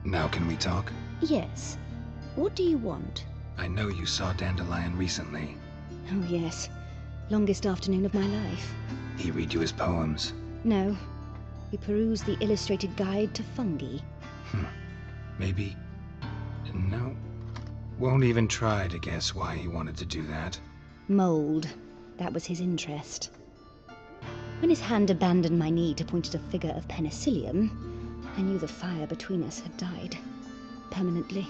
Now can we talk? Yes. What do you want? I know you saw Dandelion recently. Oh, yes. Longest afternoon of my life. He read you his poems. No. We perused the illustrated guide to fungi. Maybe... No. Won't even try to guess why he wanted to do that. Mold. That was his interest. When his hand abandoned my knee to point at a figure of penicillium, I knew the fire between us had died. Permanently.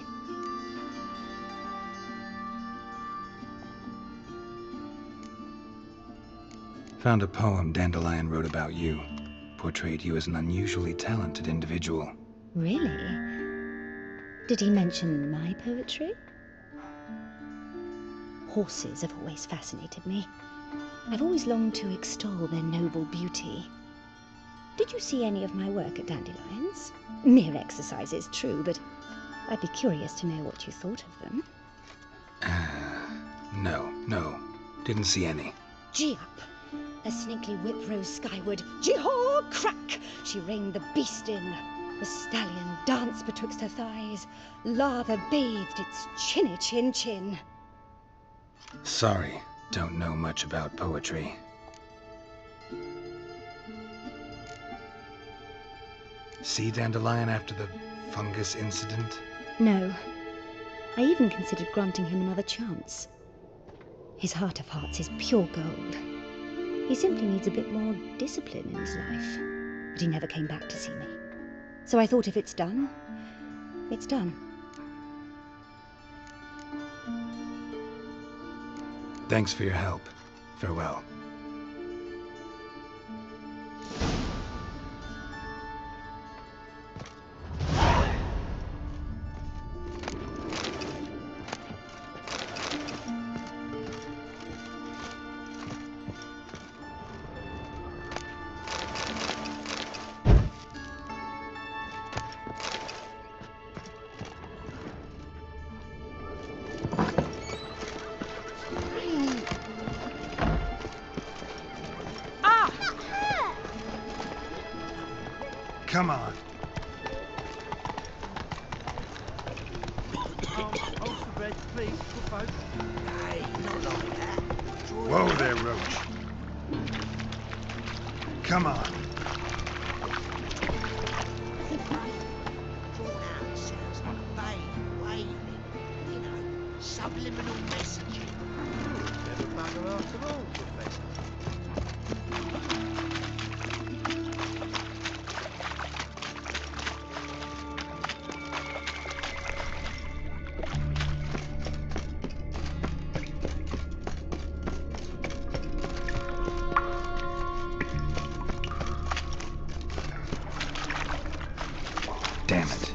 Found a poem Dandelion wrote about you. Portrayed you as an unusually talented individual. Really? Did he mention my poetry? Horses have always fascinated me. I've always longed to extol their noble beauty. Did you see any of my work at Dandelions? Mere exercises, true, but I'd be curious to know what you thought of them. No. Didn't see any. Gee up! Her snaky whip rose skyward. Gee-haw! Crack! She reined the beast in. The stallion danced betwixt her thighs. Lava bathed its chinny chin. Sorry, don't know much about poetry. See Dandelion after the fungus incident? No. I even considered granting him another chance. His heart of hearts is pure gold. He simply needs a bit more discipline in his life. But he never came back to see me. So I thought if it's done, it's done. Thanks for your help. Farewell. Come on. Hold the bread, please, for folks. Hey, not like that. Whoa there, Roach. Come on. Drawn out sounds like vague, waving, subliminal messaging. Never bugger after all, Professor. Damn it.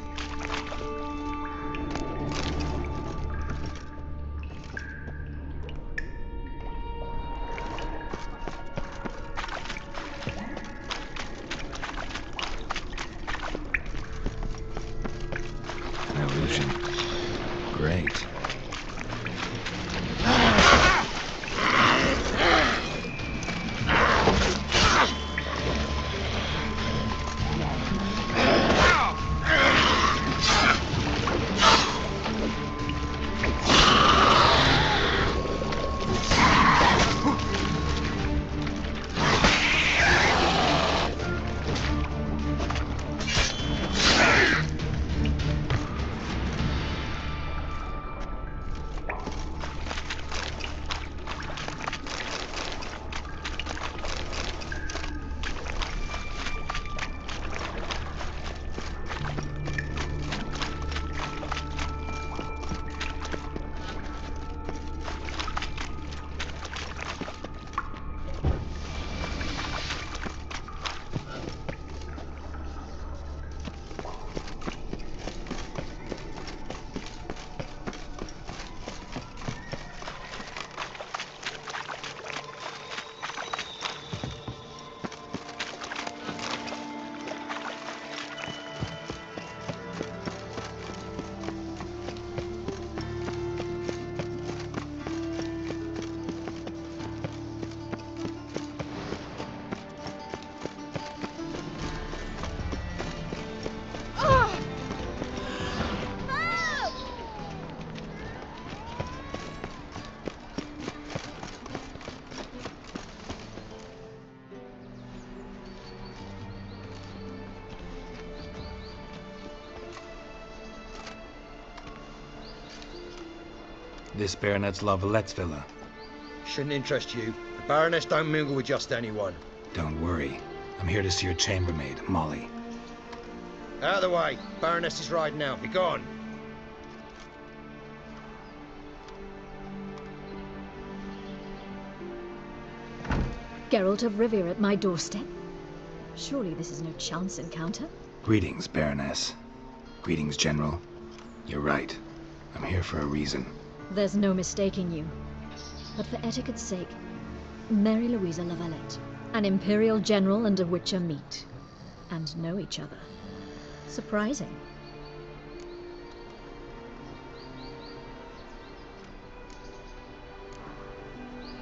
This Baronet's La Vallette's villa. Shouldn't interest you. The Baroness don't mingle with just anyone. Don't worry. I'm here to see your chambermaid, Molly. Out of the way. Baroness is riding out. Be gone. Geralt of Rivia at my doorstep? Surely this is no chance encounter? Greetings, Baroness. Greetings, General. You're right. I'm here for a reason. There's no mistaking you. But for etiquette's sake, Mary Louisa La Valette, an Imperial General and a Witcher meet. And know each other. Surprising.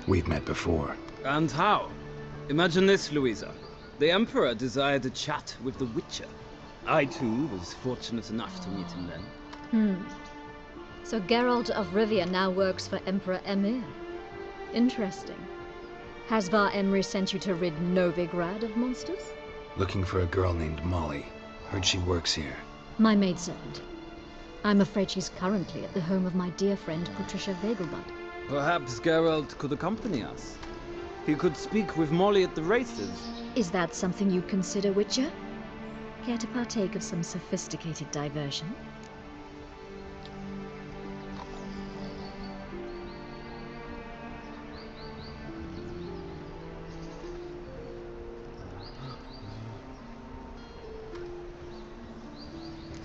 We've met before. And how? Imagine this, Louisa. The Emperor desired a chat with the Witcher. I, too, was fortunate enough to meet him then. So Geralt of Rivia now works for Emperor Emhyr. Interesting. Has Var Emreis sent you to rid Novigrad of monsters? Looking for a girl named Molly. Heard she works here. My maidservant. I'm afraid she's currently at the home of my dear friend Patricia Vegelbud. Perhaps Geralt could accompany us. He could speak with Molly at the races. Is that something you consider, Witcher? Care to partake of some sophisticated diversion?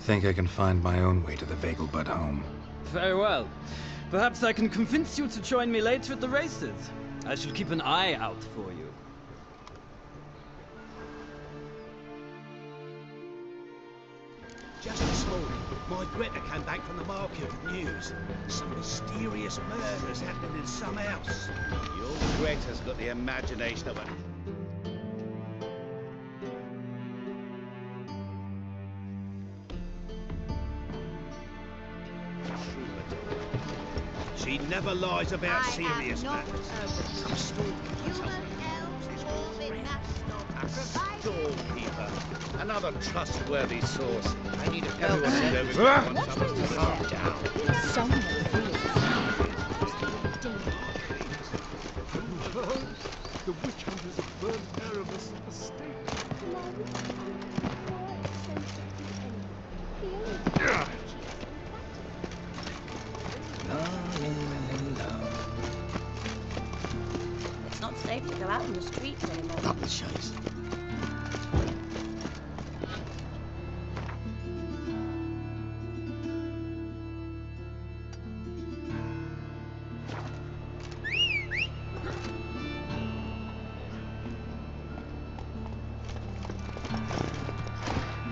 Think I can find my own way to the Vegelbud home. Very well. Perhaps I can convince you to join me later at the races. I shall keep an eye out for you. Just this morning, my Greta came back from the market with news. Some mysterious murders happening in some house. Your Greta's got the imagination of a... She never lies about serious matters. Some Storekeeper. Another trustworthy source. I need a everyone What's to calm down. Someone The witch hunters have burned Erebus estate. It's not safe to go out on the streets anymore. Double chase.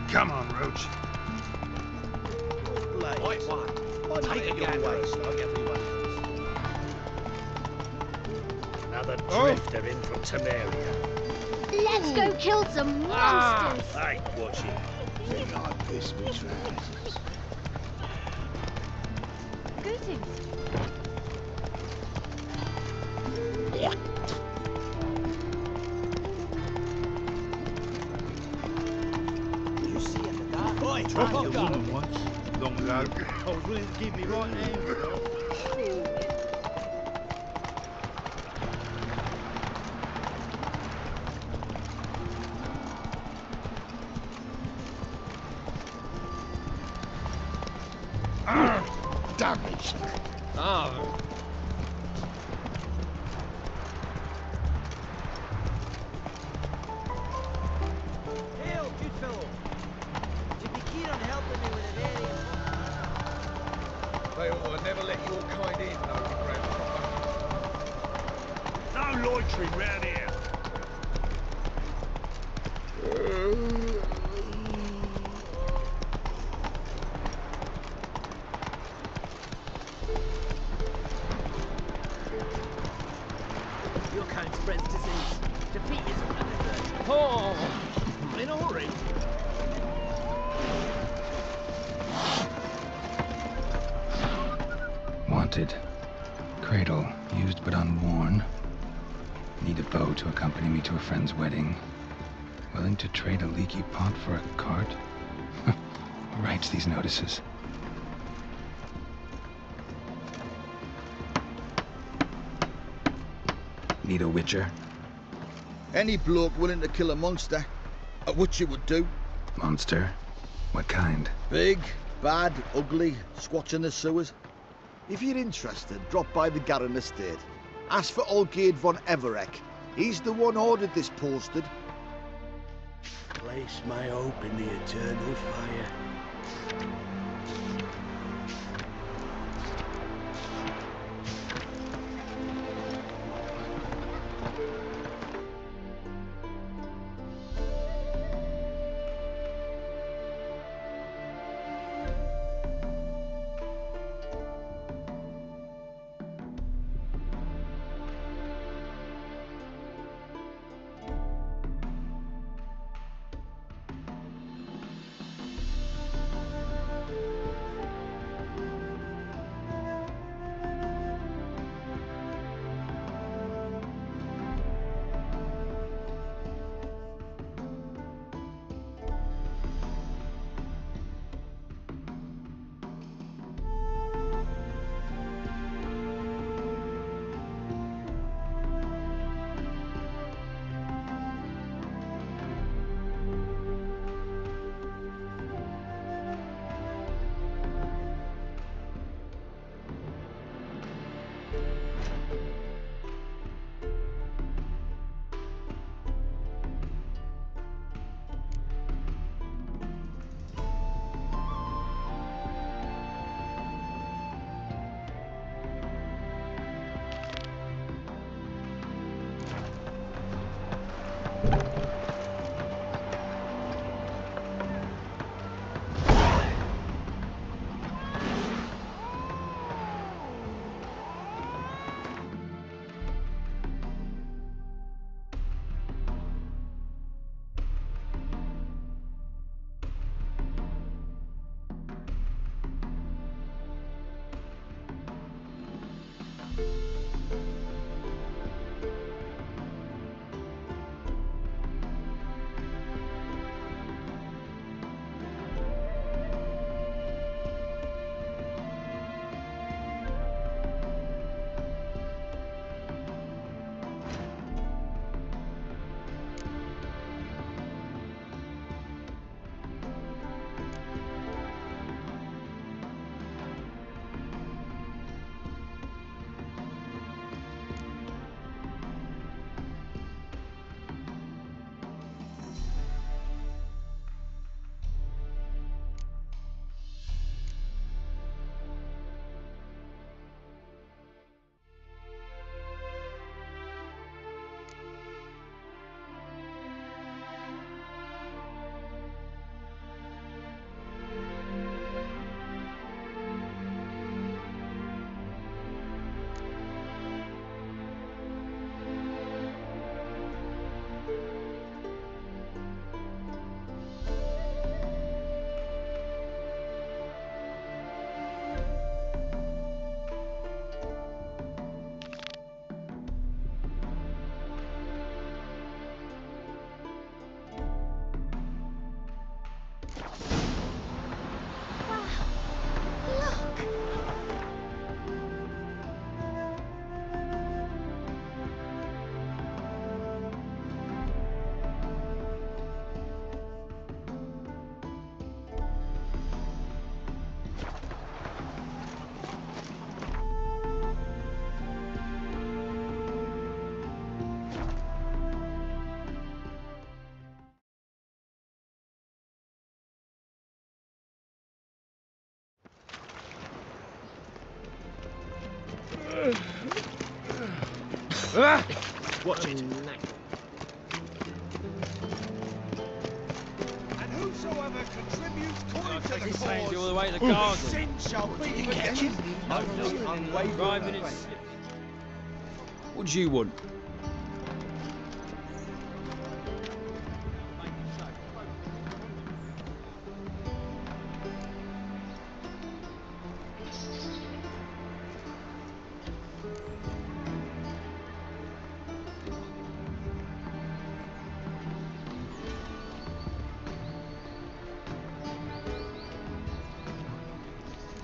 Come on, Roach. Right one. Take it your way, like everyone else. Another drifter in from Temeria. Let's go kill some monsters! I ain't watching. They like this, me trousers. Greetings. You see in the dark? Boy, try a woman once. Long ago. I was willing to give me right hand. Damage. Oh. Hey, old good fellow. You'd be keen on helping me with an area. They ought to never let your kind in, though, Grandpa. No loitering round here. Your kind spreads disease. Defeat isn't necessary. Oh, in a hurry. Wanted. Cradle, used but unworn. Need a bow to accompany me to a friend's wedding. Willing to trade a leaky pot for a cart? Who writes these notices? Need a witcher? Any bloke willing to kill a monster. A witcher would do. Monster? What kind? Big, bad, ugly, squats in the sewers. If you're interested, drop by the Garren estate. Ask for Olgierd von Everek. He's the one ordered this posted. Place my hope in the eternal fire. Watch it. And whosoever contributes coin to the cause, all the way to the garden. sin shall be forgiven. Driving it. What do you want?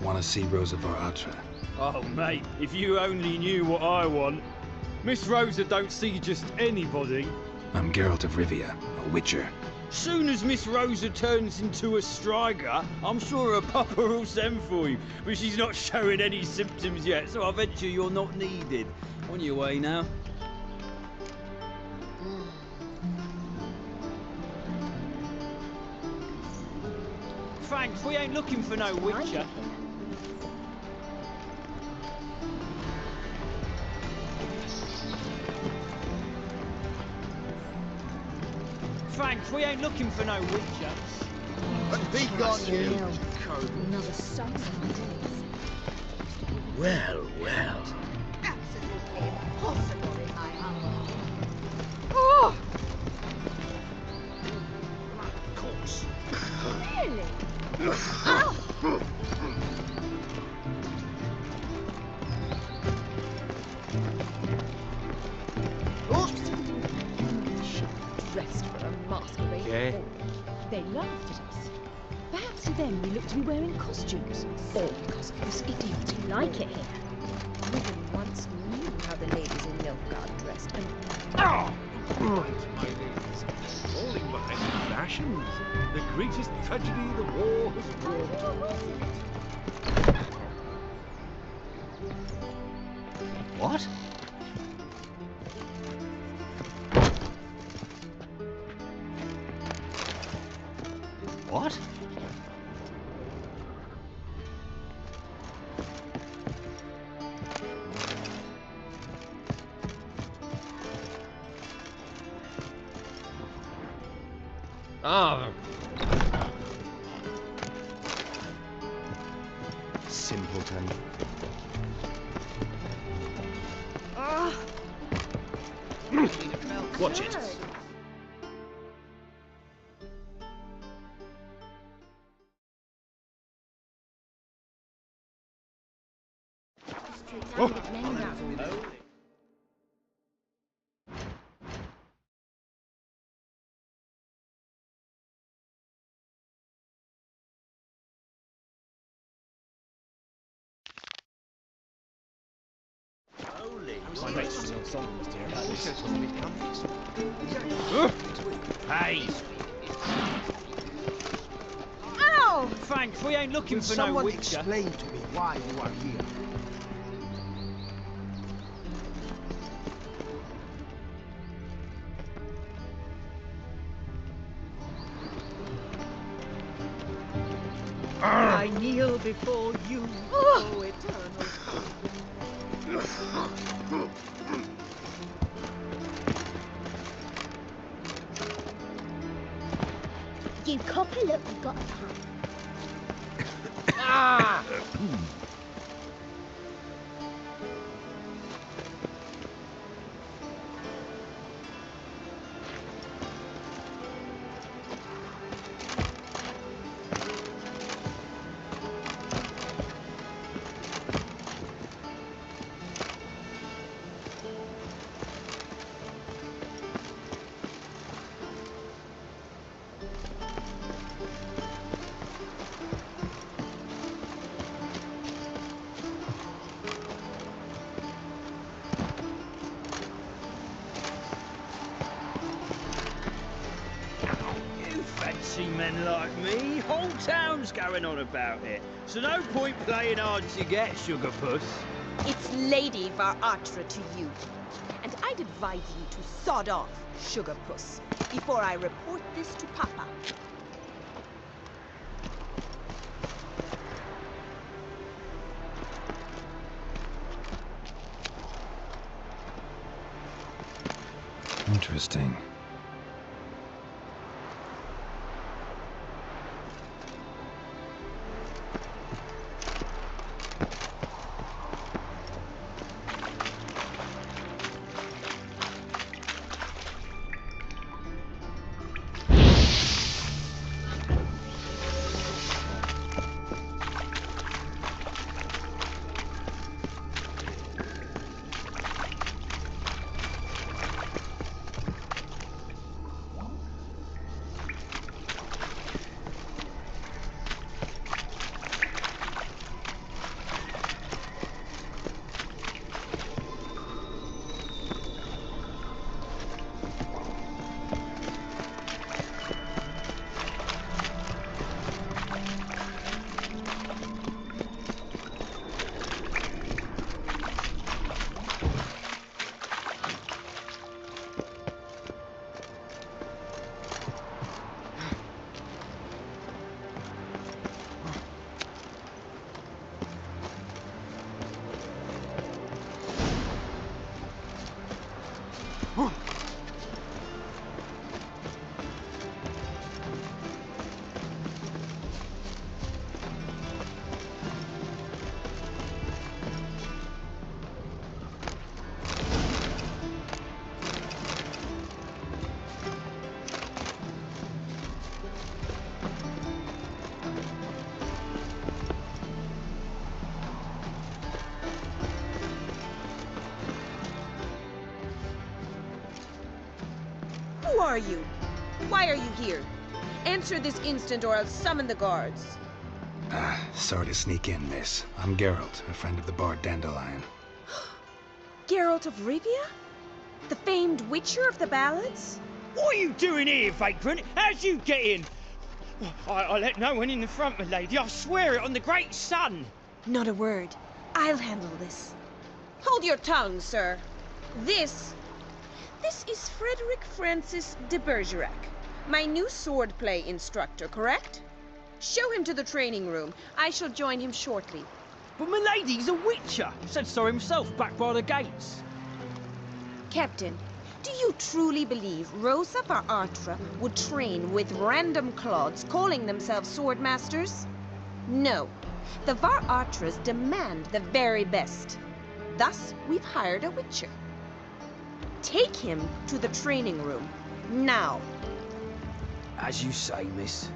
Want to see Rosa Atra? Oh, mate, if you only knew what I want. Miss Rosa don't see just anybody. I'm Geralt of Rivia, a witcher. Soon as Miss Rosa turns into a striker, I'm sure her papa will send for you. But she's not showing any symptoms yet, so I venture you're not needed. On your way now. Thanks, we ain't looking for no witcher. Thanks, we ain't looking for no witcher. Be gone, you. Another suck of my days. Well, well. Absolutely impossible in my house. Oh! Of course. Really? Dressed for a masquerade ball. They laughed at us. Perhaps to them we look to be wearing costumes. All because of this idiot. You like it here? Wigan once knew how the ladies in Nilfgaard dressed, and Right, my ladies. Falling behind the fashions. The greatest tragedy the war has brought. What? What? Ah, Simpleton. Watch it. My mates from the song must hear about this. Hey! Ow! Thanks, we ain't looking for no Someone witcher. explain to me why you are here. I kneel before you, O eternal. You copper, look, you've got a pun. Fancy men like me, whole town's going on about it. So no point playing hard to get, sugar puss. it's Lady Var Atra to you. And I'd advise you to sod off, sugar puss, before I report this to Papa. Interesting. Who are you? Why are you here? Answer this instant or I'll summon the guards. Sorry to sneak in, miss. I'm Geralt, a friend of the bard Dandelion. Geralt of Rivia? The famed witcher of the ballads? What are you doing here, vagrant? How'd you get in? I let no one in the front, my lady. I swear it on the great sun. Not a word. I'll handle this. Hold your tongue, sir. This is Frederick Francis de Bergerac, my new swordplay instructor, correct? Show him to the training room. I shall join him shortly. But my lady's a witcher. Said so himself back by the gates. Captain, do you truly believe Rosa var Artra would train with random clods calling themselves swordmasters? No. The var Artras demand the very best. Thus, we've hired a witcher. Take him to the training room, now. As you say, miss.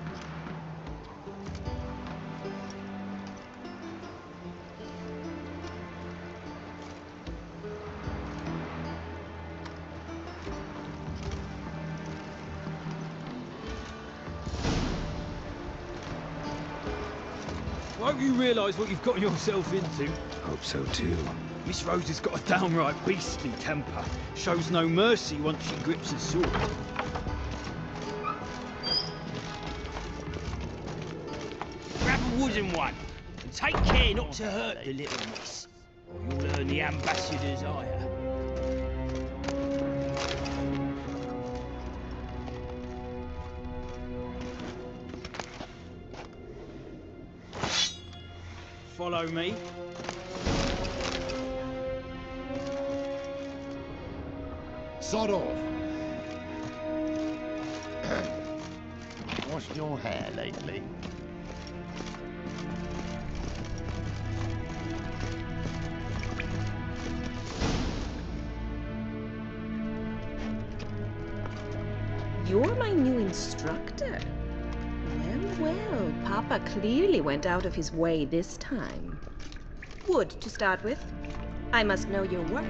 Won't you realise what you've got yourself into? Hope so too. Miss Rose has got a downright beastly temper. Shows no mercy once she grips a sword. Grab a wooden one, and take care not to hurt the little miss, or you'll earn the ambassador's ire. Follow me. Sod off. Washed your hair lately? You're my new instructor? Well, Papa clearly went out of his way this time. Wood, to start with. I must know your worth.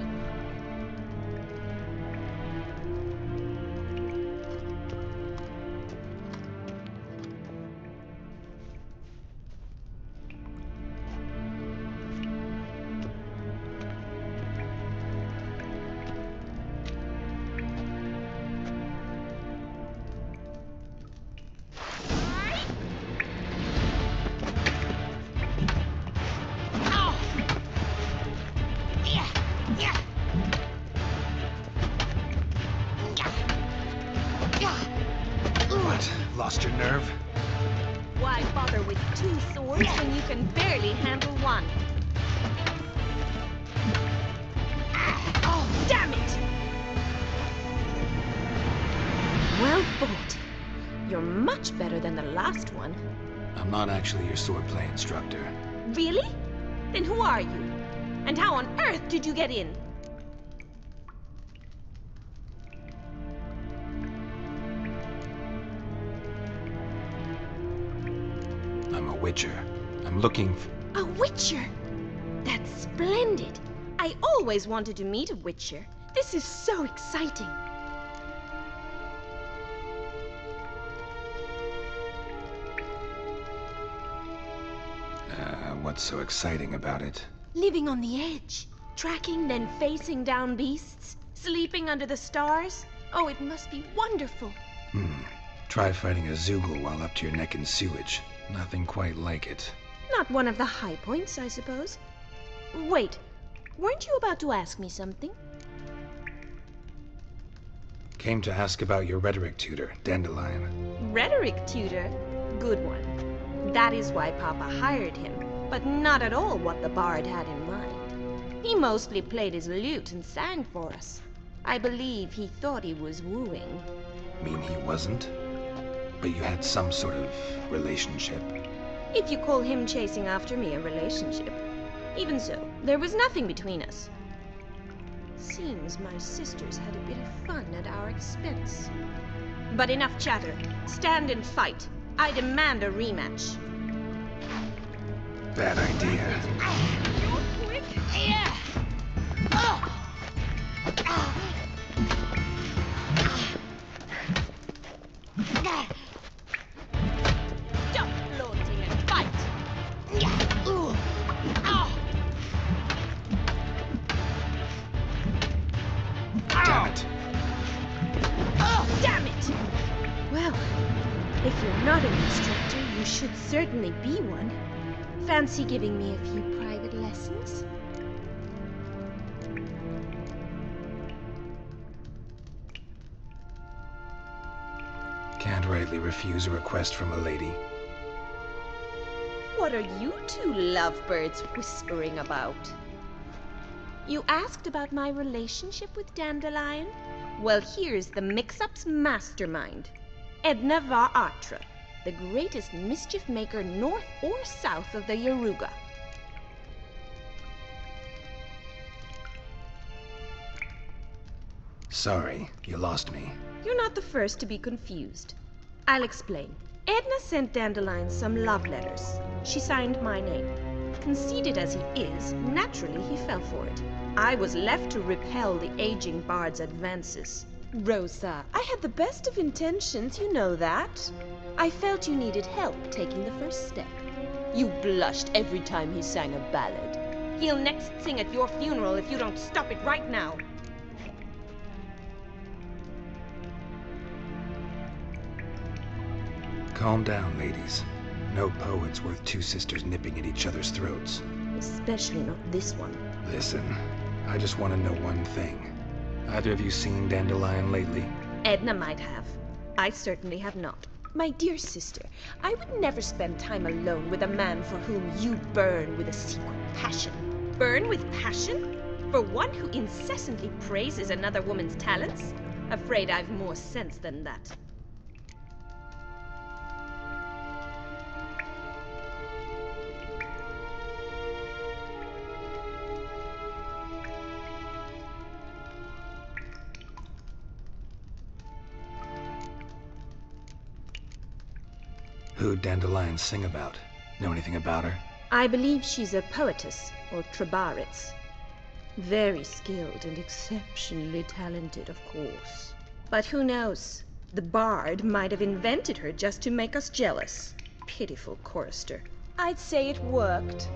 Lost your nerve? Why bother with two swords when you can barely handle one? Oh, damn it! Well fought. You're much better than the last one. I'm not actually your swordplay instructor. Really? Then who are you? And how on earth did you get in? I'm a witcher. I'm looking for... A witcher? That's splendid. I always wanted to meet a witcher. This is so exciting. What's so exciting about it? Living on the edge. Tracking, then facing down beasts. Sleeping under the stars. Oh, it must be wonderful. Try fighting a Zoogle while up to your neck in sewage. Nothing quite like it. Not one of the high points, I suppose. Wait, weren't you about to ask me something? Came to ask about your rhetoric tutor, Dandelion. Rhetoric tutor? Good one. That is why Papa hired him, but not at all what the bard had in mind. He mostly played his lute and sang for us. I believe he thought he was wooing. Mean he wasn't? But you had some sort of relationship? If you call him chasing after me a relationship. Even so, there was nothing between us. Seems my sisters had a bit of fun at our expense. But enough chatter. Stand and fight. I demand a rematch. Bad idea. You're quick. Yeah. Stop flaunting and fight! Ooh. Ow. Damn it. Oh, damn it! Well, if you're not an instructor, you should certainly be one. Fancy giving me a few private lessons? Can't rightly refuse a request from a lady. What are you two lovebirds whispering about? You asked about my relationship with Dandelion? Well, here's the mix-up's mastermind. Edna var Atra, the greatest mischief maker north or south of the Yaruga. Sorry, you lost me. You're not the first to be confused. I'll explain. Edna sent Dandelion some love letters. She signed my name. Conceited as he is, naturally he fell for it. I was left to repel the aging bard's advances. Rosa, I had the best of intentions, you know that. I felt you needed help taking the first step. You blushed every time he sang a ballad. He'll next sing at your funeral if you don't stop it right now. Calm down, ladies. No poet's worth two sisters nipping at each other's throats. Especially not this one. Listen, I just want to know one thing. Either of you seen Dandelion lately? Edna might have. I certainly have not. My dear sister, I would never spend time alone with a man for whom you burn with a secret passion. Burn with passion? For one who incessantly praises another woman's talents? Afraid I've more sense than that. Who'd Dandelion sing about? Know anything about her? I believe she's a poetess, or Trebaritz. Very skilled and exceptionally talented, of course. But who knows? The bard might have invented her just to make us jealous. Pitiful chorister. I'd say it worked.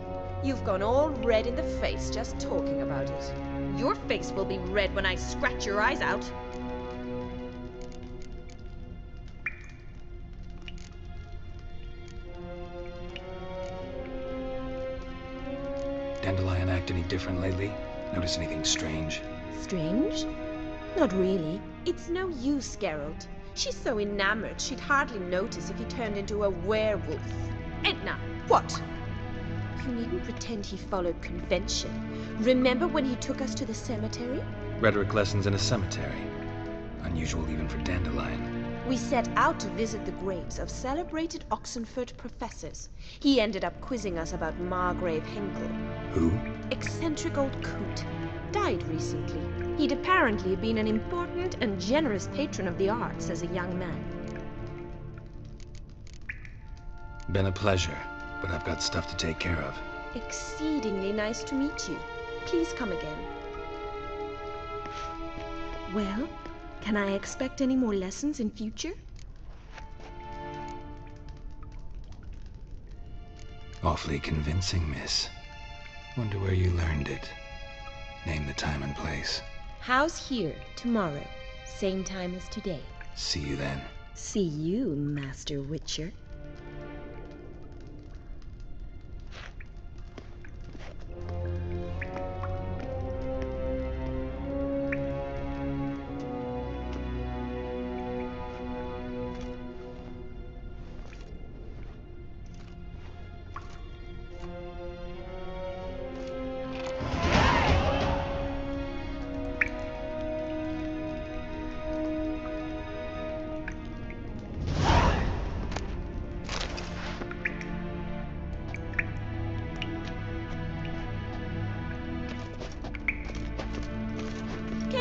You've gone all red in the face just talking about it. Your face will be red when I scratch your eyes out. Dandelion act any different lately? Notice anything strange? Strange? Not really. It's no use, Geralt. She's so enamored she'd hardly notice if he turned into a werewolf. Edna, what? You needn't pretend he followed convention. Remember when he took us to the cemetery? Rhetoric lessons in a cemetery. Unusual even for Dandelion. We set out to visit the graves of celebrated Oxenford professors. He ended up quizzing us about Margrave Henkel. Who? Eccentric old coot. Died recently. He'd apparently been an important and generous patron of the arts as a young man. Been a pleasure, but I've got stuff to take care of. Exceedingly nice to meet you. Please come again. Well, can I expect any more lessons in future? Awfully convincing, miss. Wonder where you learned it. Name the time and place. House here, tomorrow. Same time as today. See you then. See you, Master Witcher.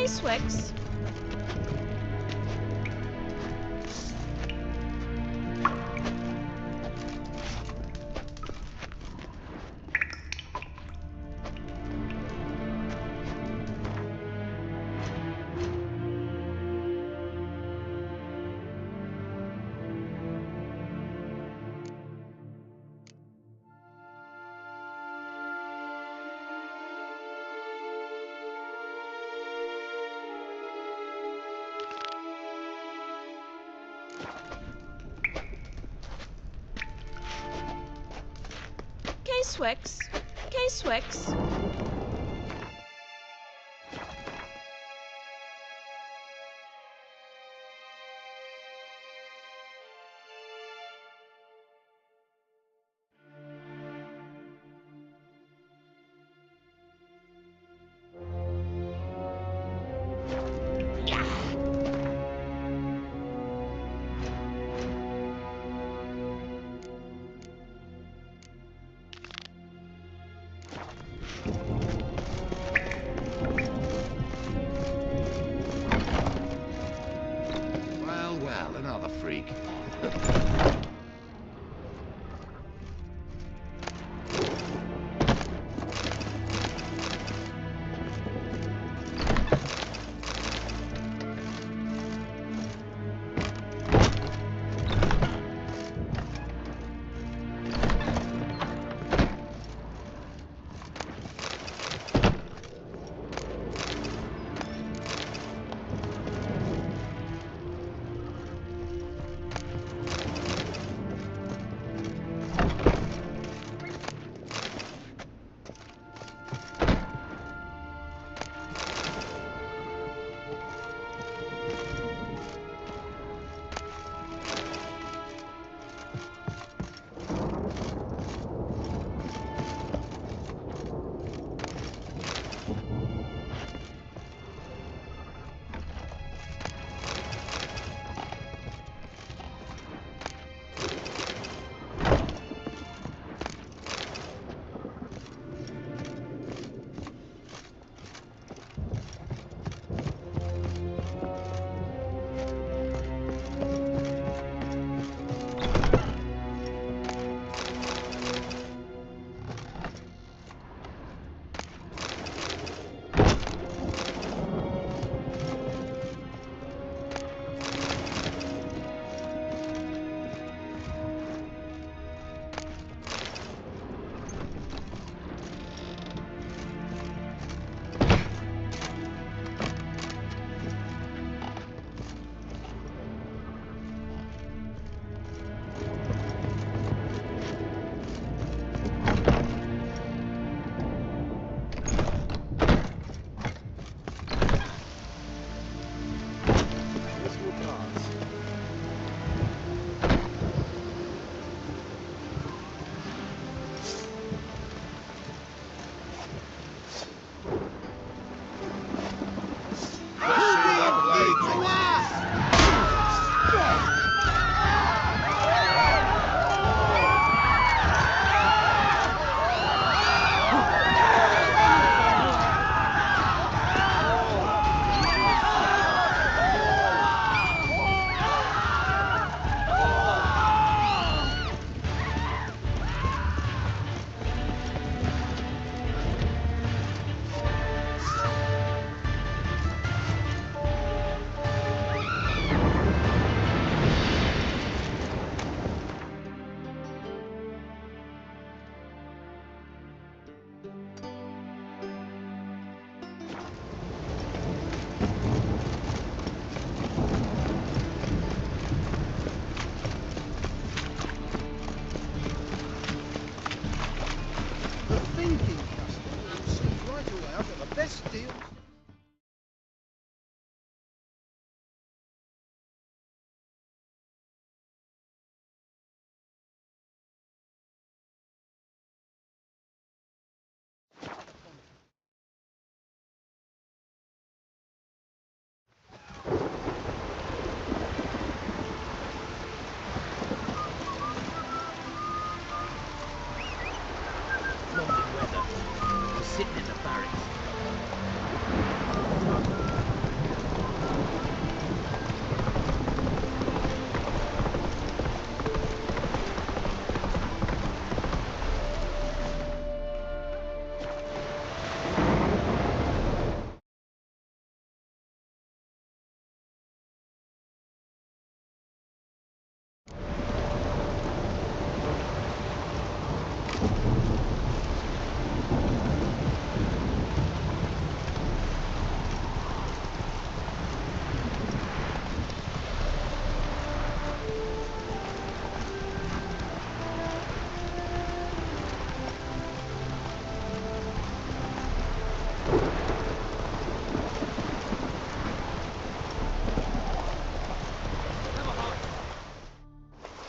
Swex. K-Swex. K-Swex. Well, another freak.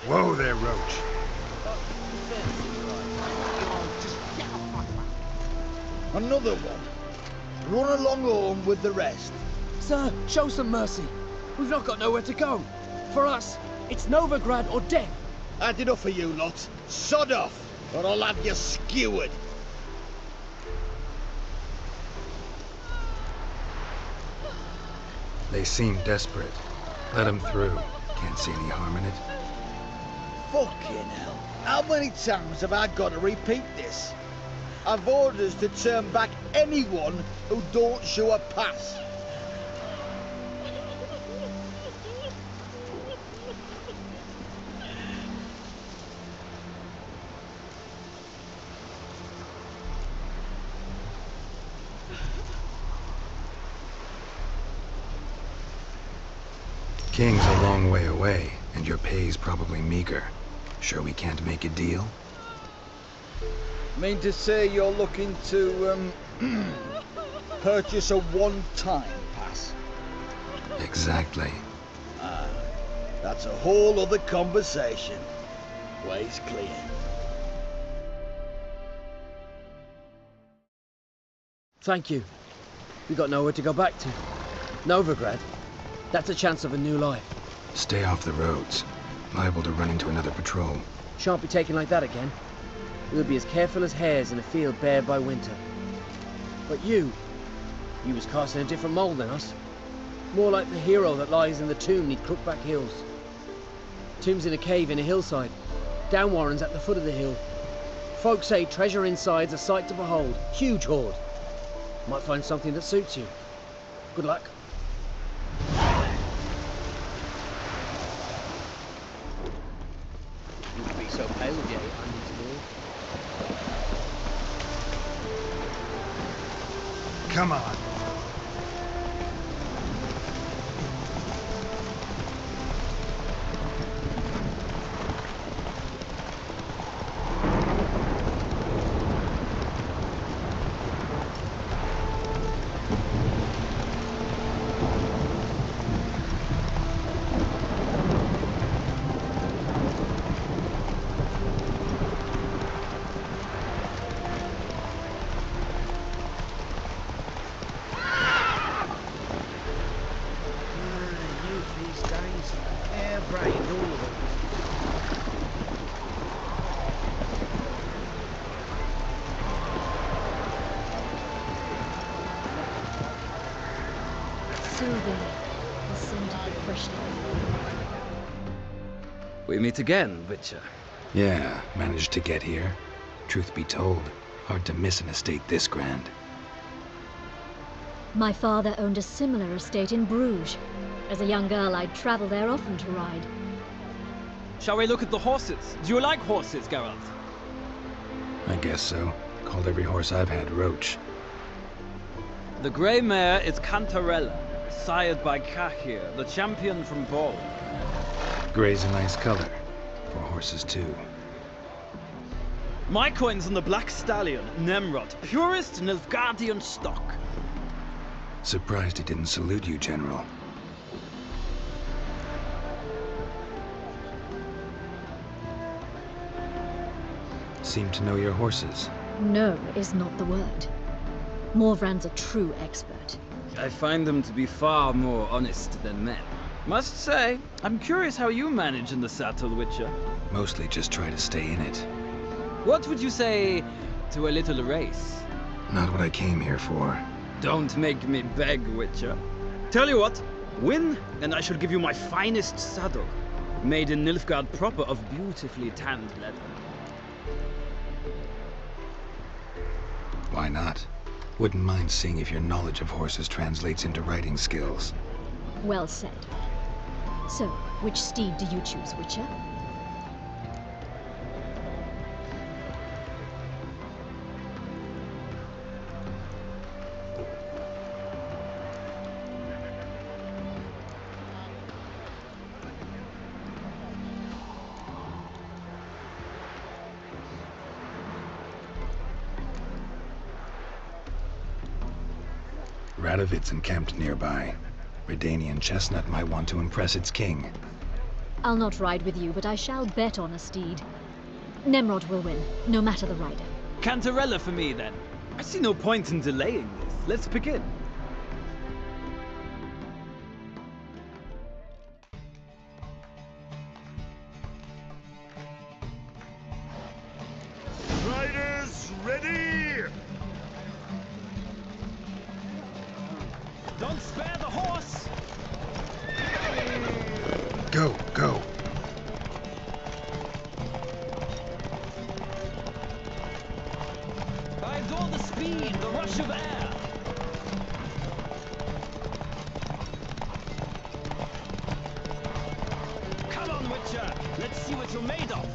Whoa there, Roach. Another one. Run along home with the rest. Sir, show some mercy. We've not got nowhere to go. For us, it's Novigrad or death. Had enough of you lot. Sod off, or I'll have you skewered. They seem desperate. Let them through. Can't see any harm in it. Fucking hell. How many times have I got to repeat this? I've orders to turn back anyone who don't show a pass. King's a long way away, and your pay's probably meager. Sure we can't make a deal? Mean to say you're looking to, purchase a one-time pass? Exactly. That's a whole other conversation. Way's clear. Thank you. We got nowhere to go back to. Novigrad. That's a chance of a new life. Stay off the roads. Liable to run into another patrol. Shan't be taken like that again. We'll be as careful as hares in a field bared by winter. But you was cast in a different mould than us. More like the hero that lies in the tomb neath Crookback Hills. Tomb's in a cave in a hillside. Downwarren's at the foot of the hill. Folks say treasure inside's a sight to behold. Huge hoard. Might find something that suits you. Good luck. You'd be so pale, Jay. Come on. We meet again, Witcher. Yeah, managed to get here. Truth be told, hard to miss an estate this grand. My father owned a similar estate in Bruges. As a young girl, I'd travel there often to ride. Shall we look at the horses? Do you like horses, Geralt? I guess so. Called every horse I've had Roach. The grey mare is Cantarella, sired by Cahir, the champion from Bol. Grey's a nice color. For horses, too. My coin's on the black stallion, Nemrod, purest Nilfgaardian stock. Surprised he didn't salute you, General. Seem to know your horses. No is not the word. Morvran's a true expert. I find them to be far more honest than men. Must say, I'm curious how you manage in the saddle, Witcher. Mostly just try to stay in it. What would you say to a little race? Not what I came here for. Don't make me beg, Witcher. Tell you what, win, and I shall give you my finest saddle, made in Nilfgaard proper of beautifully tanned leather. Why not? Wouldn't mind seeing if your knowledge of horses translates into riding skills. Well said. So, which steed do you choose, Witcher? Radovid's encamped nearby. Redanian Chestnut might want to impress its king. I'll not ride with you, but I shall bet on a steed. Nemrod will win, no matter the rider. Cantarella for me, then. I see no point in delaying this. Let's begin. Riders, ready! Don't spare the horse! Go, go. I adore the speed, the rush of air. Come on, Witcher. Let's see what you're made of.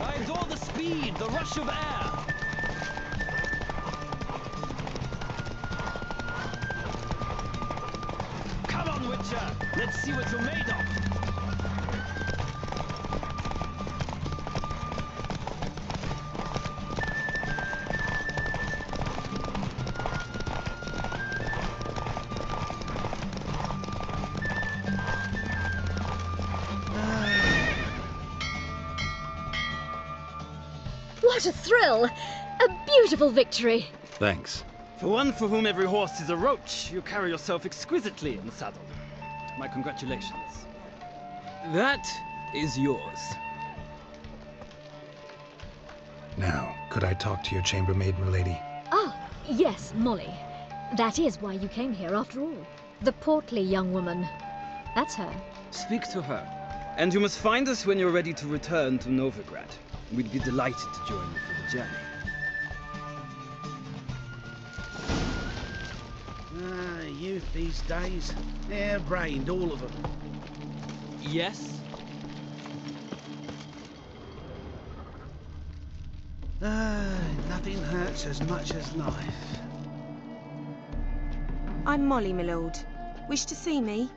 I adore the speed, the rush of air. Come on, Witcher. Let's see what you're made of. What a thrill! A beautiful victory! Thanks. For one for whom every horse is a roach, you carry yourself exquisitely in the saddle. My congratulations. That is yours. Now, could I talk to your chambermaid, milady? Ah, yes, Molly. That is why you came here after all. The portly young woman. That's her. Speak to her. And you must find us when you're ready to return to Novigrad. We'd be delighted to join you for the journey. Youth these days. Hair-brained, all of them. Yes? Nothing hurts as much as life. I'm Molly, my lord. Wish to see me?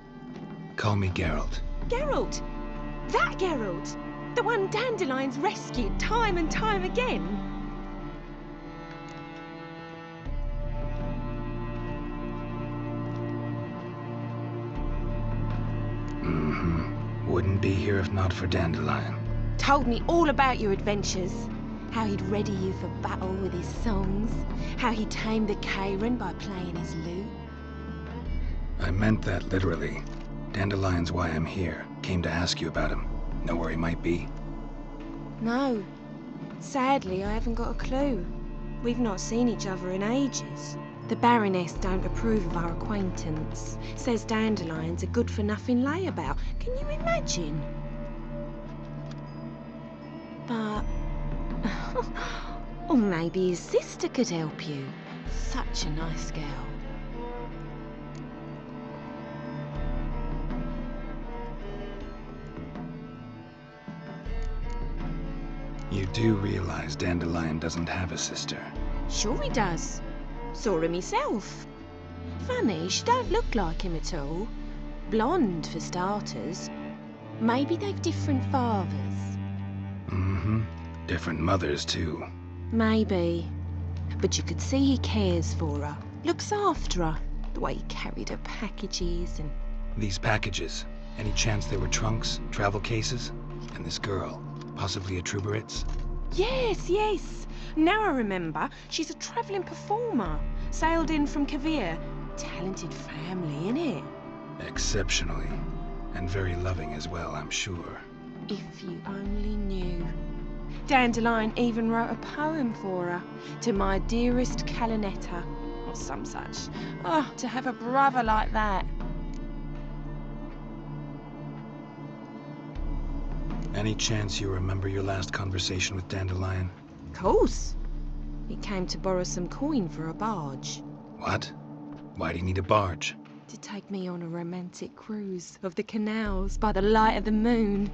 Call me Geralt. Geralt! That Geralt! The one Dandelion's rescued time and time again! Wouldn't be here if not for Dandelion. Told me all about your adventures. How he'd ready you for battle with his songs. How he tamed the Kayran by playing his lute. I meant that literally. Dandelion's why I'm here. Came to ask you about him. Know where he might be? No. Sadly, I haven't got a clue. We've not seen each other in ages. The Baroness don't approve of our acquaintance. Says Dandelion's a good-for-nothing layabout. Can you imagine? But... or maybe his sister could help you. Such a nice girl. You do realize Dandelion doesn't have a sister? Sure he does. Saw him myself. Funny, she don't look like him at all. Blonde, for starters. Maybe they've different fathers. Different mothers, too. Maybe. But you could see he cares for her. Looks after her. The way he carried her packages and... These packages, any chance they were trunks, travel cases? And this girl, possibly a Truberitz? Yes, yes. Now I remember. She's a travelling performer. Sailed in from Kavir. Talented family, innit? Exceptionally. And very loving as well, I'm sure. If you only knew. Dandelion even wrote a poem for her. To my dearest Calinetta. Or some such. Oh, to have a brother like that. Any chance you remember your last conversation with Dandelion? Course. He came to borrow some coin for a barge. What? Why'd he need a barge? To take me on a romantic cruise of the canals by the light of the moon.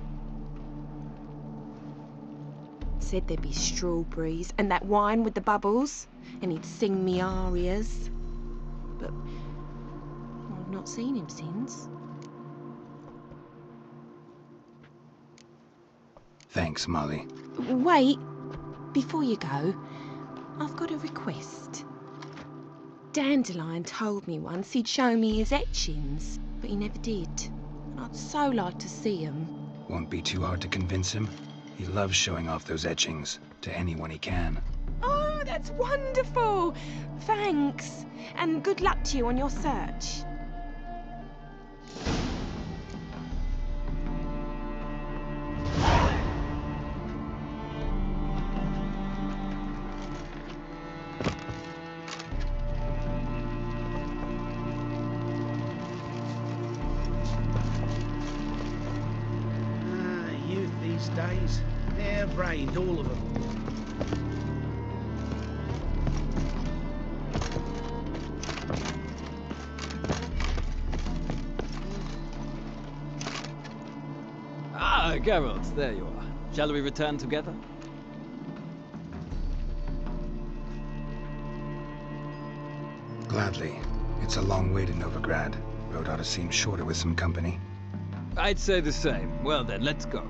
Said there'd be strawberries and that wine with the bubbles, and he'd sing me arias. But I've not seen him since. Thanks, Molly. Wait, before you go, I've got a request. Dandelion told me once he'd show me his etchings, but he never did. And I'd so like to see them. Won't be too hard to convince him. He loves showing off those etchings to anyone he can. Oh, that's wonderful! Thanks. And good luck to you on your search. Youth these days. Hair-brained, all of them. Ah, Geralt, there you are. Shall we return together? Gladly. It's a long way to Novigrad. Road ought to seem shorter with some company. I'd say the same. Well then, let's go.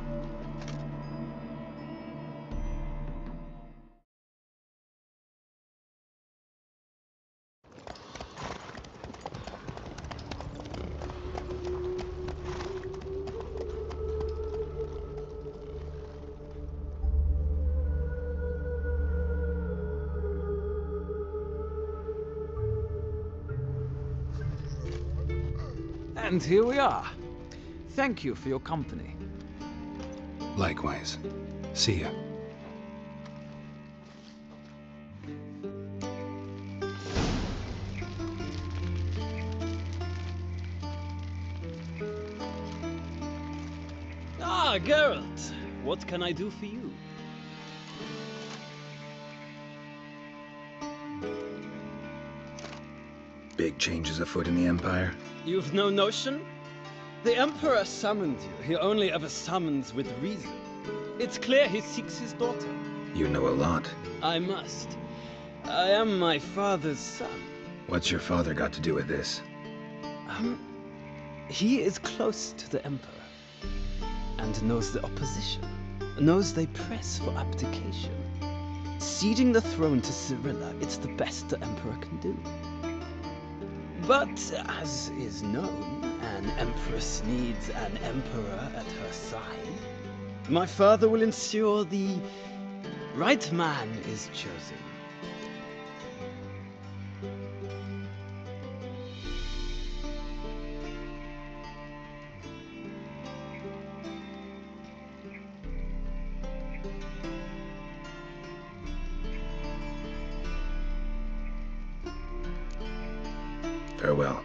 And here we are. Thank you for your company. Likewise. See ya. Ah, Geralt. What can I do for you? Big changes afoot in the Empire. You've no notion? The Emperor summoned you. He only ever summons with reason. It's clear he seeks his daughter. You know a lot. I must. I am my father's son. What's your father got to do with this? He is close to the Emperor. And knows the opposition. Knows they press for abdication. Ceding the throne to Cirilla, it's the best the Emperor can do. But, as is known, an Empress needs an Emperor at her side. My father will ensure the right man is chosen. Farewell.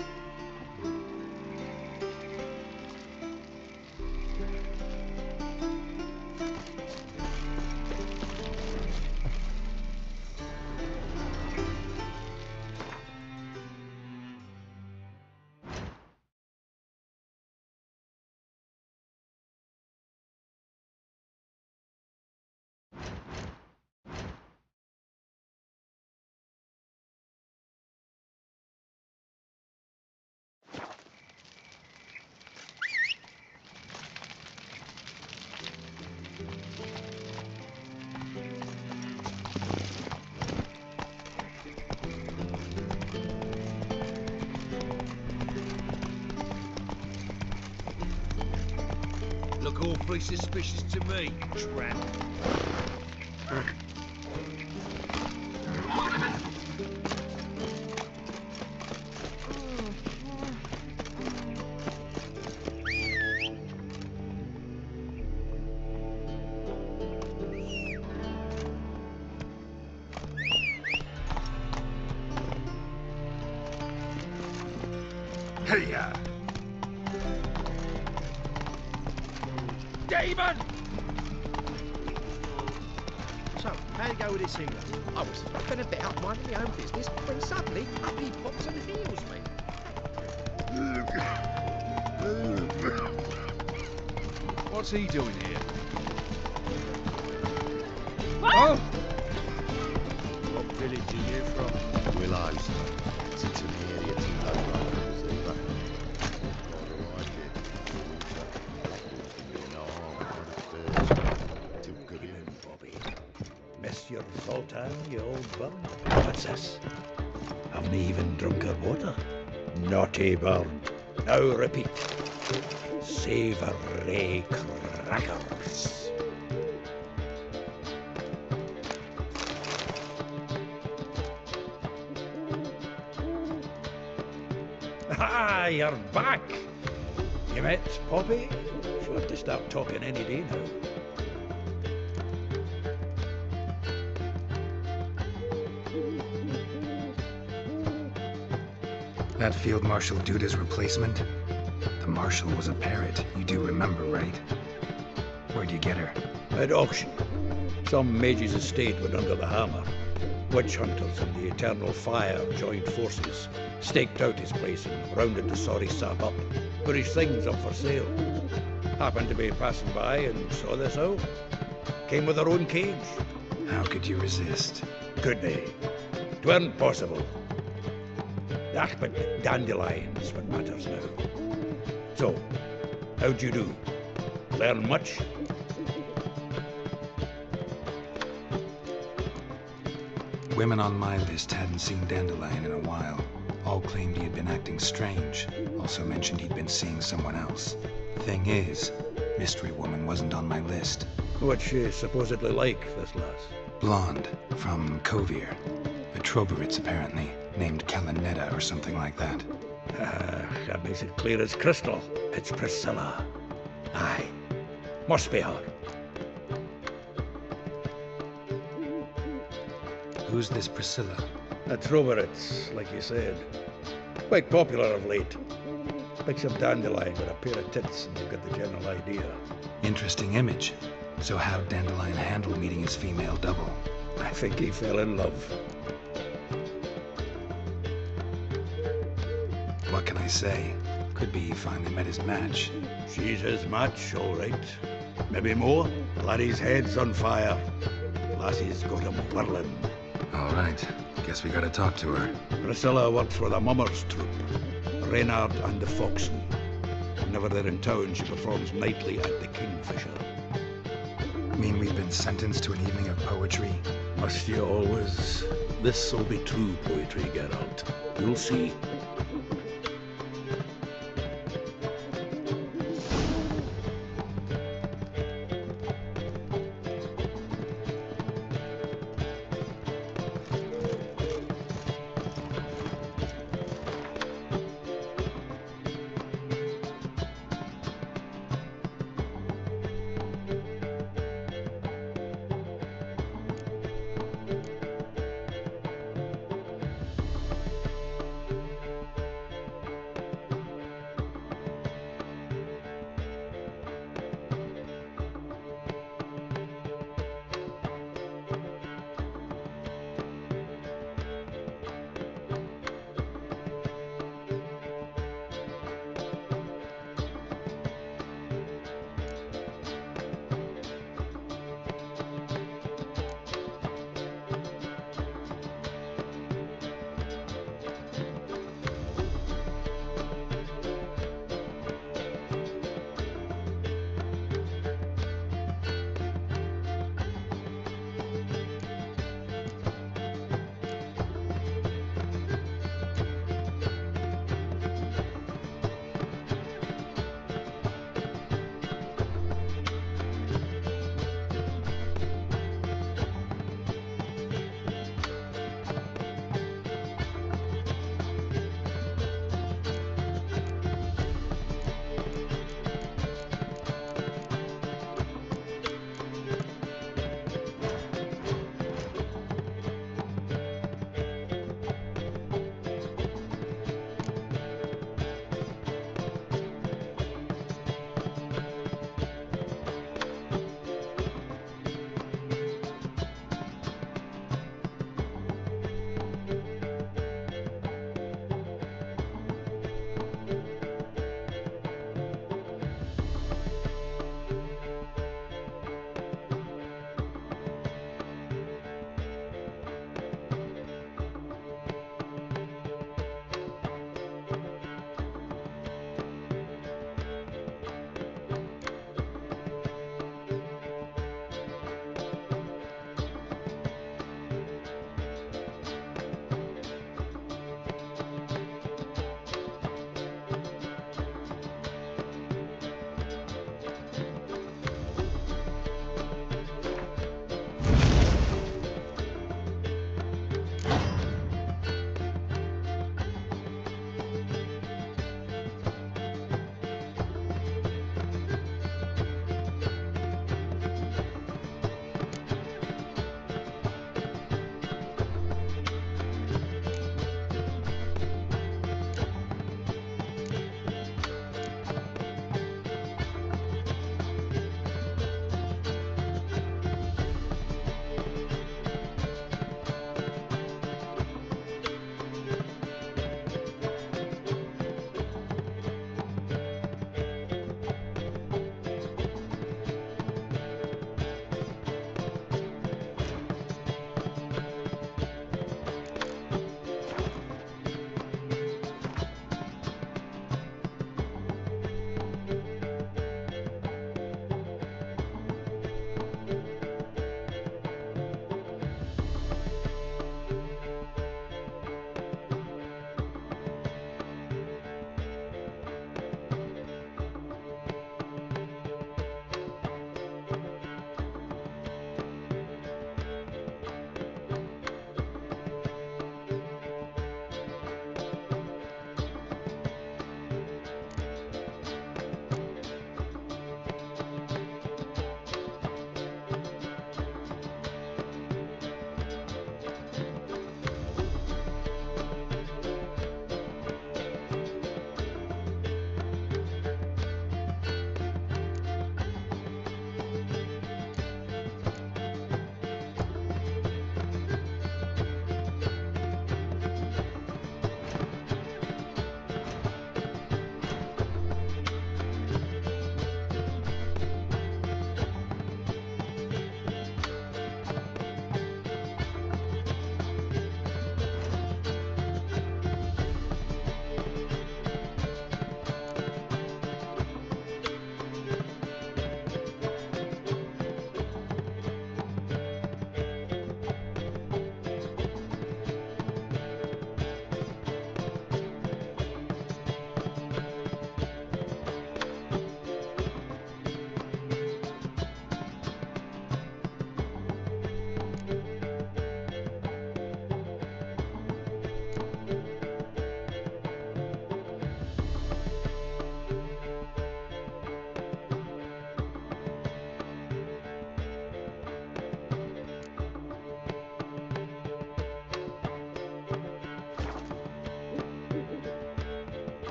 Look awfully suspicious to me, tramp. Hey-ya! Demon! So, how'd it go with this healer? I was fucking about minding my own business when suddenly up he pops and heals me. What's he doing here? Oh! What village are you from? Willows. Sits in the area to low Mess your soul salt, huh, you old burn? What's this? Haven't even drunk her water. Naughty bird. Now repeat. Savoury crackers. Ah, you're back. You met Poppy? She'll have to start talking any day now. That Field Marshal Duda's replacement? The Marshal was a parrot, you do remember, right? Where'd you get her? At auction. Some mage's estate went under the hammer. Witch hunters and the Eternal Fire joined forces, staked out his place and rounded the sorry sap up. Put his things up for sale. Happened to be passing by and saw this out. Came with her own cage. How could you resist? Could they? 'Tweren't possible. Ah, but Dandelion's what matters now. So, how'd you do? Learn much? Women on my list hadn't seen Dandelion in a while. All claimed he had been acting strange. Also mentioned he'd been seeing someone else. Thing is, Mystery Woman wasn't on my list. What's she supposedly like, this lass? Blonde, from Kovir. A Troberitz, apparently, named Kalanetta or something like that. That makes it clear as crystal. It's Priscilla. Aye, must be her. Who's this Priscilla? A Troberitz, like you said. Quite popular of late. Picks up Dandelion with a pair of tits and you get the general idea. Interesting image. So how'd Dandelion handle meeting his female double? I think he fell in love. What can I say? Could be he finally met his match. She's his match, all right. Maybe more. Laddie's head's on fire. Lassie's got him whirling. All right. Guess we gotta talk to her. Priscilla works for the Mummers troupe. Reynard and the Foxen. Whenever they're in town, she performs nightly at the Kingfisher. Mean we've been sentenced to an evening of poetry? Must you always? This'll be true poetry, Geralt. You'll see.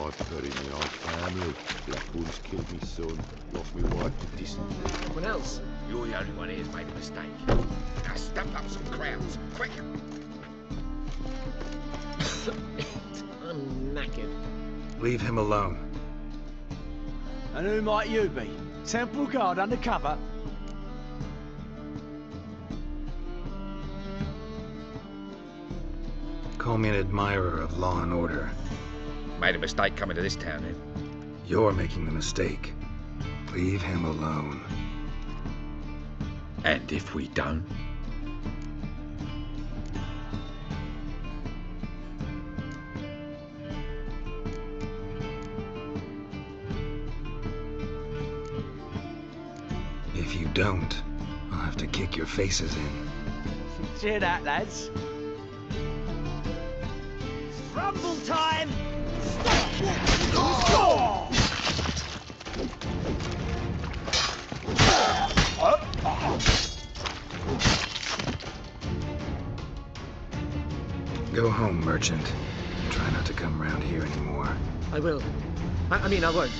I've buried my own family. Blackwood's killed me son, lost my wife to dysentery. Someone else? You're the only one here's made a mistake. Now stuff up some crowds, quick! I'm knackered. Leave him alone. And who might you be? Temple Guard undercover? Call me an admirer of law and order. Made a mistake coming to this town, then. You're making the mistake. Leave him alone. And if we don't? If you don't, I'll have to kick your faces in. Cheer that, lads. Rumble time! Go home, merchant. Try not to come around here anymore. I will. I mean, I won't.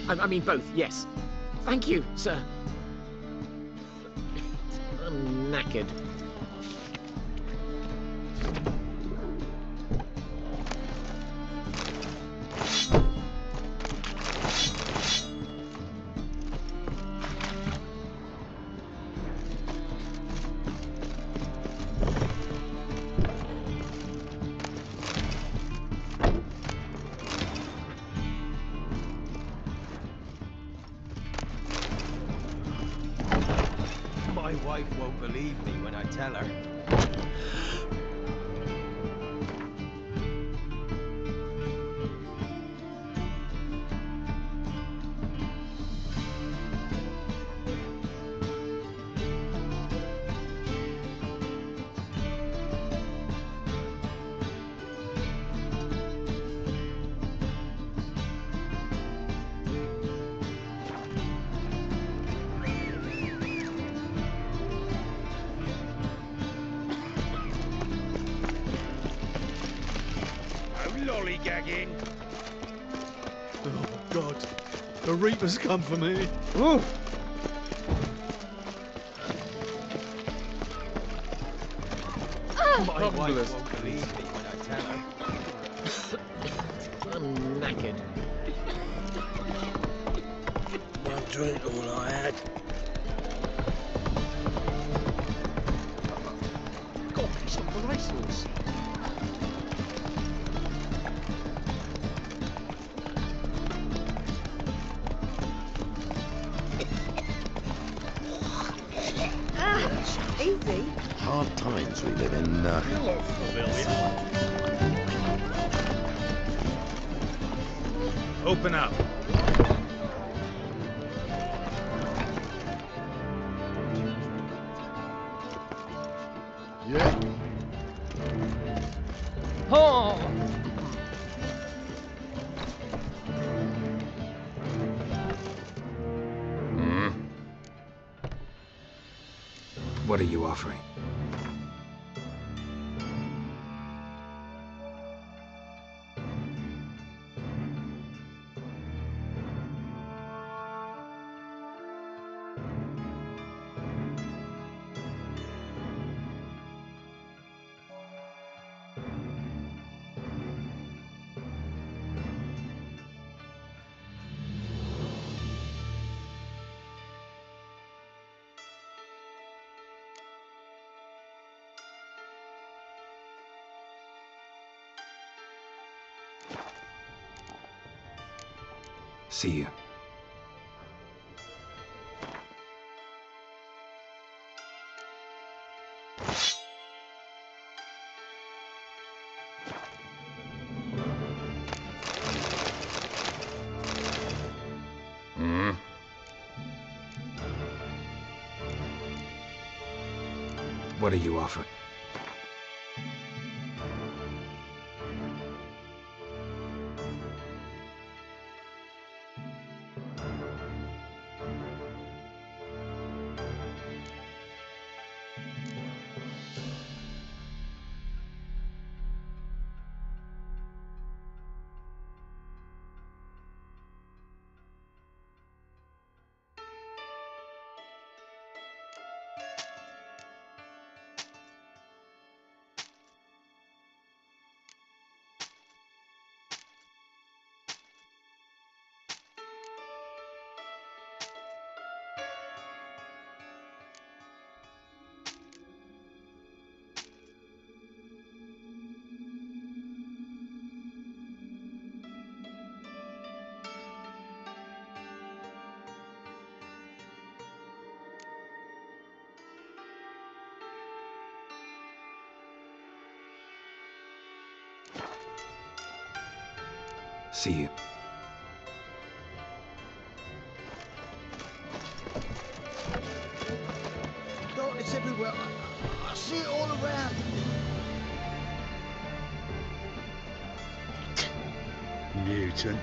I mean both, yes. Thank you, sir. I'm knackered. My wife won't believe me when I tell her. Lollygagging. Oh, God. The Reaper's come for me. Ooh. My wife won't believe me when I tell her. I'm knackered. One drink all I had. God, he's on the racehorse. Easy. Hard times we live in. Open up. Yeah. Oh! What are you offering? See you. What are you offering? See you. Darkness everywhere. I see it all around. Newton.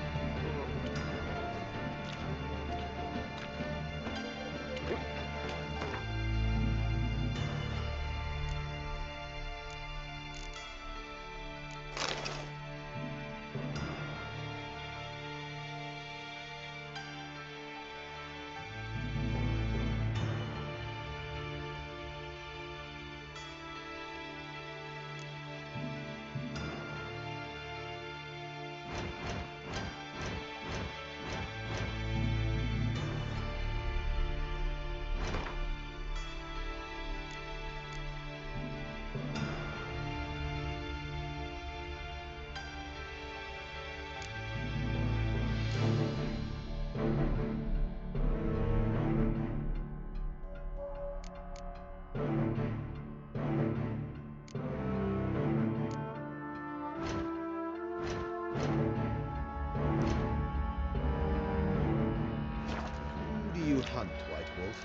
Who do you hunt, White Wolf?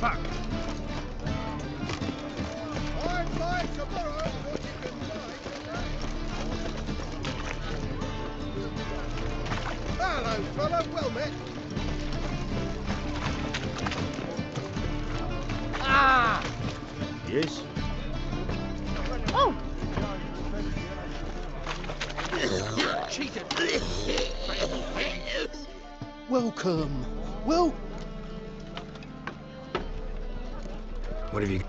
Fuck! I'd buy tomorrow what you can buy today. Hello, fella. Well met. Ah! Yes? Oh, cheated. Welcome. Well, What have you...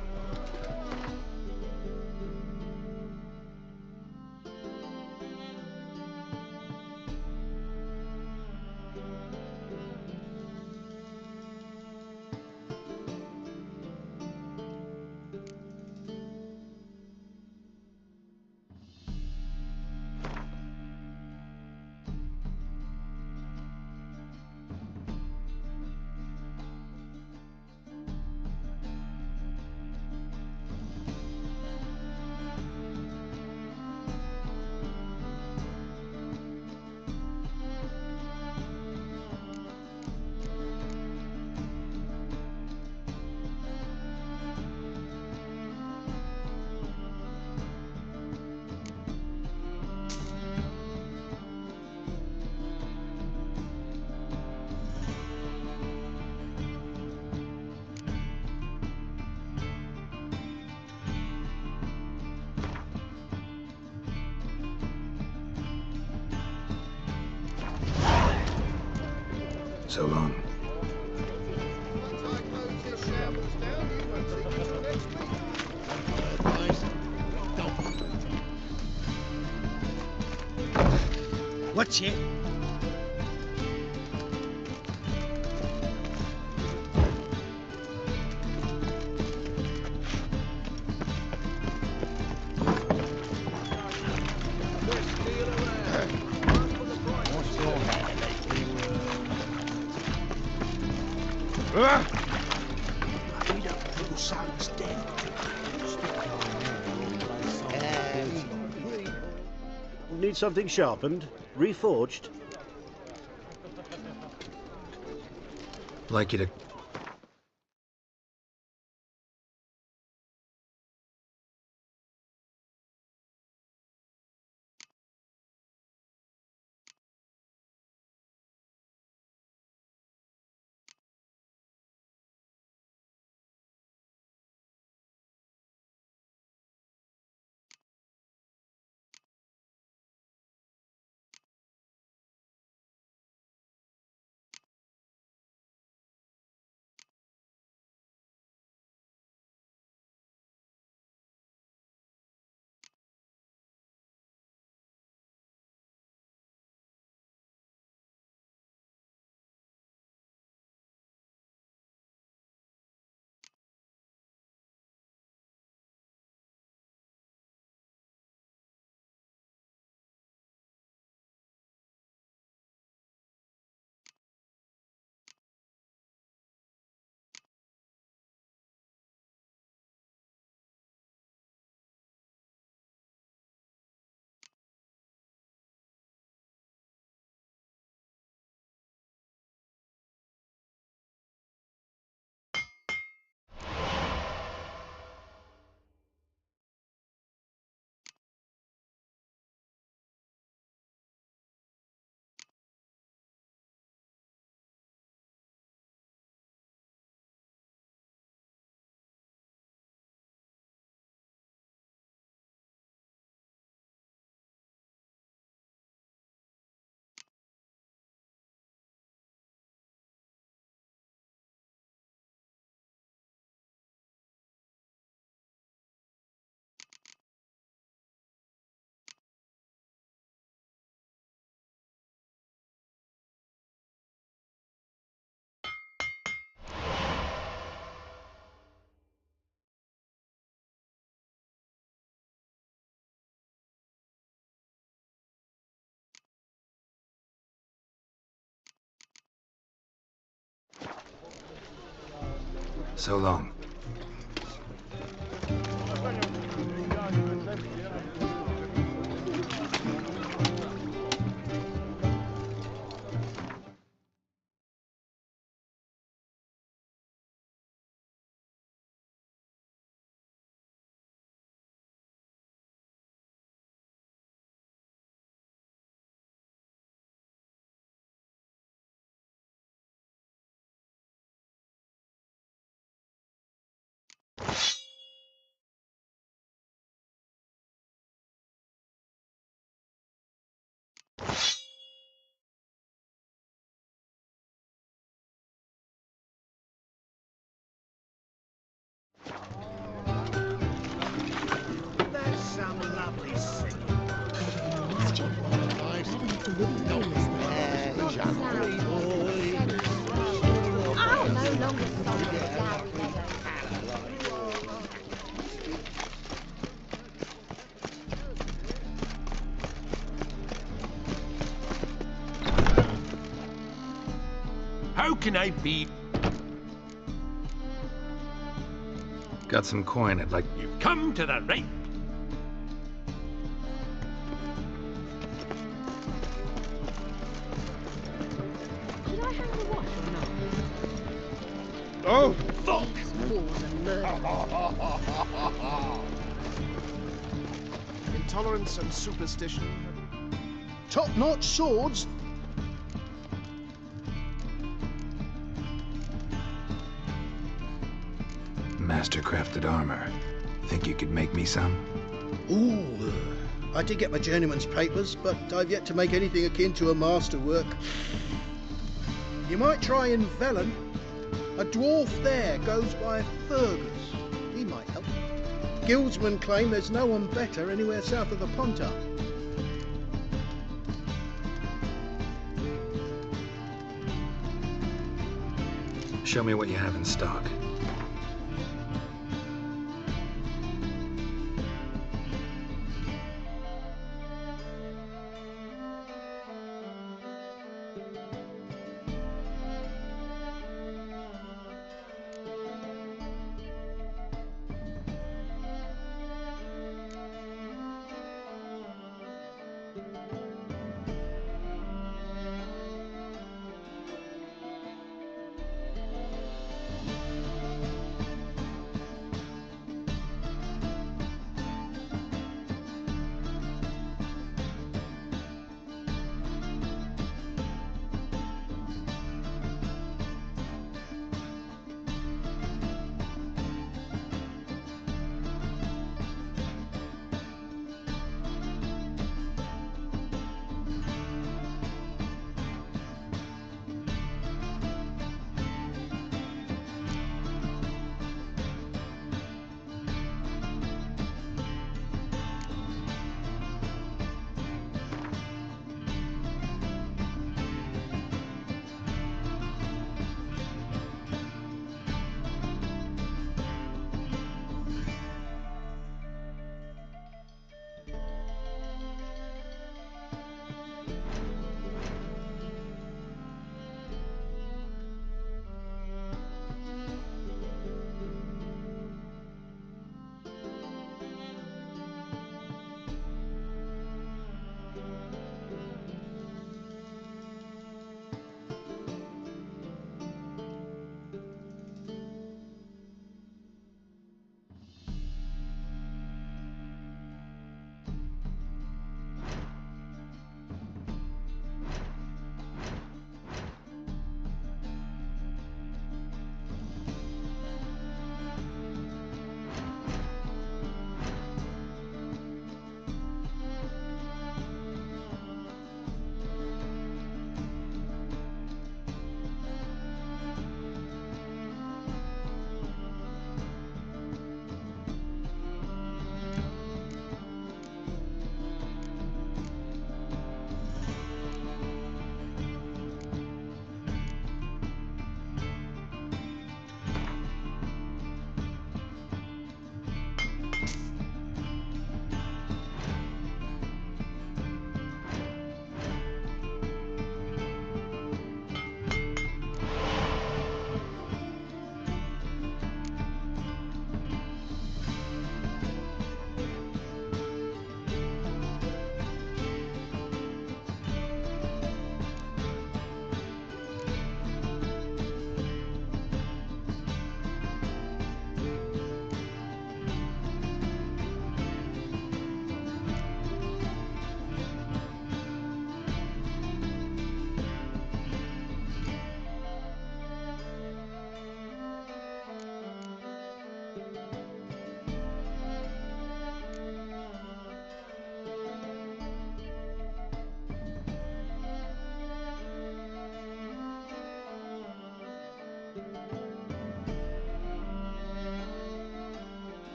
So long. Watch it. Need something sharpened? Reforged? Like you to So long. the wooden pillars there. I'll no longer follow the Larry Meadows. How can I be? Got some coin I'd like... You've come to the right. Did I hang the wash or not? Oh, fuck! Wars and murder. Intolerance and superstition. Top-notch swords. Master-crafted armor. Think you could make me some? Ooh, I did get my journeyman's papers, but I've yet to make anything akin to a masterwork. You might try in Velen. A dwarf there goes by Fergus. He might help. Guildsmen claim there's no one better anywhere south of the Pontar. Show me what you have in stock.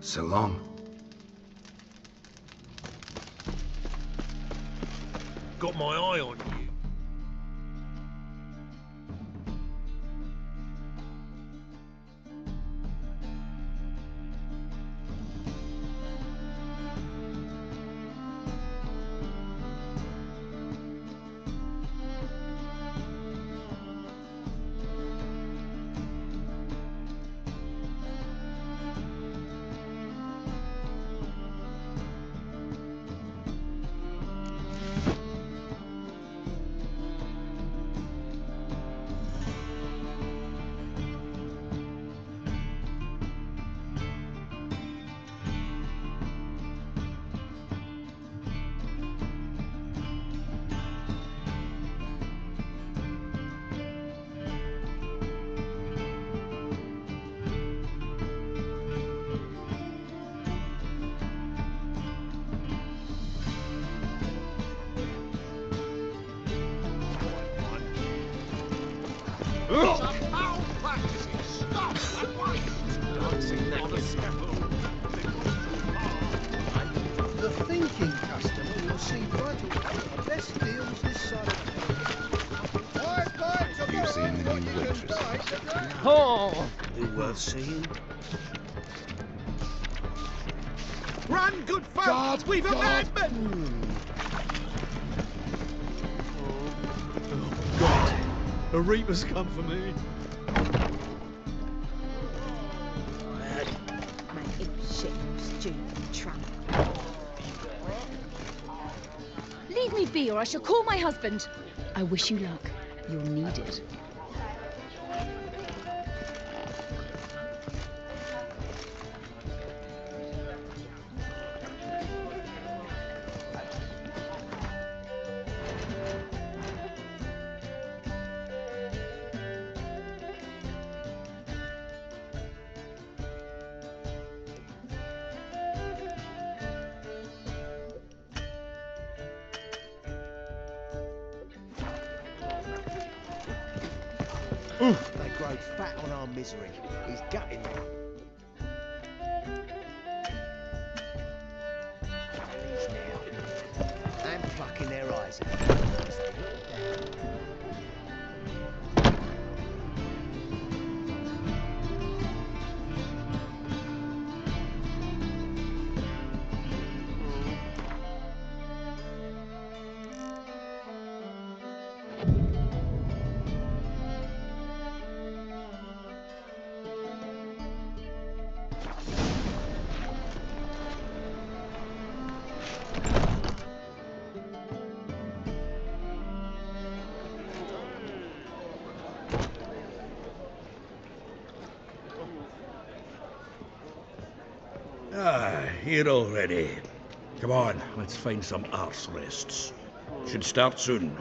So long. Got my eye on you. The thinking customer will see right away the best deals this side of Have you seen the new waitress? Oh! Be worth seeing. Run, good folk! We've a madman! God, the Reaper's come for me. Man, you shit, you stupid tramp. Leave me be, or I shall call my husband. I wish you luck. You'll need it. They grow fat on our misery. He's gutting them. These now. And plucking their eyes out. Ah, here already. Come on, let's find some arse rests. Should start soon.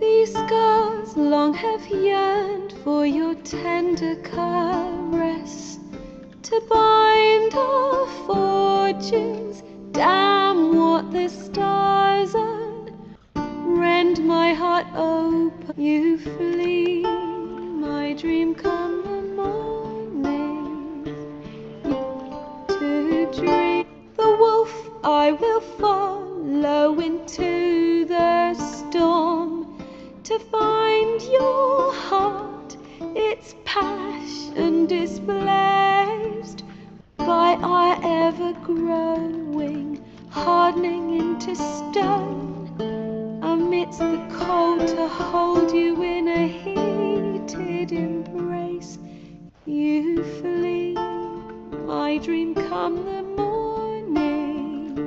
These scars long have yearned for your tender caress, to bind our fortunes. Damn what the stars are, rend my heart open. You flee, my dream come the morning to dream. The wolf I will follow into the storm, to find your heart, its passion displaced by from the morning.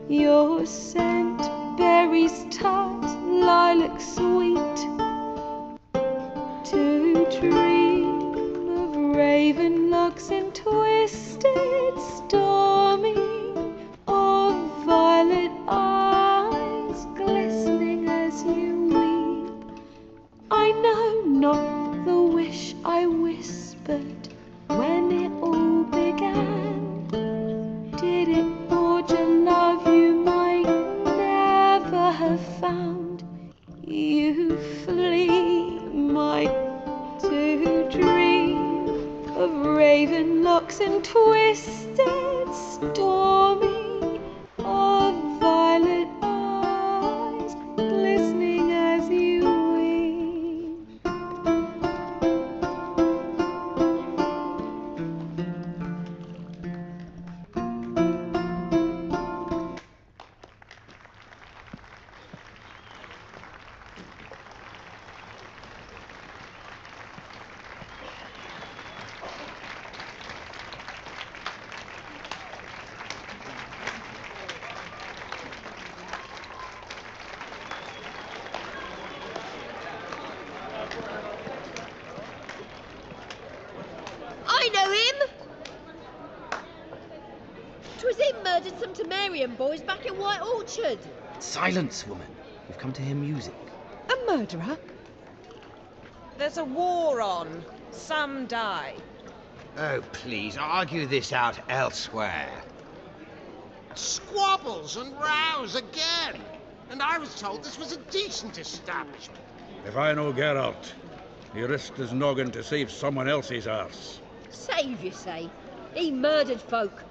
Your scent, berries tart, lilac sweet. To dream of raven locks and twisted stormy, of violet eyes glistening as you weep. I know not the wish I whispered when it all began. Did it forge a love you might never have found? You flee, my to dream of raven locks and twisted stormy, of violet eyes glistening as you weep. I know him! 'Twas him murdered some Temerian boys back in White Orchard. Silence, woman. We've come to hear music. A murderer? There's a war on. Some die. Oh, please, argue this out elsewhere. Squabbles and rows again. And I was told this was a decent establishment. If I know Geralt, he risked his noggin to save someone else's arse. Save, you say? He murdered folk.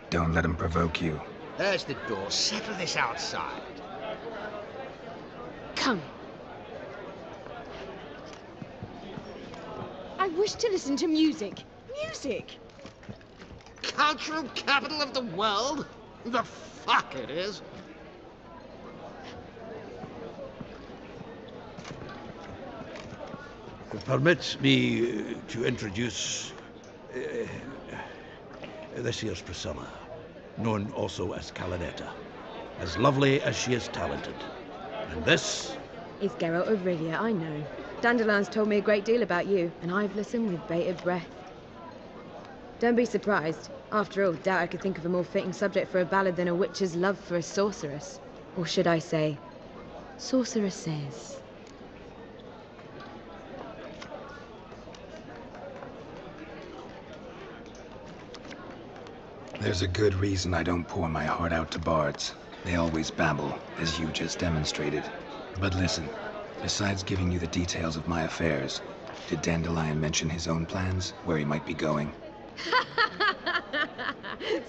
Don't let him provoke you. There's the door. Settle this outside. Come. I wish to listen to music. Music! Cultural capital of the world? The fuck it is. Permit me to introduce this here's Priscilla, known also as Calinetta, as lovely as she is talented. And this is Geralt of Rivia, I know. Dandelion's told me a great deal about you, and I've listened with bated breath. Don't be surprised. After all, doubt I could think of a more fitting subject for a ballad than a witch's love for a sorceress. Or should I say, sorceresses. There's a good reason I don't pour my heart out to bards. They always babble, as you just demonstrated. But listen, besides giving you the details of my affairs, did Dandelion mention his own plans, where he might be going?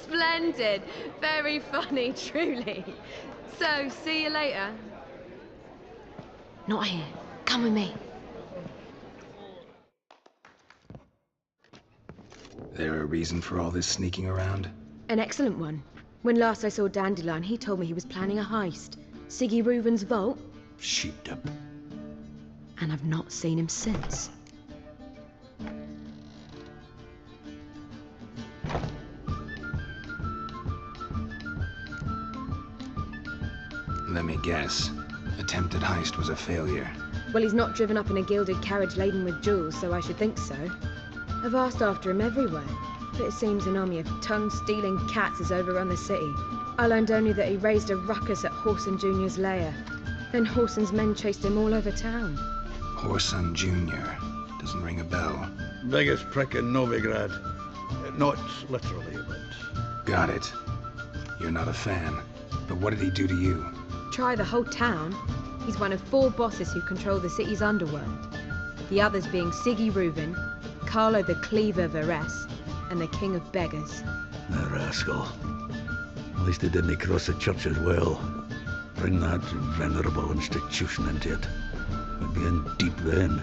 Splendid. Very funny, truly. So, see you later. Not here. Come with me. There a reason for all this sneaking around? An excellent one. When last I saw Dandelion, he told me he was planning a heist. Siggy Reuven's vault. Sheepdip. And I've not seen him since. Let me guess. Attempted heist was a failure. Well, he's not driven up in a gilded carriage laden with jewels, so I should think so. I've asked after him everywhere, but it seems an army of tongue-stealing cats has overrun the city. I learned only that he raised a ruckus at Whoreson Jr.'s lair. Then Whoreson's men chased him all over town. Whoreson Jr. Doesn't ring a bell. Biggest prick in Novigrad. Not literally, but... Got it. You're not a fan. But what did he do to you? Try the whole town. He's one of 4 bosses who control the city's underworld. The others being Siggy Reuven, Carlo the Cleaver Varese, and the King of Beggars. The rascal. At least he didn't cross the church as well. Bring that venerable institution into it. We'd be in deep then.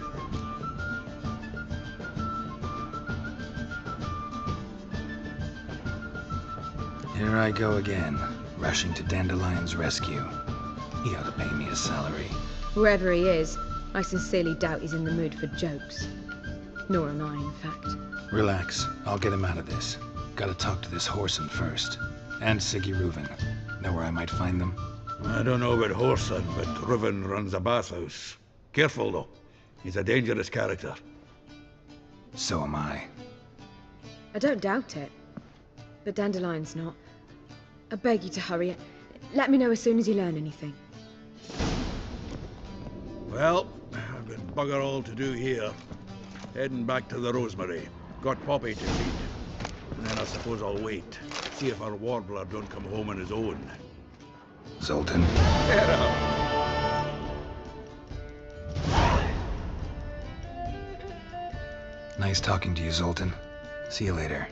Here I go again, rushing to Dandelion's rescue. He ought to pay me a salary. Wherever he is, I sincerely doubt he's in the mood for jokes. Nor am I, in fact. Relax. I'll get him out of this. Gotta talk to this Whoreson first. And Siggy Reuven. Know where I might find them? I don't know about Whoreson, but Reuven runs a bathhouse. Careful, though. He's a dangerous character. So am I. I don't doubt it. But Dandelion's not. I beg you to hurry. Let me know as soon as you learn anything. Well, I've got bugger all to do here. Heading back to the Rosemary. Got Poppy to feed. And then I suppose I'll wait. See if our warbler don't come home on his own. Zoltan. Get up! Nice talking to you, Zoltan. See you later.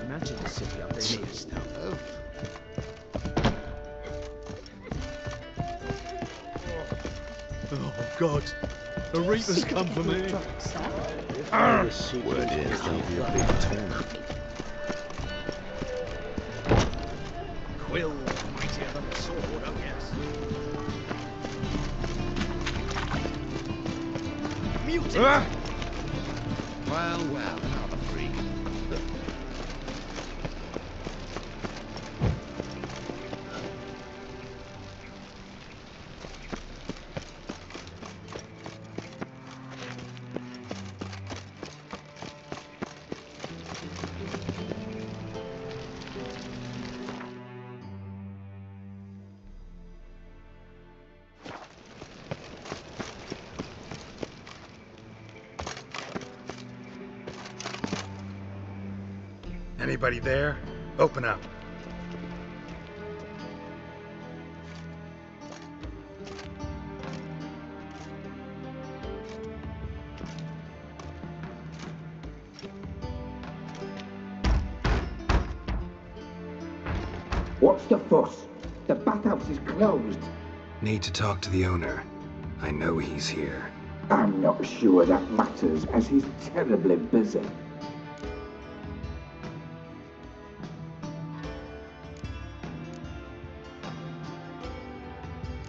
Imagine the city up there near stuff. Oh, God. The Reapers come for me. Word is there'll be a big tournament. Quill, mightier than the sword, oh yes. Mutant! Well, another freak. Anybody there? Open up. What's the fuss? The bathhouse is closed. Need to talk to the owner. I know he's here. I'm not sure that matters, as he's terribly busy.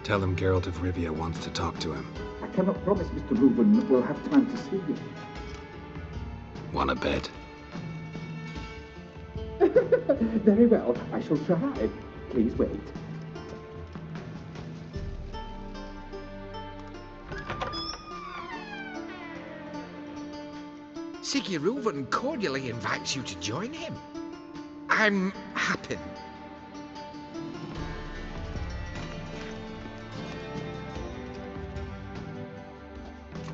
Tell him Geralt of Rivia wants to talk to him. I cannot promise Mr. Reuven we'll have time to see you. Wanna bet? Very well, I shall try. Please wait. Siggy Reuven cordially invites you to join him. I'm happy.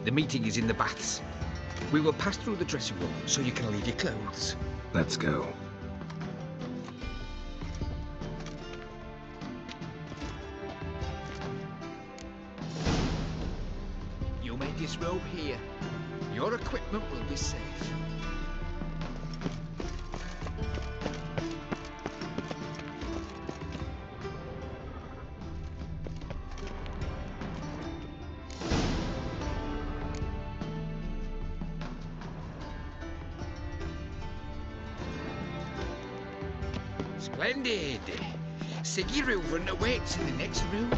The meeting is in the baths. We will pass through the dressing room so you can leave your clothes. Let's go. You may disrobe here. Your equipment will be safe. Splendid! Siggy Reuven awaits in the next room.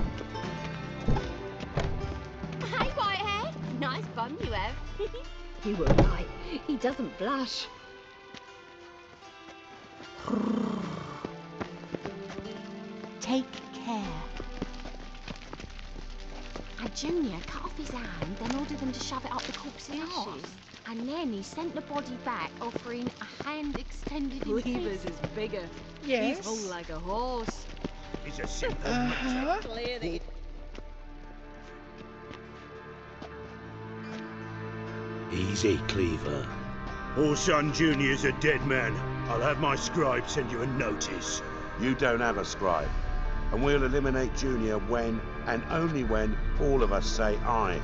Hey, Whitehead. Nice bum you have. You were right. He doesn't blush. Take care. And Junior cut off his hand, then ordered them to shove it up the corpse's arse. And then he sent the body back, offering a hand extended in Reavers peace. is bigger. Yes. He's whole like a horse. He's a simple Clearly. Easy, Cleaver. Orson Jr.'s a dead man. I'll have my scribe send you a notice. You don't have a scribe. And we'll eliminate Junior when, and only when, all of us say aye.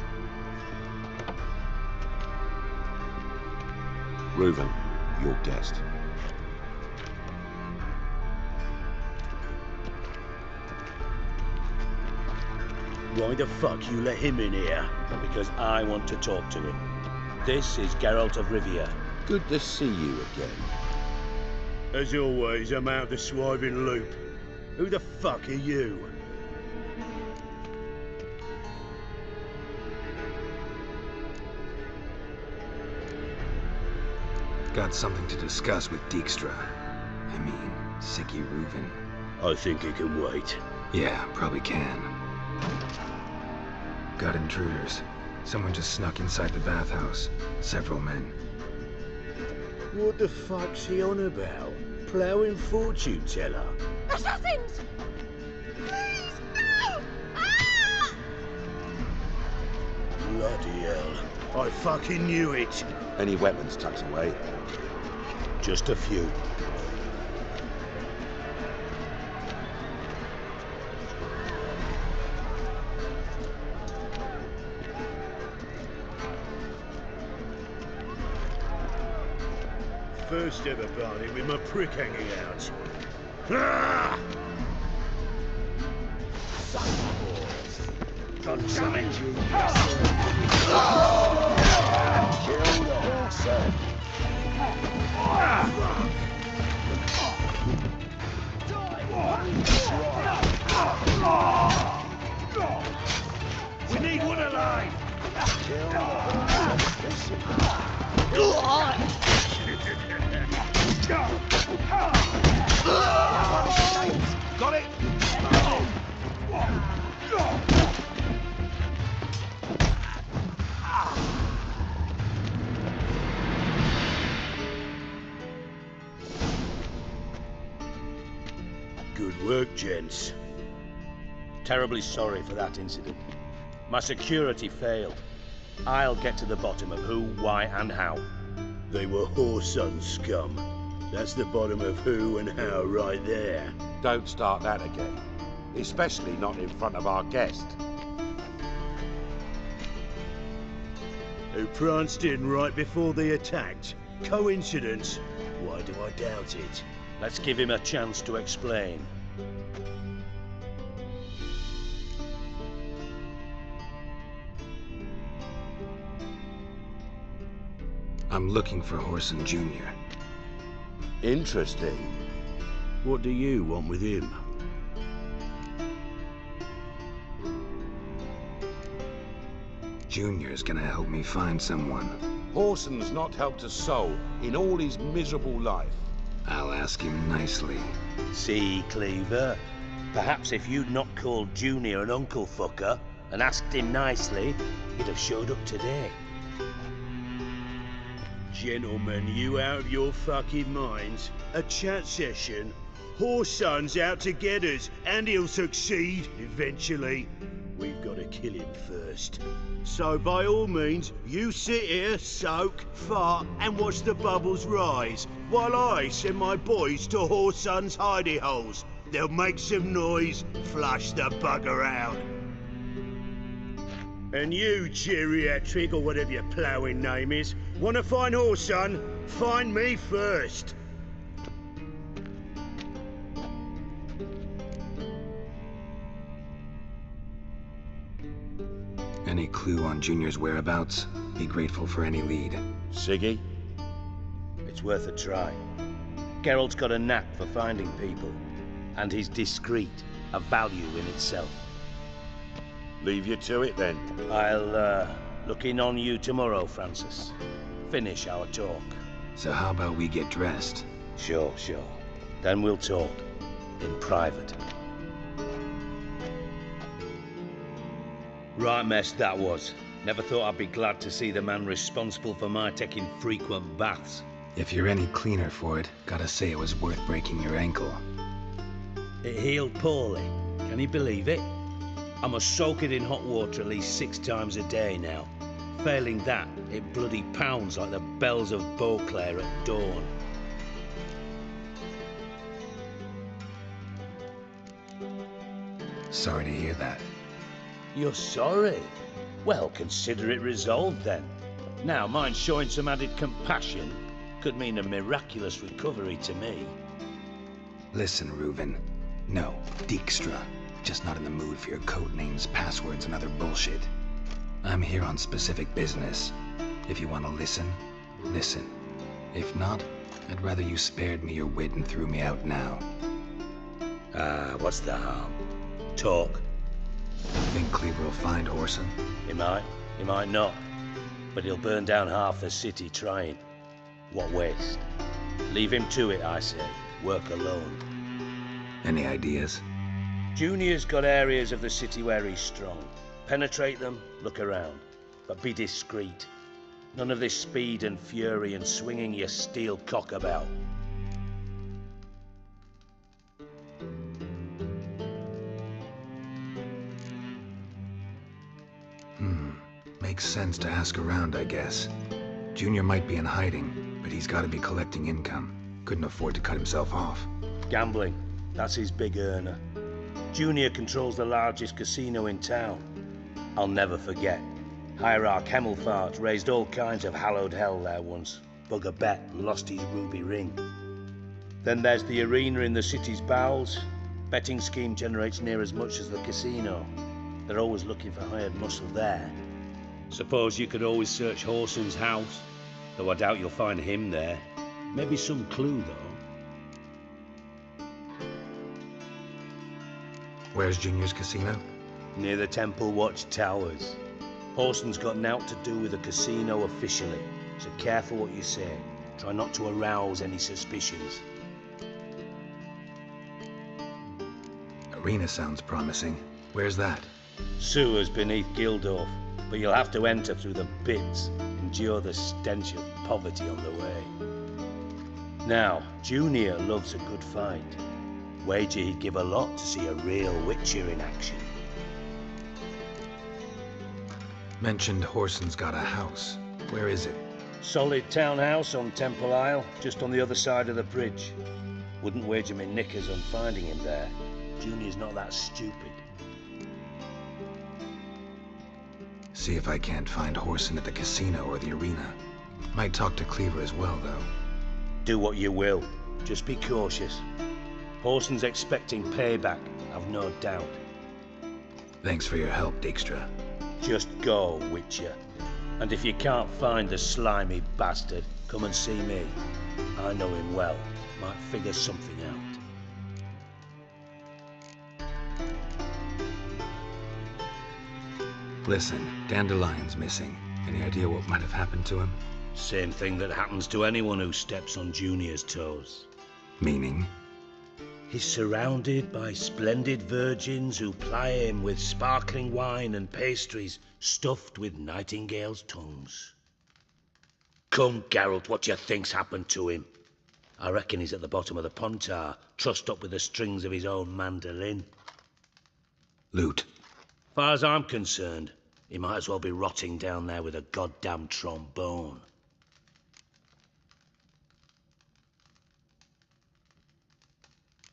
Reuven, your guest. Why the fuck you let him in here? Because I want to talk to him. This is Geralt of Rivia. Good to see you again. As always, I'm out the swiving loop. Who the fuck are you? Got something to discuss with Dijkstra. I mean, Siggy Reuven. I think he can wait. Yeah, probably can. Got intruders. Someone just snuck inside the bathhouse. Several men. What the fuck's he on about? Ploughing fortune teller? Assassins! Please, no! Ah! Bloody hell. I fucking knew it. Any weapons tucked away? Just a few. First ever party with my prick hanging out. Ah! Got something. Kill the horse. We need one alive. Kill the horse. Got it! Good work, gents. Terribly sorry for that incident. My security failed. I'll get to the bottom of who, why, and how. They were Whoreson scum. That's the bottom of who and how right there. Don't start that again. Especially not in front of our guest. Who pranced in right before they attacked. Coincidence? Why do I doubt it? Let's give him a chance to explain. I'm looking for Whoreson Jr. Interesting. What do you want with him? Junior's gonna help me find someone. Whoreson's not helped a soul in all his miserable life. I'll ask him nicely. See, Cleaver? Perhaps if you'd not called Junior an uncle fucker and asked him nicely, he'd have showed up today. Gentlemen, you out of your fucking minds? A chat session? Whoreson's out to get us, and he'll succeed eventually. We've got to kill him first. So by all means, you sit here, soak, fart, and watch the bubbles rise, while I send my boys to Whoreson's hidey holes. They'll make some noise, flush the bugger out. And you, geriatric, or whatever your ploughing name is, want to find Whoreson? Find me first. Any clue on Junior's whereabouts? Be grateful for any lead. Siggy? It's worth a try. Geralt's got a knack for finding people, and he's discreet, a value in itself. Leave you to it then. I'll look in on you tomorrow, Francis. Finish our talk. So how about we get dressed? Sure. Then we'll talk. In private. Right mess that was. Never thought I'd be glad to see the man responsible for my taking frequent baths. If you're any cleaner for it, gotta say it was worth breaking your ankle. It healed poorly. Can you believe it? I must soak it in hot water at least 6 times a day now. Failing that, it bloody pounds like the bells of Beauclair at dawn. Sorry to hear that. You're sorry? Well, consider it resolved then. Now, mind showing some added compassion could mean a miraculous recovery to me. Listen, Reuven. No, Dijkstra. Just not in the mood for your code names, passwords, and other bullshit. I'm here on specific business. If you want to listen, listen. If not, I'd rather you spared me your wit and threw me out now. What's the harm? Talk. Think Cleaver will find Whoreson? He might not. But he'll burn down half the city trying. What waste? Leave him to it, I say. Work alone. Any ideas? Junior's got areas of the city where he's strong. Penetrate them, look around. But be discreet. None of this speed and fury and swinging your steel cock about. Makes sense to ask around, I guess. Junior might be in hiding, but he's got to be collecting income. Couldn't afford to cut himself off. Gambling. That's his big earner. Junior controls the largest casino in town. I'll never forget. Hierarch Hemmelfart raised all kinds of hallowed hell there once. Bugger bet and lost his ruby ring. Then there's the arena in the city's bowels. Betting scheme generates near as much as the casino. They're always looking for hired muscle there. Suppose you could always search Whoreson's house, though I doubt you'll find him there. Maybe some clue, though. Where's Junior's casino? Near the Temple Watch Towers. Whoreson's got naught to do with the casino officially, so careful what you say. Try not to arouse any suspicions. Arena sounds promising. Where's that? Sewers beneath Gildorf, but you'll have to enter through the bits, endure the stench of poverty on the way. Now, Junior loves a good fight. Wager he'd give a lot to see a real Witcher in action. Mentioned Whoreson's got a house. Where is it? Solid townhouse on Temple Isle, just on the other side of the bridge. Wouldn't wager me knickers on finding him there. Junior's not that stupid. See if I can't find Whoreson at the casino or the arena. Might talk to Cleaver as well, though. Do what you will. Just be cautious. Whoreson's expecting payback, I've no doubt. Thanks for your help, Dijkstra. Just go, Witcher. And if you can't find the slimy bastard, come and see me. I know him well. Might figure something out. Listen, Dandelion's missing. Any idea what might have happened to him? Same thing that happens to anyone who steps on Junior's toes. Meaning? He's surrounded by splendid virgins who ply him with sparkling wine and pastries stuffed with nightingales' tongues. Come, Geralt, what do you think's happened to him? I reckon he's at the bottom of the Pontar, trussed up with the strings of his own mandolin. Loot. Far as I'm concerned, he might as well be rotting down there with a goddamn trombone.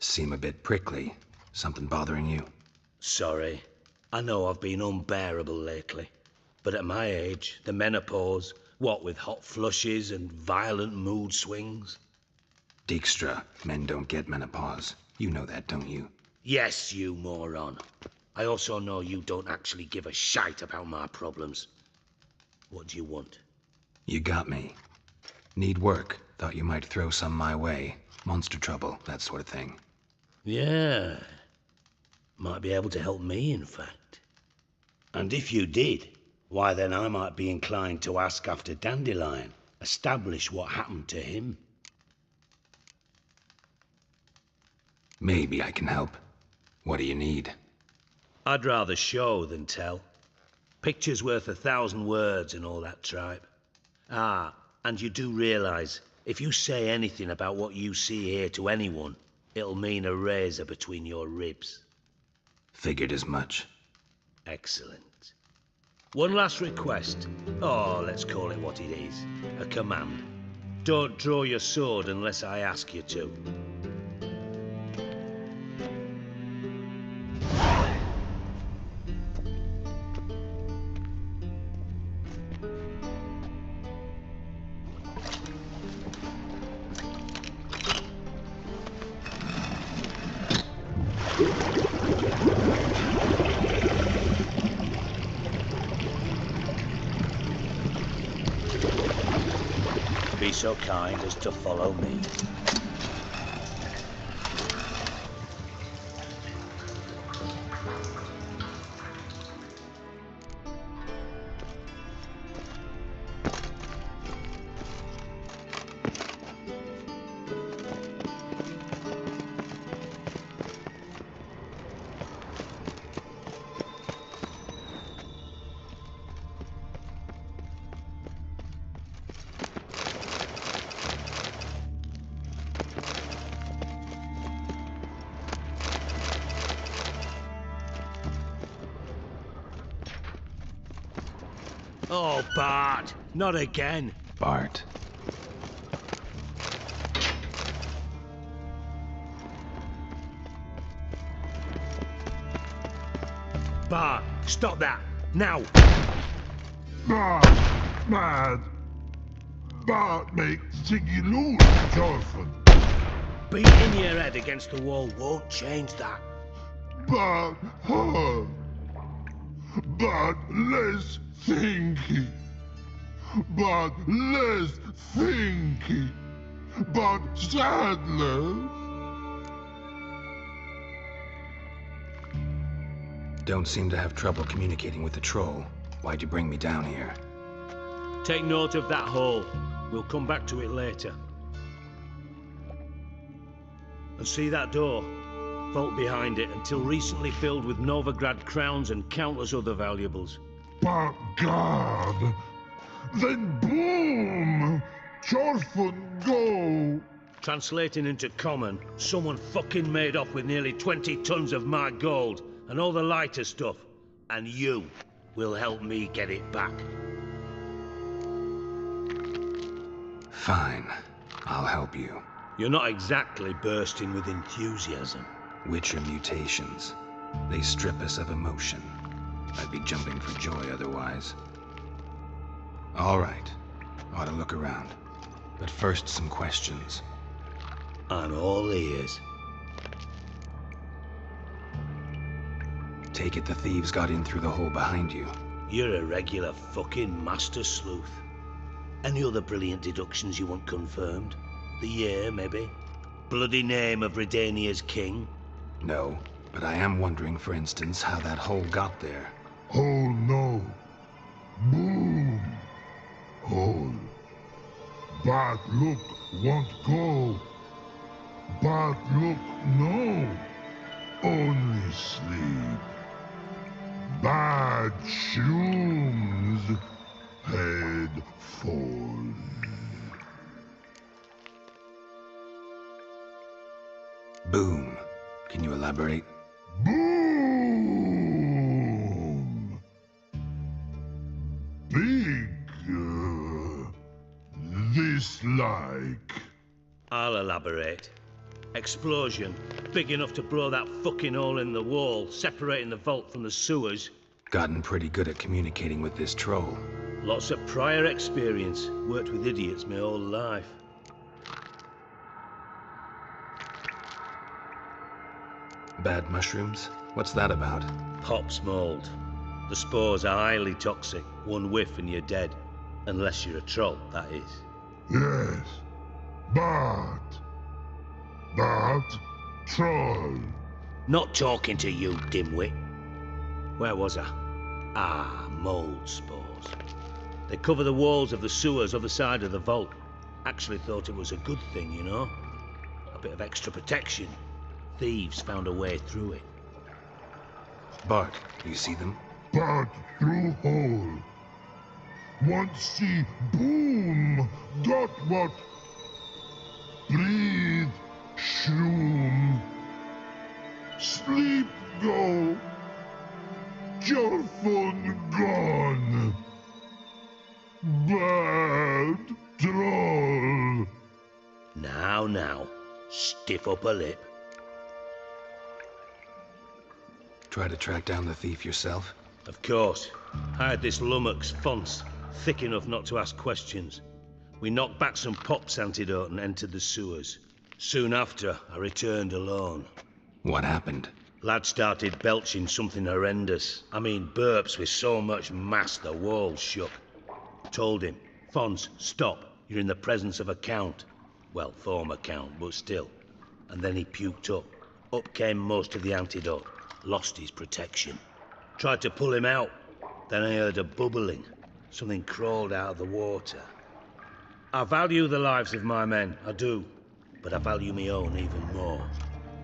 Seem a bit prickly. Something bothering you? Sorry. I know I've been unbearable lately. But at my age, the menopause, what with hot flushes and violent mood swings? Dijkstra, men don't get menopause. You know that, don't you? Yes, you moron. I also know you don't actually give a shite about my problems. What do you want? You got me. Need work. Thought you might throw some my way. Monster trouble, that sort of thing. Yeah. Might be able to help me, in fact. And if you did, why then I might be inclined to ask after Dandelion. Establish what happened to him. Maybe I can help. What do you need? I'd rather show than tell. Picture's worth 1,000 words and all that tripe. Ah, and you do realize, if you say anything about what you see here to anyone, it'll mean a razor between your ribs. Figured as much. Excellent. One last request. Oh, let's call it what it is. A command. Don't draw your sword unless I ask you to. be so kind as to follow me. Oh, Bart, not again. Bart. Bart, stop that, now. Bart, mad. Bart make Ziggy lose, Jonathan. Beating your head against the wall won't change that. Bart hard. Bart less thinky. Bart less thinky. Bart sadler. Don't seem to have trouble communicating with the troll. Why'd you bring me down here? Take note of that hole. We'll come back to it later. And see that door? Vault behind it, until recently filled with Novigrad crowns and countless other valuables. But God, then boom! Chorfun go! Translating into common, someone fucking made off with nearly 20 tons of my gold and all the lighter stuff, and you will help me get it back. Fine, I'll help you. You're not exactly bursting with enthusiasm. Witcher mutations. They strip us of emotion. I'd be jumping for joy otherwise. All right. Ought to look around. But first, some questions. I'm all ears. Take it the thieves got in through the hole behind you. You're a regular fucking master sleuth. Any other brilliant deductions you want confirmed? The year, maybe? Bloody name of Redania's king? No, but I am wondering, for instance, how that hole got there. Hole no. Boom. Hole. Bad look won't go. Bad look no. Only sleep. Bad shoes. Head falls. Boom. Can you elaborate? Boom! Big. Dislike. I'll elaborate. Explosion. Big enough to blow that fucking hole in the wall, separating the vault from the sewers. Gotten pretty good at communicating with this troll. Lots of prior experience. Worked with idiots my whole life. Bad mushrooms? What's that about? Pops mold. The spores are highly toxic. One whiff and you're dead. Unless you're a troll, that is. Yes. Bad. Bad troll. Not talking to you, dimwit. Where was I? Ah, mold spores. They cover the walls of the sewers other side of the vault. Actually thought it was a good thing, you know? A bit of extra protection. Thieves found a way through it. Bart, do you see them? Bart through hole. Want see boom. Got what? Breathe. Shroom. Sleep go. Your phone gone. Bad troll. Now. Stiff upper lip. Try to track down the thief yourself? Of course. Hired this lummox, Fons, thick enough not to ask questions. We knocked back some Pop's antidote and entered the sewers. Soon after, I returned alone. What happened? Lad started belching something horrendous. I mean, burps with so much mass the walls shook. Told him, Fons, stop. You're in the presence of a count. Well, former count, but still. And then he puked up. Up came most of the antidote. Lost his protection. Tried to pull him out. Then I heard a bubbling. Something crawled out of the water. I value the lives of my men, I do. But I value my own even more.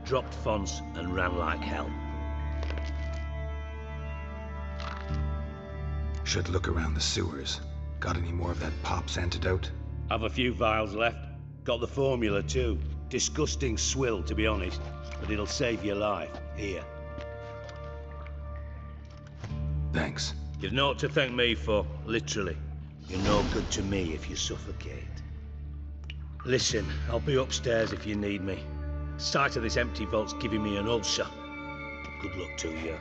Dropped fonts and ran like hell. Should look around the sewers. Got any more of that Pop's antidote? I've a few vials left. Got the formula too. Disgusting swill, to be honest. But it'll save your life. Here. Thanks. You've naught to thank me for, literally. You're no good to me if you suffocate. Listen, I'll be upstairs if you need me. Sight of this empty vault's giving me an ulcer. Good luck to you.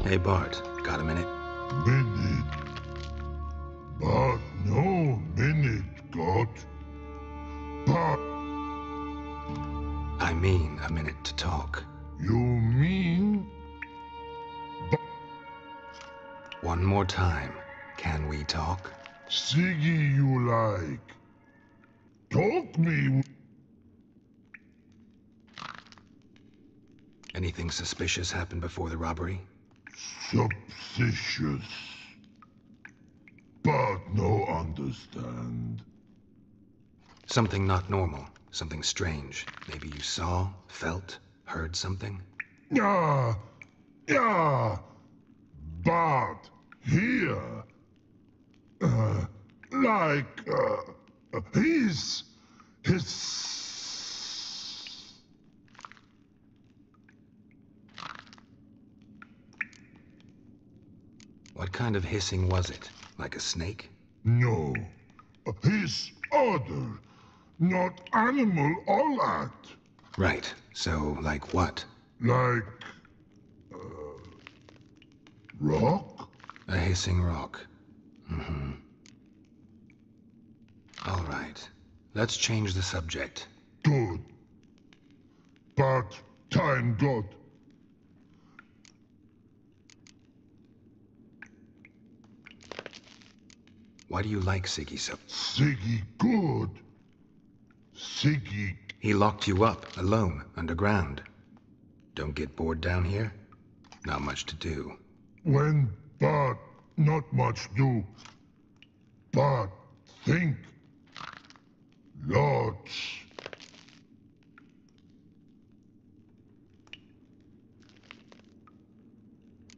Hey Bart, got a minute? Minute. But no minute, got. But I mean a minute to talk. you mean? One more time. Can we talk? Siggy you like. Talk me. Anything suspicious happened before the robbery? Suspicious. But no understand. Something not normal. Something strange. Maybe you saw, felt, heard something? Yeah. But here. His. What kind of hissing was it? Like a snake? No. His order. Not animal all act. Right. So, like what? Like. Rock? A hissing rock. Mm-hmm. All right. Let's change the subject. Good. But time got. Why do you like Siggy so? Siggy good. Siggy. He locked you up, alone, underground. Don't get bored down here? Not much to do. When but not much do. But think. Lots.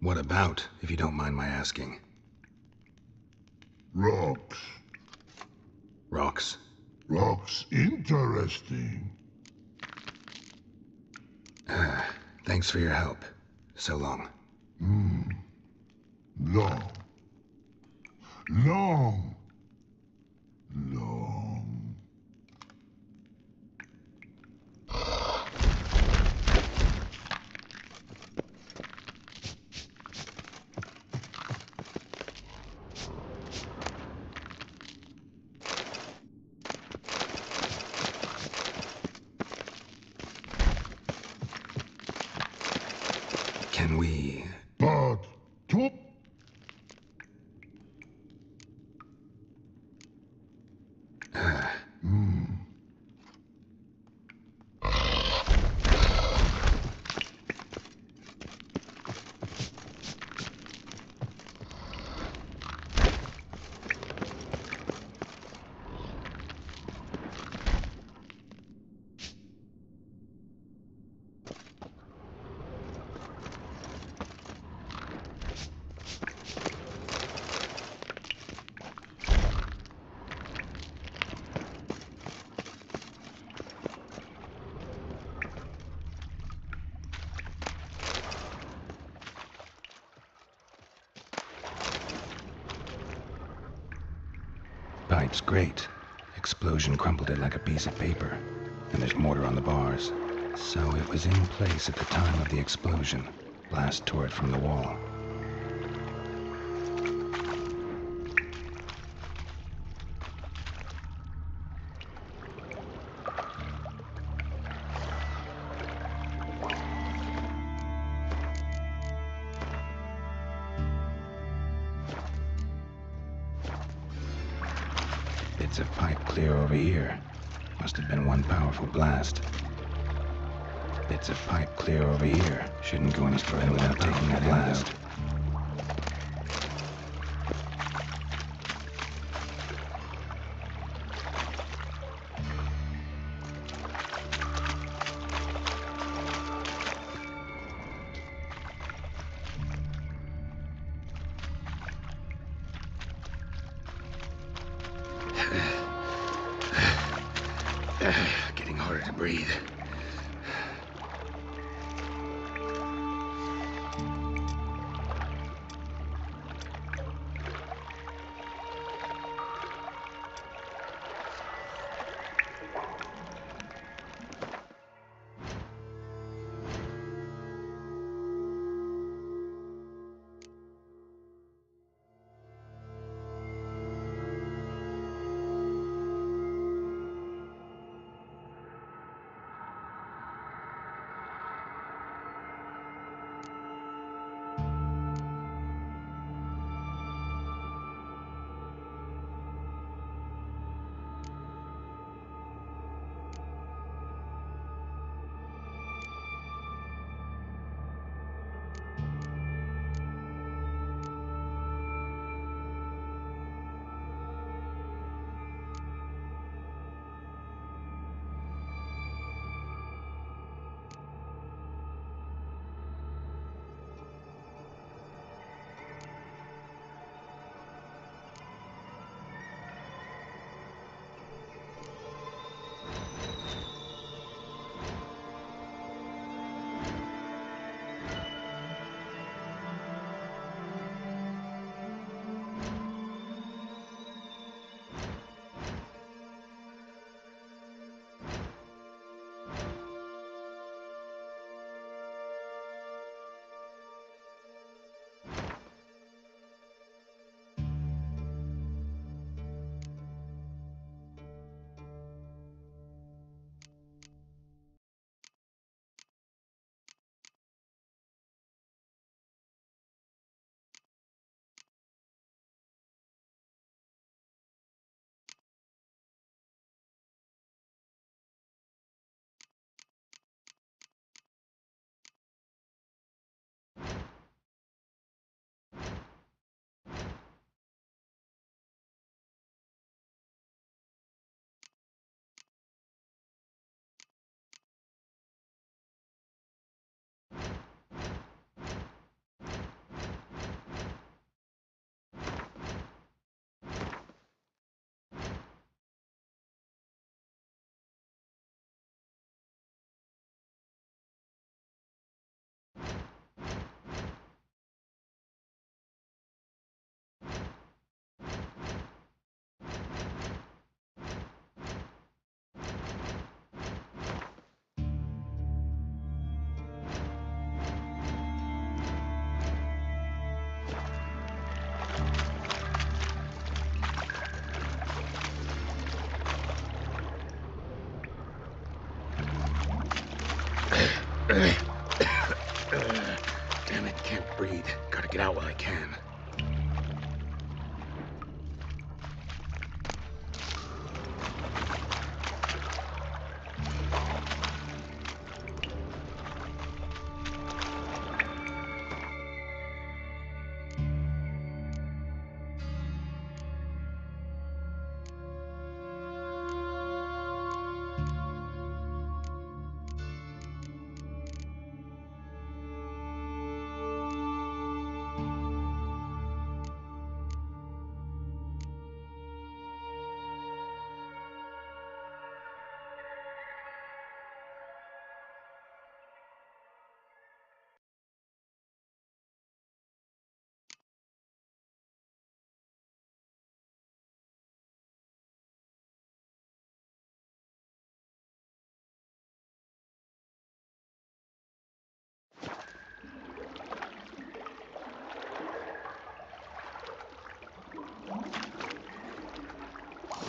What about, if you don't mind my asking? Rocks. Rocks? Rocks interesting. Thanks for your help. So long. Long. Long. Can we... But top. Pipe's great. Explosion crumpled it like a piece of paper. And there's mortar on the bars. So it was in place at the time of the explosion. Blast tore it from the wall. Bits of pipe clear over here. Must have been one powerful blast. Bits of pipe clear over here. Shouldn't go any further without taking that blast. Getting harder to breathe. Damn it, can't breathe. Gotta get out while I can.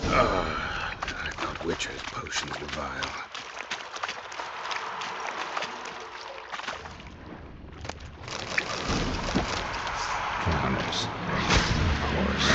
I thought Witcher's potions were vile. Drowners. Of course.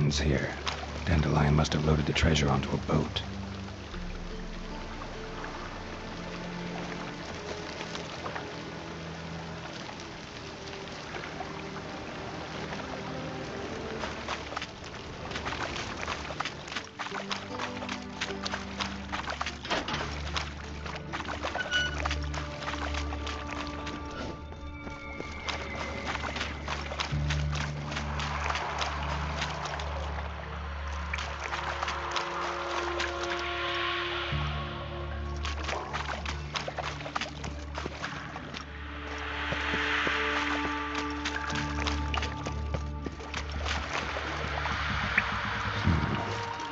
ends here. Dandelion must have loaded the treasure onto a boat.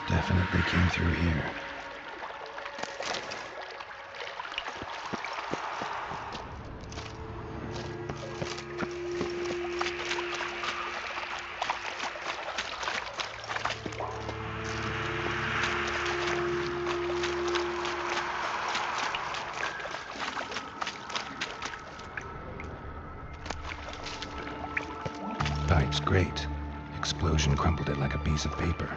Definitely came through here. Pipe's great. Explosion crumpled it like a piece of paper.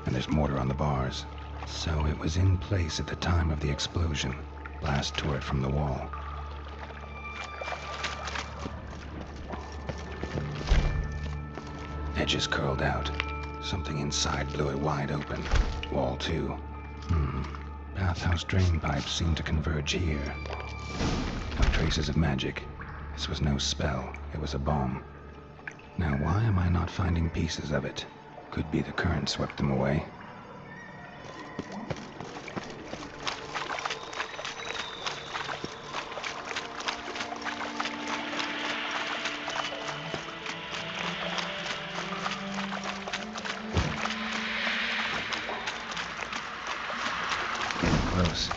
And there's mortar on the bars. So it was in place at the time of the explosion. Blast tore it from the wall. Edges curled out. Something inside blew it wide open. Wall too. Bathhouse drain pipes seem to converge here. No traces of magic. This was no spell. It was a bomb. Now why am I not finding pieces of it? Could be the current swept them away. Getting close.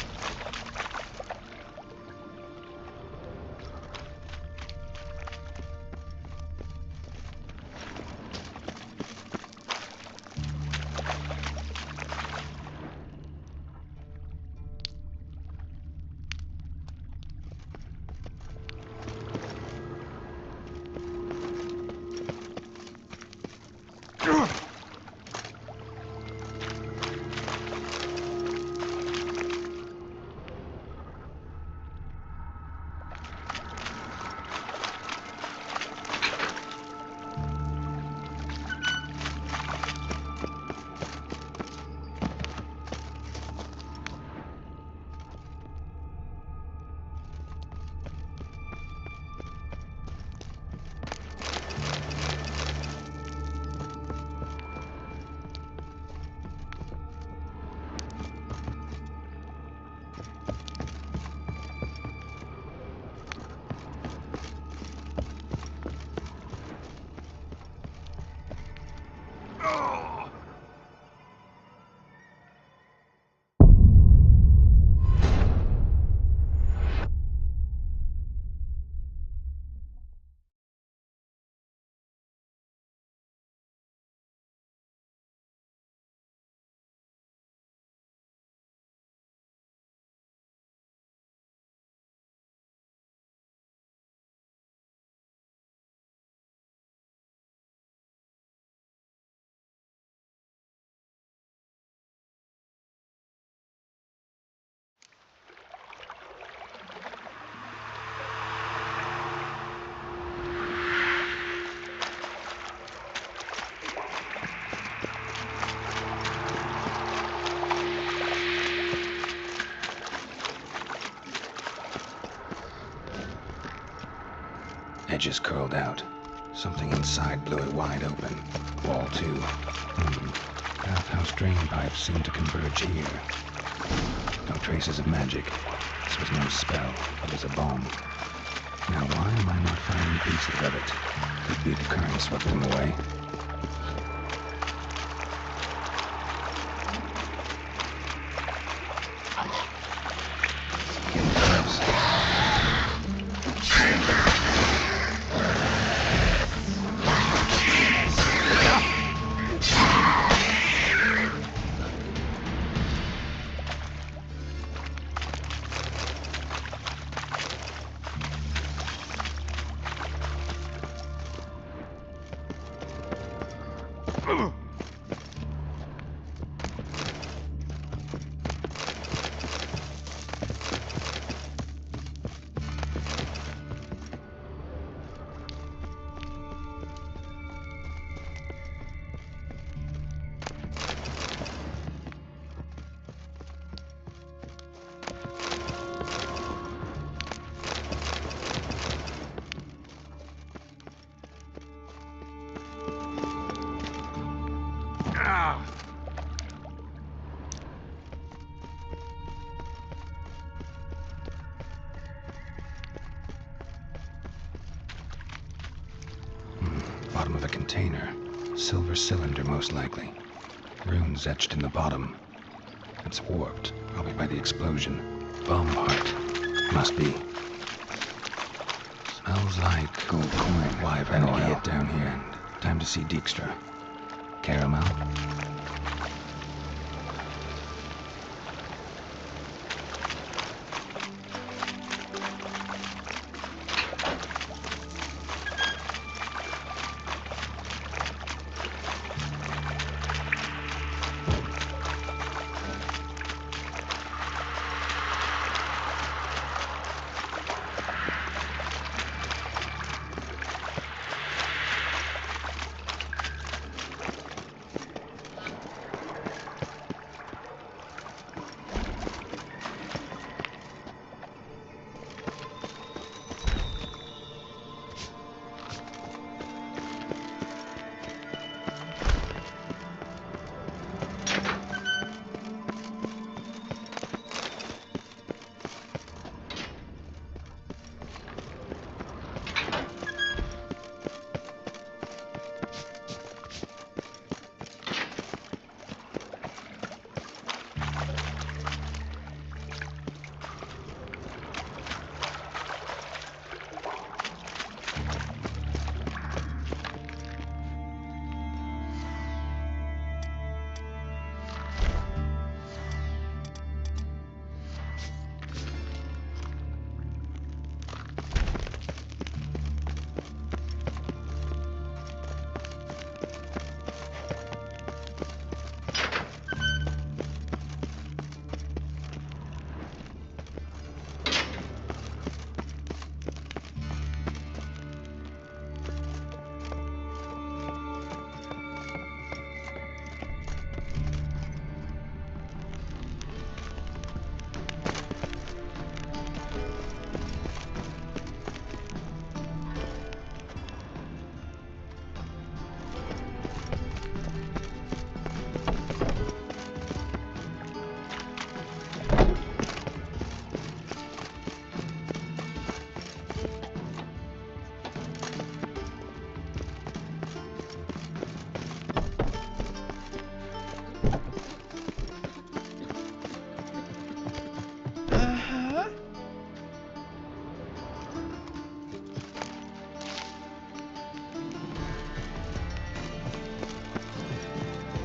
Edges curled out. Something inside blew it wide open. Wall too. Bathhouse drain pipes seem to converge here. No traces of magic. This was no spell. It was a bomb. Now why am I not finding pieces of it? Could be the current swept them away. Getting close. bottom of a container. Silver cylinder, most likely. Runes etched in the bottom. It's warped, probably by the explosion. Bomb part. Must be. Smells like gold coin. Wyvern oil. Get down here. Time to see Dijkstra. Caramel.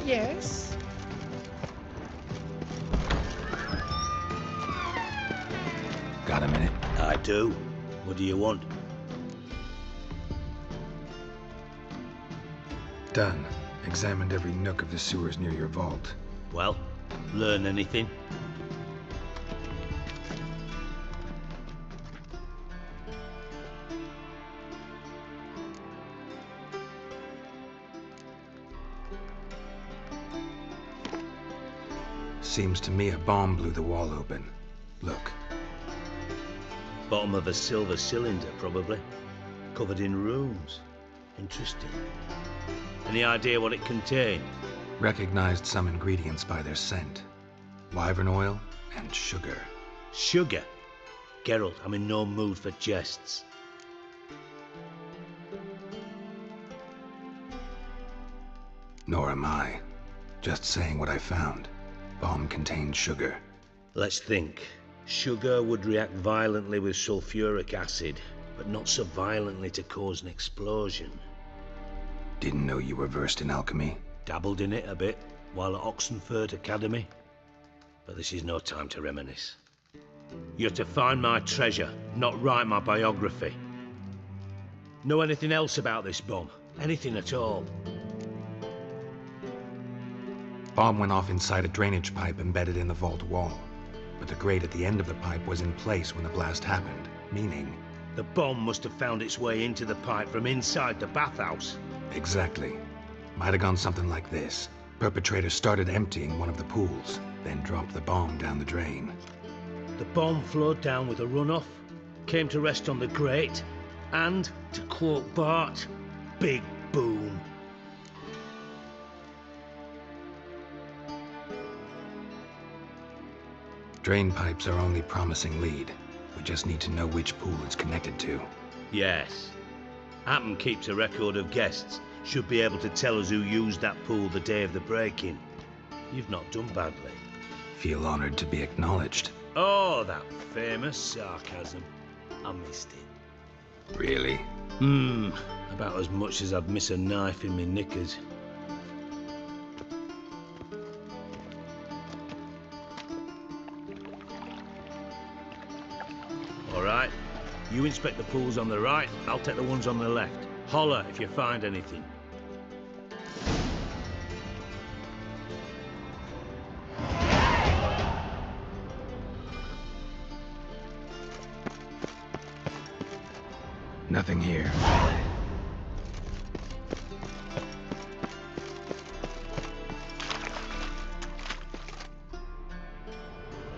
Yes? Got a minute? I do. What do you want? Done. Examined every nook of the sewers near your vault. Well, learn anything? Seems to me a bomb blew the wall open. Look. Bottom of a silver cylinder, probably. Covered in runes. Interesting. Any idea what it contained? Recognized some ingredients by their scent. Wyvern oil and sugar. Sugar? Geralt, I'm in no mood for jests. Nor am I. Just saying what I found. Bomb contained sugar. Let's think. Sugar would react violently with sulfuric acid, but not so violently to cause an explosion. Didn't know you were versed in alchemy. Dabbled in it a bit while at Oxenford Academy. But this is no time to reminisce. You're to find my treasure, not write my biography. Know anything else about this bomb? Anything at all? Bomb went off inside a drainage pipe embedded in the vault wall. But the grate at the end of the pipe was in place when the blast happened, meaning... The bomb must have found its way into the pipe from inside the bathhouse. Exactly. Might have gone something like this. Perpetrator started emptying one of the pools, then dropped the bomb down the drain. The bomb flowed down with a runoff, came to rest on the grate, and, to quote Bart, big boom. Drain pipes are only promising lead. We just need to know which pool it's connected to. Yes. Hammond keeps a record of guests, should be able to tell us who used that pool the day of the break-in. You've not done badly. Feel honored to be acknowledged. Oh, that famous sarcasm. I missed it. Really? About as much as I'd miss a knife in my knickers. All right. You inspect the pools on the right, I'll take the ones on the left. Holler if you find anything. Nothing here.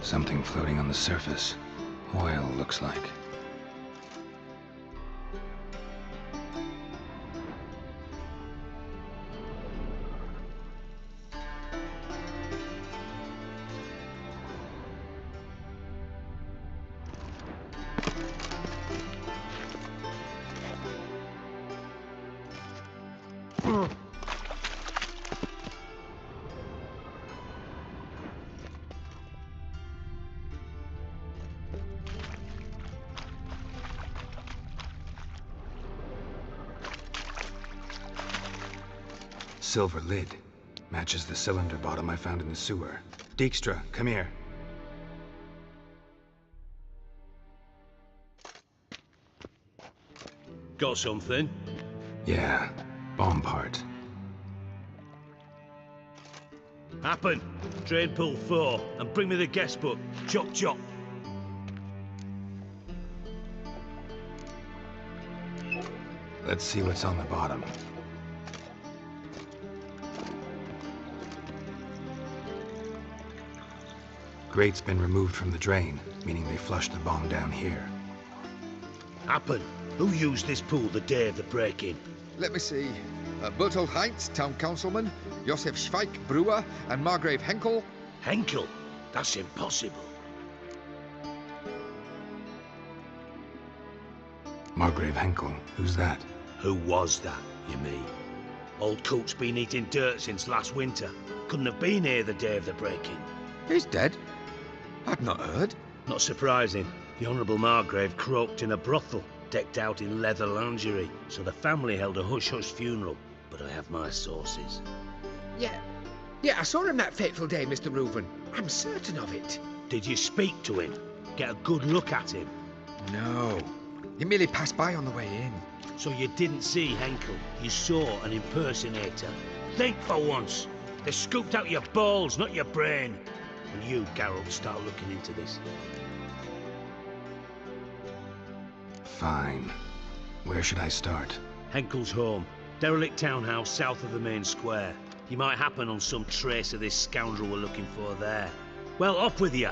Something floating on the surface. Oil, looks like. Silver lid. Matches the cylinder bottom I found in the sewer. Dijkstra, come here. Got something? Yeah, bomb part. Happen. Trade pool 4, and bring me the guest book. Chop chop. Let's see what's on the bottom. Grate's been removed from the drain, meaning they flushed the bomb down here. Happen. Who used this pool the day of the break-in? Let me see. Bertolt Heinz, town councilman, Josef Schweik, brewer, and Margrave Henkel. Henkel? That's impossible. Margrave Henkel? Who's that? Who was that, you mean? Old Coot's been eating dirt since last winter. Couldn't have been here the day of the break-in. He's dead? I'd not heard. Not surprising. The Honourable Margrave croaked in a brothel, decked out in leather lingerie, so the family held a hush-hush funeral. But I have my sources. Yeah, I saw him that fateful day, Mr. Reuven. I'm certain of it. Did you speak to him? Get a good look at him? No. He merely passed by on the way in. So you didn't see Henkel? You saw an impersonator? Think for once. They scooped out your balls, not your brain. And you, Geralt, start looking into this. Fine. Where should I start? Henkel's home. Derelict townhouse south of the main square. You might happen on some trace of this scoundrel we're looking for there. Well, off with you.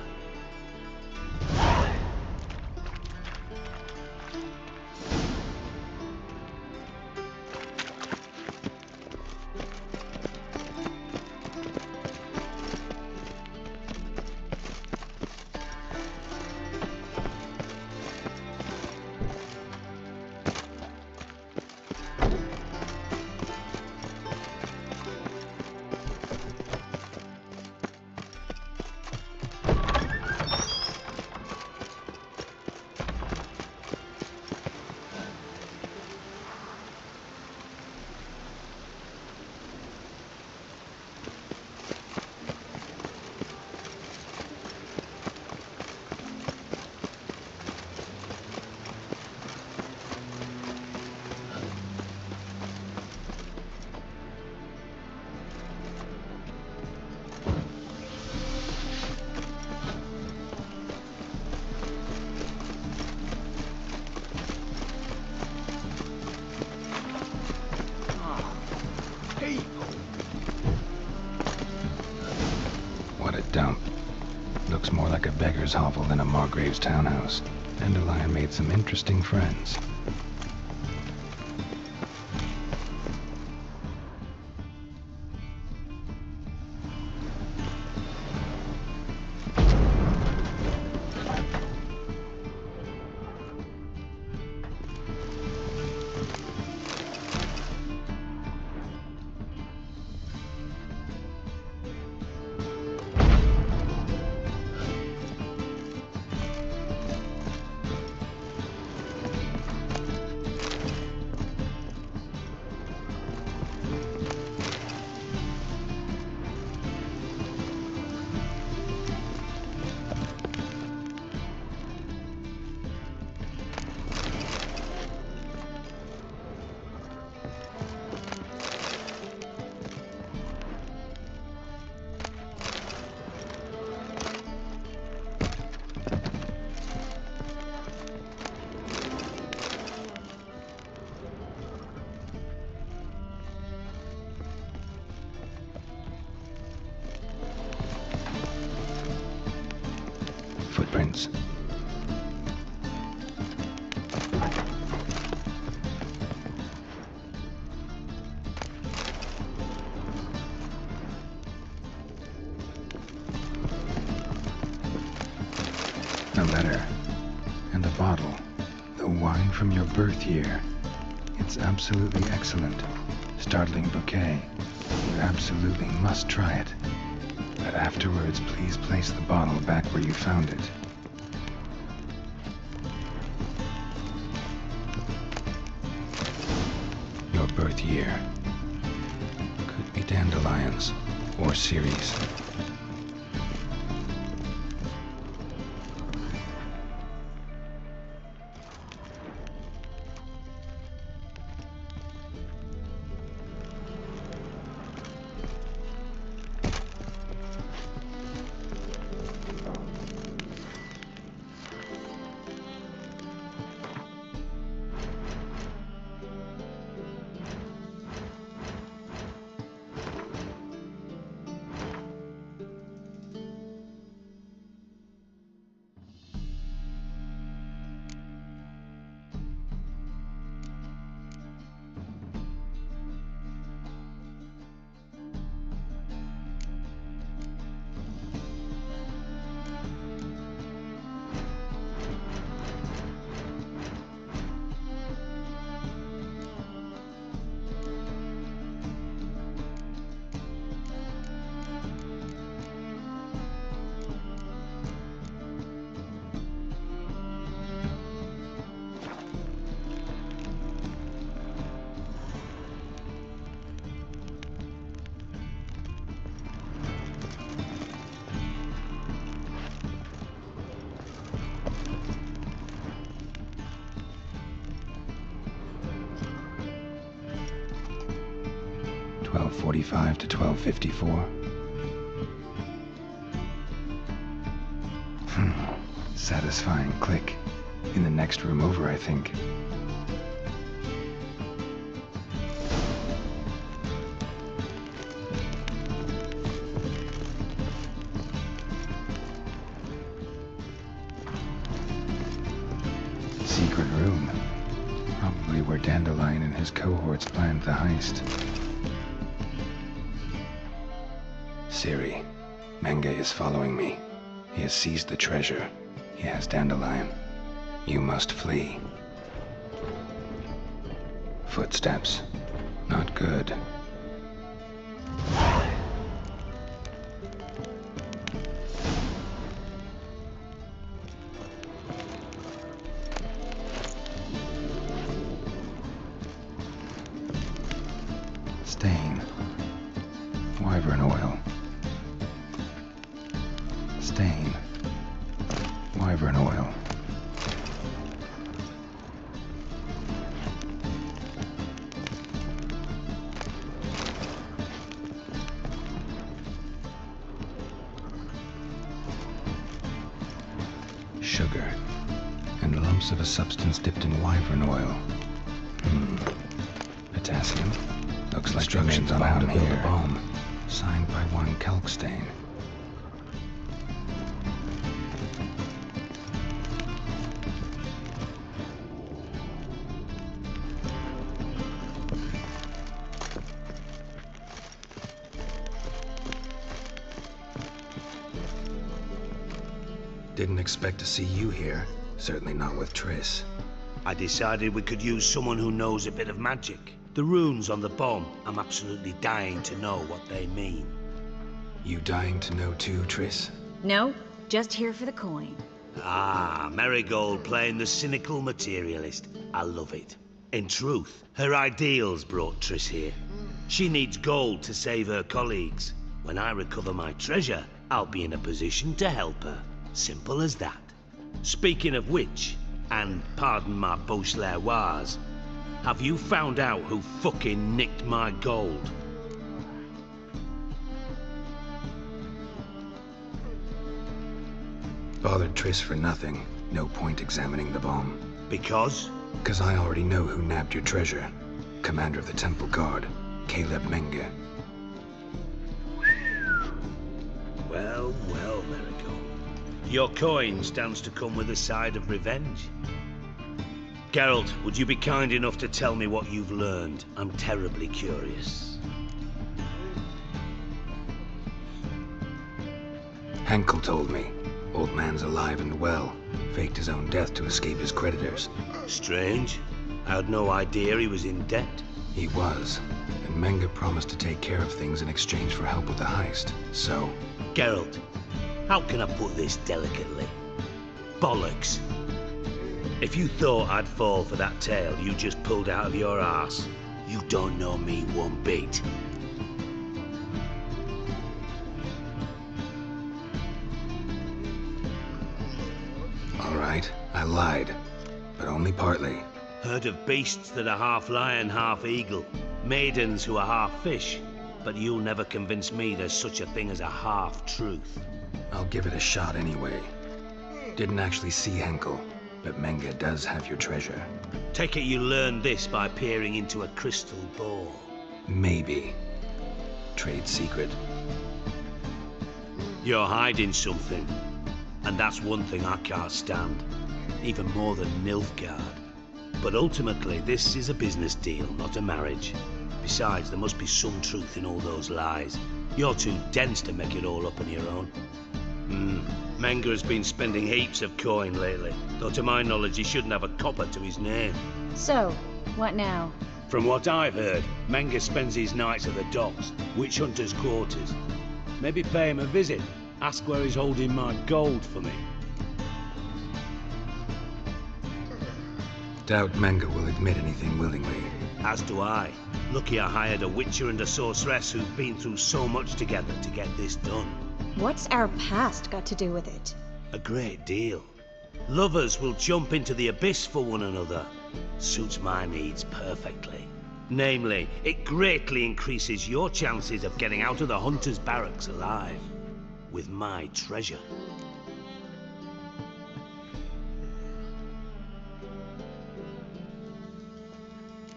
Dump. Looks more like a beggar's hovel than a Margrave's townhouse. Dandelion made some interesting friends. clouds. A letter. And a bottle. The wine from your birth year. It's absolutely excellent. Startling bouquet. You absolutely must try it. But afterwards, please place the bottle back where you found it. Your birth year. Could be dandelions or Ceres. .45 to 12:54. Satisfying click. In the next room over, I think. Secret room. Probably where Dandelion and his cohorts planned the heist. Ciri, Menge is following me. He has seized the treasure. He has Dandelion. You must flee. Footsteps. Not good. Stain. Wyvern oil. Stain. Wyvern oil. Sugar. And lumps of a substance dipped in wyvern oil. Potassium. Looks like instructions on how to build a bomb. Signed by one Kalkstein. Didn't expect to see you here. Certainly not with Triss. I decided we could use someone who knows a bit of magic. The runes on the bomb, I'm absolutely dying to know what they mean. You dying to know too, Triss? No, just here for the coin. Ah, Marigold playing the cynical materialist. I love it. In truth, her ideals brought Triss here. She needs gold to save her colleagues. When I recover my treasure, I'll be in a position to help her. Simple as that. Speaking of which, and pardon my Beauclervoise, have you found out who fucking nicked my gold? Bothered Triss for nothing. No point examining the bomb. Because? Because I already know who nabbed your treasure. Commander of the Temple Guard, Caleb Menge. Well, well, Marigold. Your coin stands to come with a side of revenge. Geralt, would you be kind enough to tell me what you've learned? I'm terribly curious. Henkel told me. Old man's alive and well. Faked his own death to escape his creditors. Strange. I had no idea he was in debt. He was. And Menge promised to take care of things in exchange for help with the heist. So... Geralt, how can I put this delicately? Bollocks. If you thought I'd fall for that tale you just pulled out of your arse, you don't know me one bit. All right, I lied. But only partly. Heard of beasts that are half lion, half eagle. Maidens who are half fish. But you'll never convince me there's such a thing as a half-truth. I'll give it a shot anyway. Didn't actually see Henkel, but Menge does have your treasure. Take it you learned this by peering into a crystal ball. Maybe. Trade secret. You're hiding something. And that's one thing I can't stand. Even more than Nilfgaard. But ultimately, this is a business deal, not a marriage. Besides, there must be some truth in all those lies. You're too dense to make it all up on your own. Menge has been spending heaps of coin lately, though to my knowledge he shouldn't have a copper to his name. So, what now? From what I've heard, Menge spends his nights at the docks, witch hunters' quarters. Maybe pay him a visit. Ask where he's holding my gold for me. Doubt Menge will admit anything willingly. As do I. Lucky I hired a witcher and a sorceress who've been through so much together to get this done. What's our past got to do with it? A great deal. Lovers will jump into the abyss for one another. Suits my needs perfectly. Namely, it greatly increases your chances of getting out of the hunter's barracks alive. With my treasure.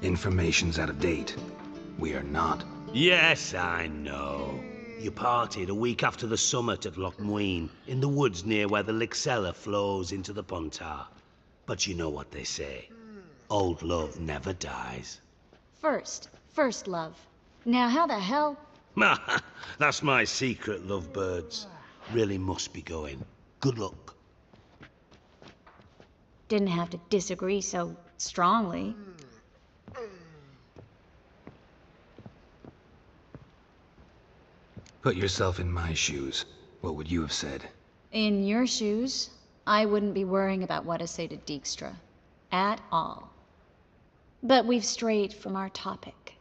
Information's out of date. We are not. Yes, I know. You parted a week after the summit at Loch Muine, in the woods near where the Lixella flows into the Pontar. But you know what they say. Old love never dies. First love. Now how the hell... That's my secret, lovebirds. Really must be going. Good luck. Didn't have to disagree so strongly. Put yourself in my shoes. What would you have said? In your shoes, I wouldn't be worrying about what to say to Dijkstra. At all. But we've strayed from our topic.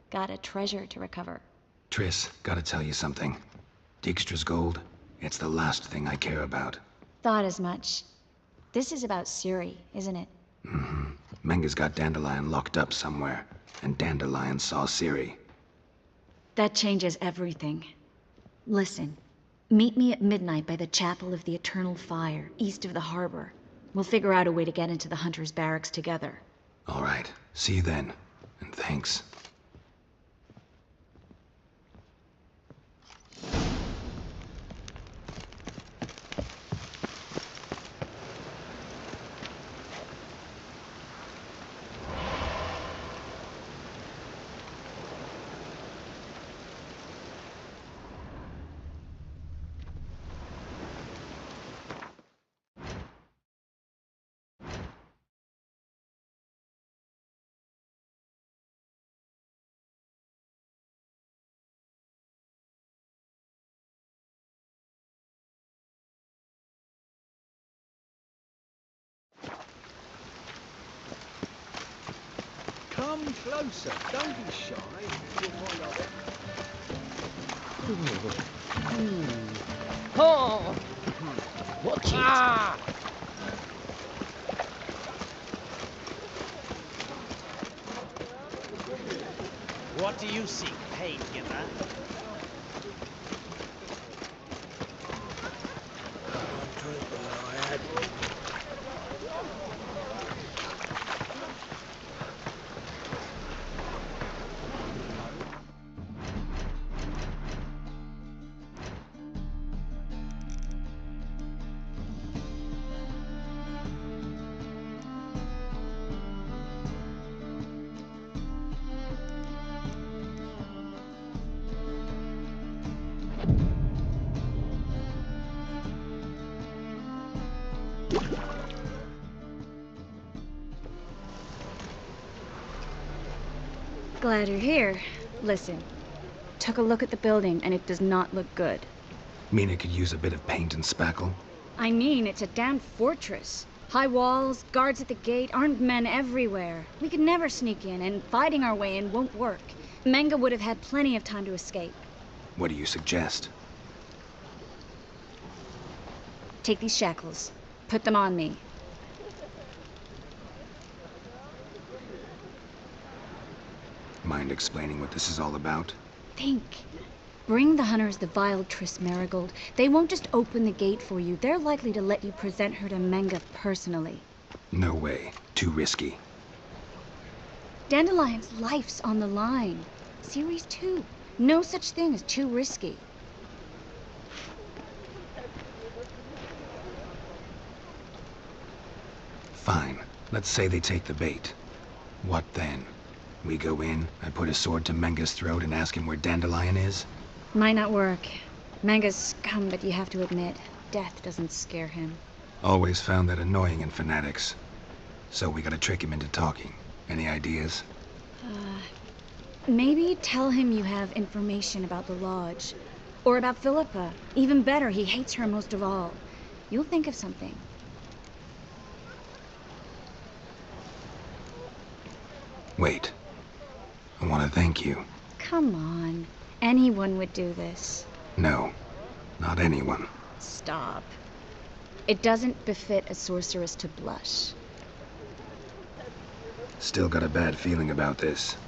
Got a treasure to recover. Triss, gotta tell you something. Dijkstra's gold, it's the last thing I care about. Thought as much. This is about Ciri, isn't it? Menge's got Dandelion locked up somewhere, and Dandelion saw Ciri. That changes everything. Listen, meet me at midnight by the Chapel of the Eternal Fire, east of the harbor. We'll figure out a way to get into the Hunter's Barracks together. All right, see you then, and thanks. Come closer, don't be shy. You'll find out Oh! Watch it! Ah! What do you seek, pain giver? Glad you're here. Listen, took a look at the building and it does not look good. Mean it could use a bit of paint and spackle? I mean, it's a damn fortress. High walls, guards at the gate, armed men everywhere. We could never sneak in, and fighting our way in won't work. Menge would have had plenty of time to escape. What do you suggest? Take these shackles. Put them on me. Mind explaining what this is all about? Think. Bring the hunters the vile Triss Merigold. They won't just open the gate for you. They're likely to let you present her to Menge personally. No way. Too risky. Dandelion's life's on the line. Series 2. No such thing as too risky. Fine. Let's say they take the bait. What then? We go in, I put a sword to Menge's throat and ask him where Dandelion is? Might not work. Menge's scum, but you have to admit, death doesn't scare him. Always found that annoying in fanatics. So we gotta trick him into talking. Any ideas? Maybe tell him you have information about the Lodge. Or about Philippa. Even better, he hates her most of all. You'll think of something. Wait. I want to thank you. Come on. Anyone would do this. No. Not anyone. Stop. It doesn't befit a sorceress to blush. Still got a bad feeling about this.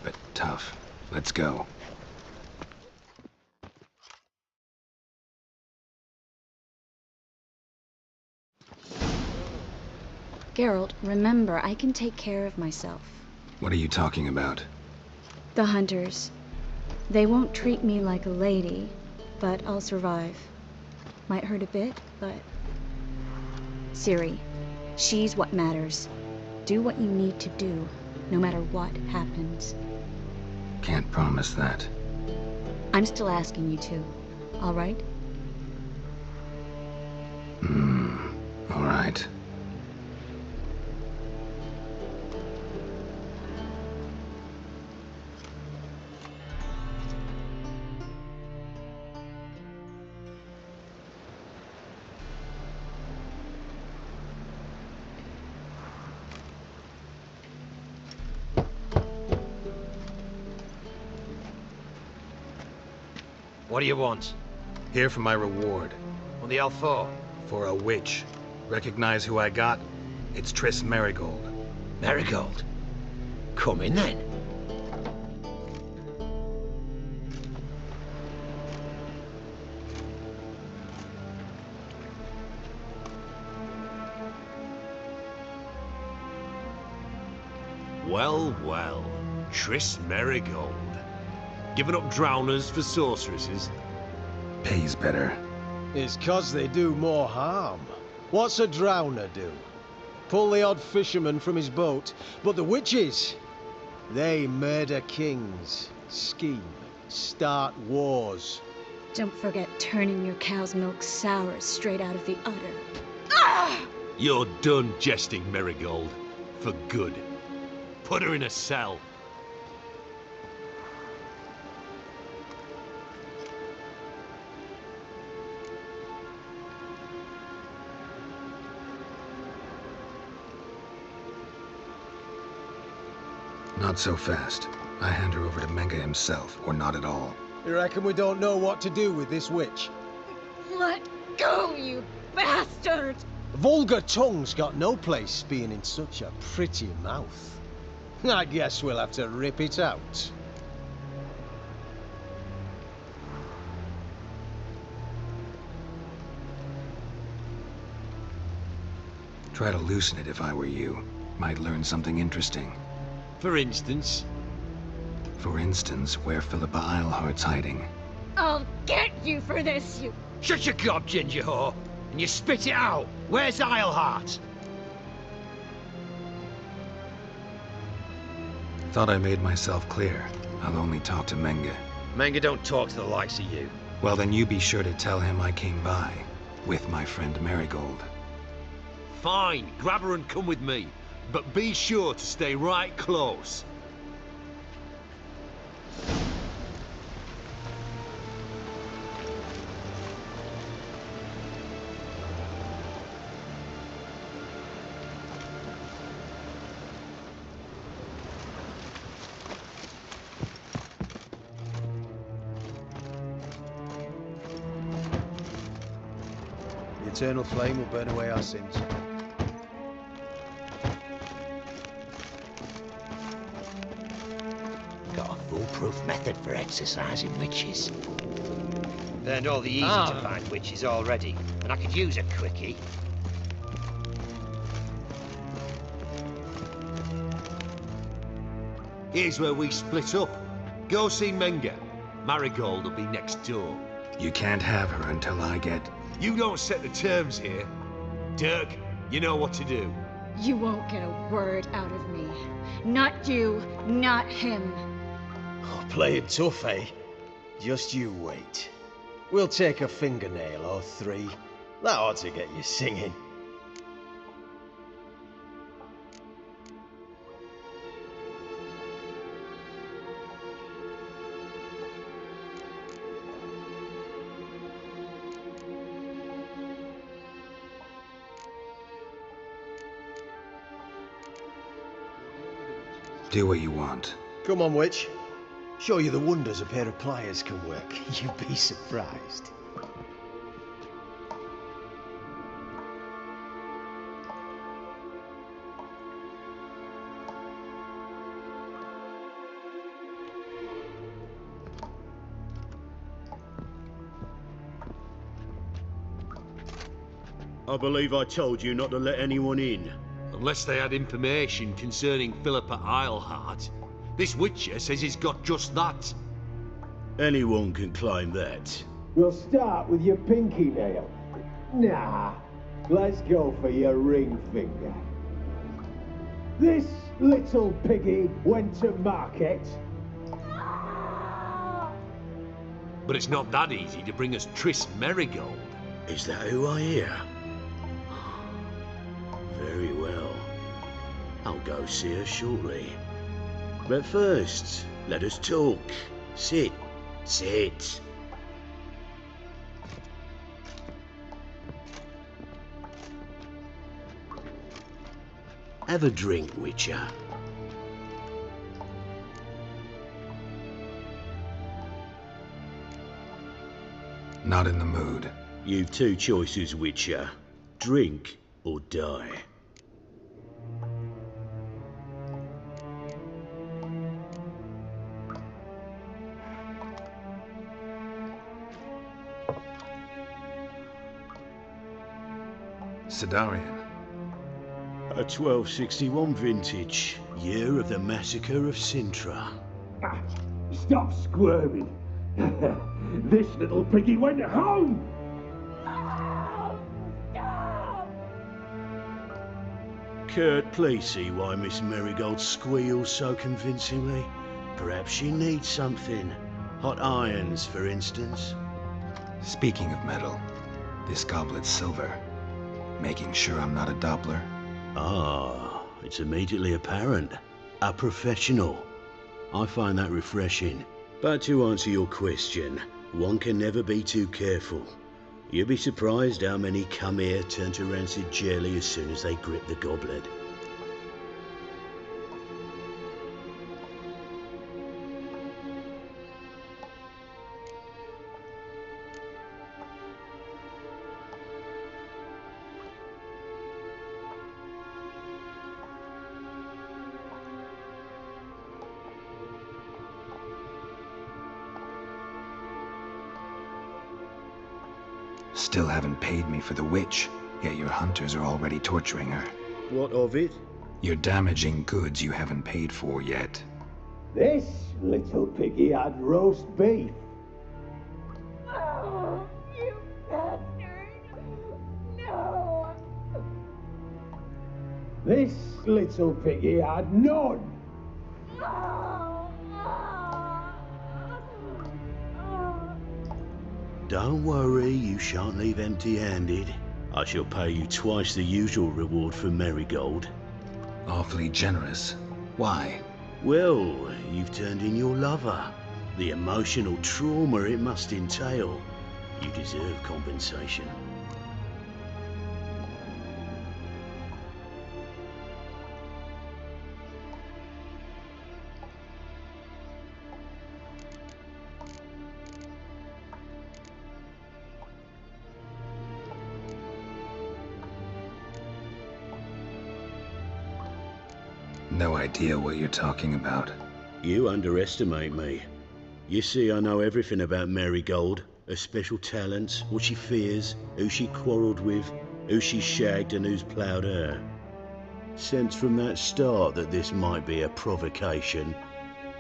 But tough. Let's go. Geralt, remember, I can take care of myself. What are you talking about? The hunters. They won't treat me like a lady, but I'll survive. Might hurt a bit, but... Ciri, she's what matters. Do what you need to do, no matter what happens. Can't promise that. I'm still asking you to, all right? All right. What do you want? Here for my reward. What the hell for? For a witch. Recognize who I got? It's Triss Merigold. Merigold? Come in then. Well, well. Triss Merigold. Giving up drowners for sorceresses? Pays better. It's 'cause they do more harm. What's a drowner do? Pull the odd fisherman from his boat. But the witches, they murder kings, scheme, start wars. Don't forget turning your cow's milk sour straight out of the udder. You're done jesting, Merigold. For good. Put her in a cell. Not so fast. I hand her over to Menge himself, or not at all. You reckon we don't know what to do with this witch? Let go, you bastard! Vulgar tongue's got no place being in such a pretty mouth. I guess we'll have to rip it out. Try to loosen it if I were you. Might learn something interesting. For instance? For instance, where Philippa Eilhart's hiding. I'll get you for this, you... Shut your gob, ginger whore, and you spit it out. Where's Eilhart? Thought I made myself clear. I'll only talk to Menge. Menge don't talk to the likes of you. Well, then you be sure to tell him I came by. With my friend Merigold. Fine, grab her and come with me. But be sure to stay right close. eternal flame will burn away our sins. Got a foolproof method for exercising witches. Learned all the easy-to-find witches already, and I could use a quickie. Here's where we split up. Go see Menga. Marigold will be next door. You can't have her until I get... You don't set the terms here. Dirk, you know what to do. You won't get a word out of me. Not you, not him. Oh, play it tough, eh? Just you wait. We'll take a fingernail or three. That ought to get you singing. Do what you want. Come on, witch. Show you the wonders a pair of pliers can work. You'd be surprised. I believe I told you not to let anyone in. Unless they had information concerning Philippa Eilhart. This Witcher says he's got just that. Anyone can claim that. We'll start with your pinky nail. Nah, let's go for your ring finger. This little piggy went to market. But it's not that easy to bring us Triss Merigold. Is that who I hear? Very well. I'll go see her shortly. But first, let us talk. Sit. Sit. Have a drink, Witcher. Not in the mood. You've two choices, Witcher. Drink or die. Sidarian. A 1261 vintage, year of the massacre of Sintra. Stop squirming. This little piggy went home. Kurt, please see why Miss Merigold squeals so convincingly. Perhaps she needs something. Hot irons, for instance. Speaking of metal, this goblet's silver. Making sure I'm not a Doppler. Ah, it's immediately apparent. A professional. I find that refreshing. But to answer your question, one can never be too careful. You'll be surprised how many come here turn to rancid jelly as soon as they grip the goblet. Still haven't paid me for the witch, yet your hunters are already torturing her. What of it? You're damaging goods you haven't paid for yet. This little piggy had roast beef. Oh, you bastard! No! This little piggy had none. Don't worry, you shan't leave empty-handed. I shall pay you twice the usual reward for Merigold. Awfully generous. Why? Well, you've turned in your lover. The emotional trauma it must entail. You deserve compensation. No idea what you're talking about. You underestimate me. You see, I know everything about Marigold. Her special talents, what she fears, who she quarrelled with, who she shagged and who's ploughed her. Sensed from that start that this might be a provocation,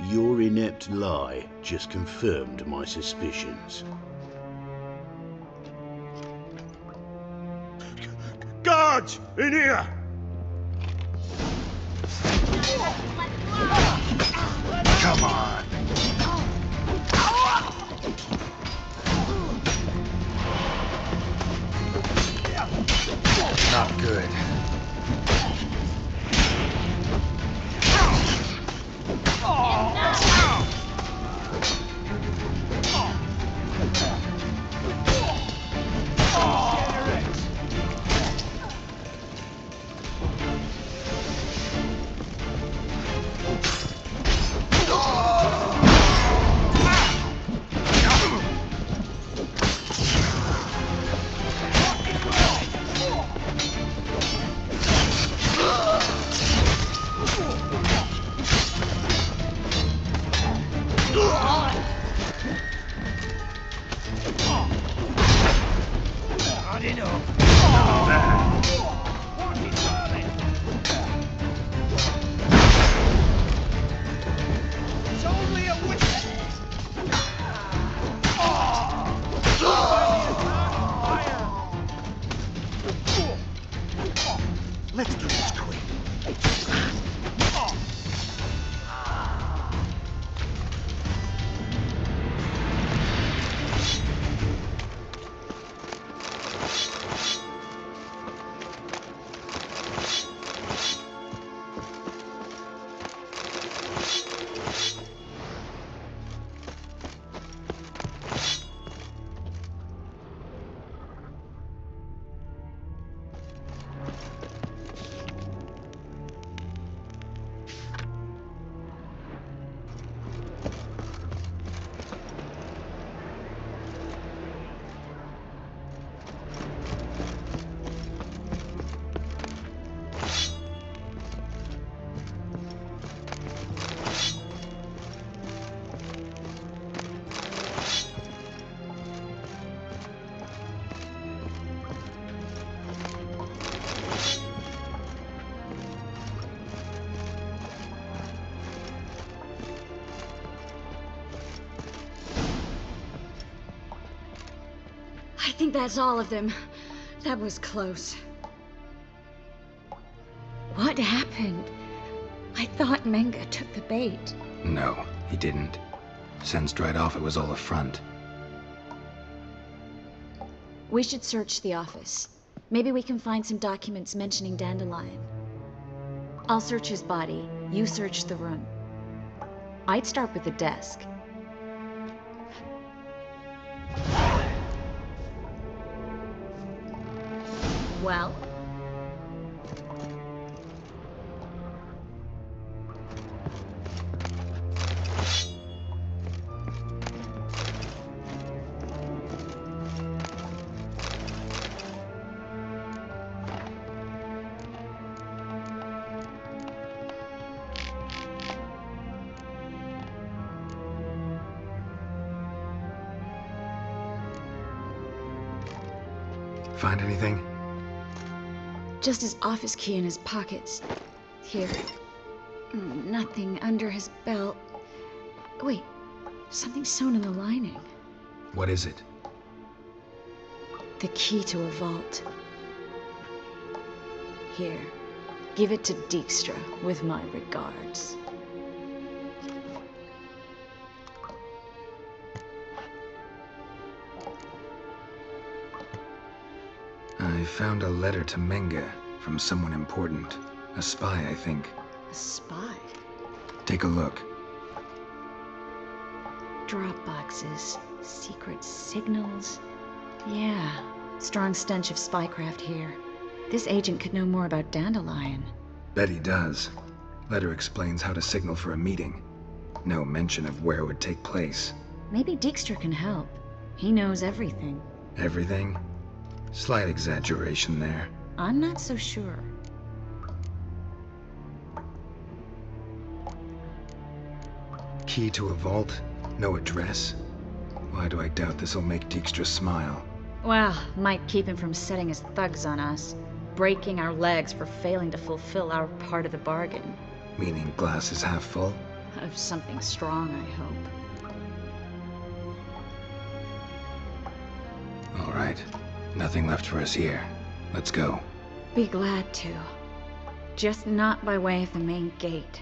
your inept lie just confirmed my suspicions. Guards! In here! Come on! Not good. Let's do this quick. I think that's all of them. That was close. What happened? I thought Menga took the bait. No, he didn't. Sensed right off it was all a front. We should search the office. Maybe we can find some documents mentioning Dandelion. I'll search his body. You search the room. I'd start with the desk. Well? Find anything? Just his office key in his pockets. Here. Nothing under his belt. Wait, something sewn in the lining. What is it? The key to a vault. Here, give it to Dijkstra with my regards. I found a letter to Menga from someone important. A spy, I think. A spy? Take a look. Drop boxes, secret signals. Yeah, strong stench of spycraft here. This agent could know more about Dandelion. Bet he does. Letter explains how to signal for a meeting. No mention of where it would take place. Maybe Dijkstra can help. He knows everything. Everything? Slight exaggeration there. I'm not so sure. Key to a vault? No address? Why do I doubt this'll make Dijkstra smile? Well, might keep him from setting his thugs on us. Breaking our legs for failing to fulfill our part of the bargain. Meaning glass is half full? Of something strong, I hope. All right. Nothing left for us here. Let's go. Be glad to. Just not by way of the main gate.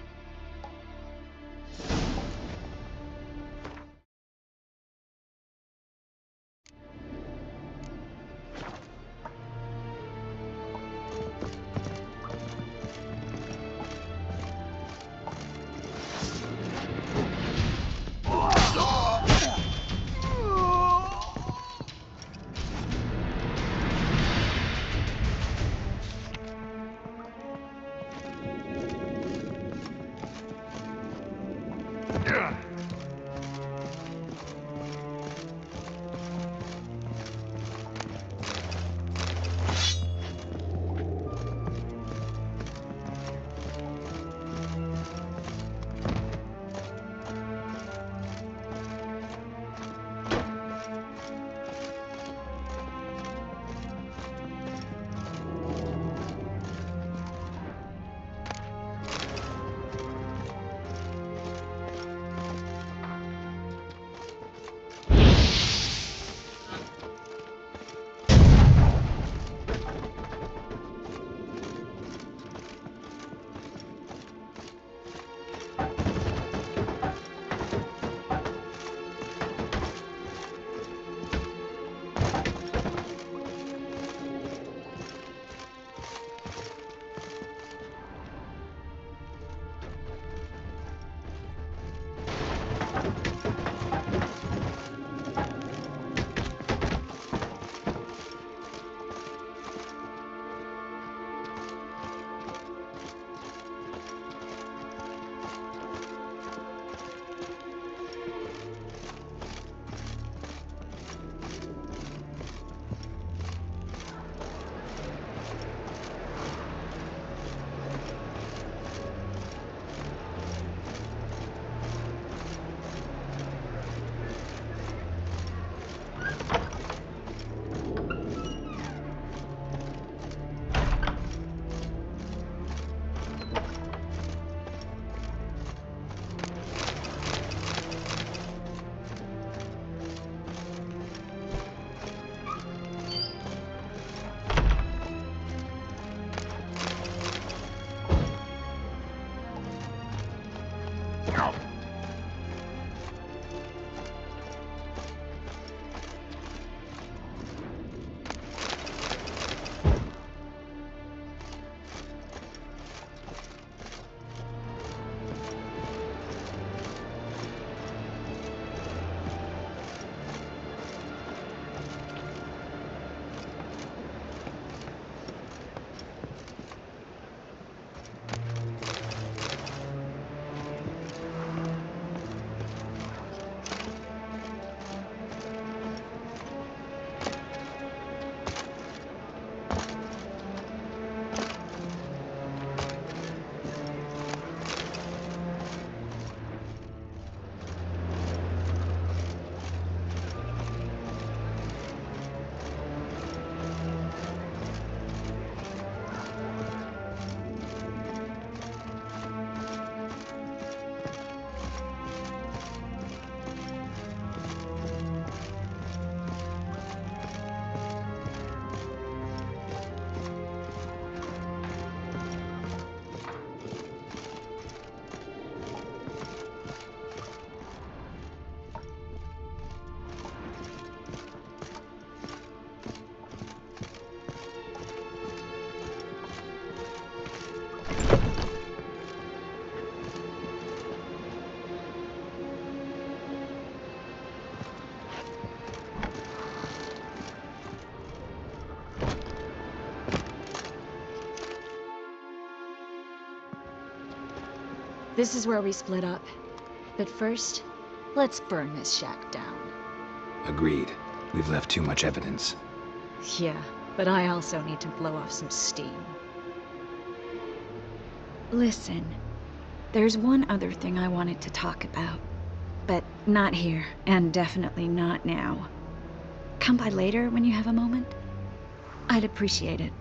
This is where we split up. But first, let's burn this shack down. Agreed. We've left too much evidence. Yeah, but I also need to blow off some steam. Listen, there's one other thing I wanted to talk about. but not here, and definitely not now. Come by later when you have a moment? I'd appreciate it.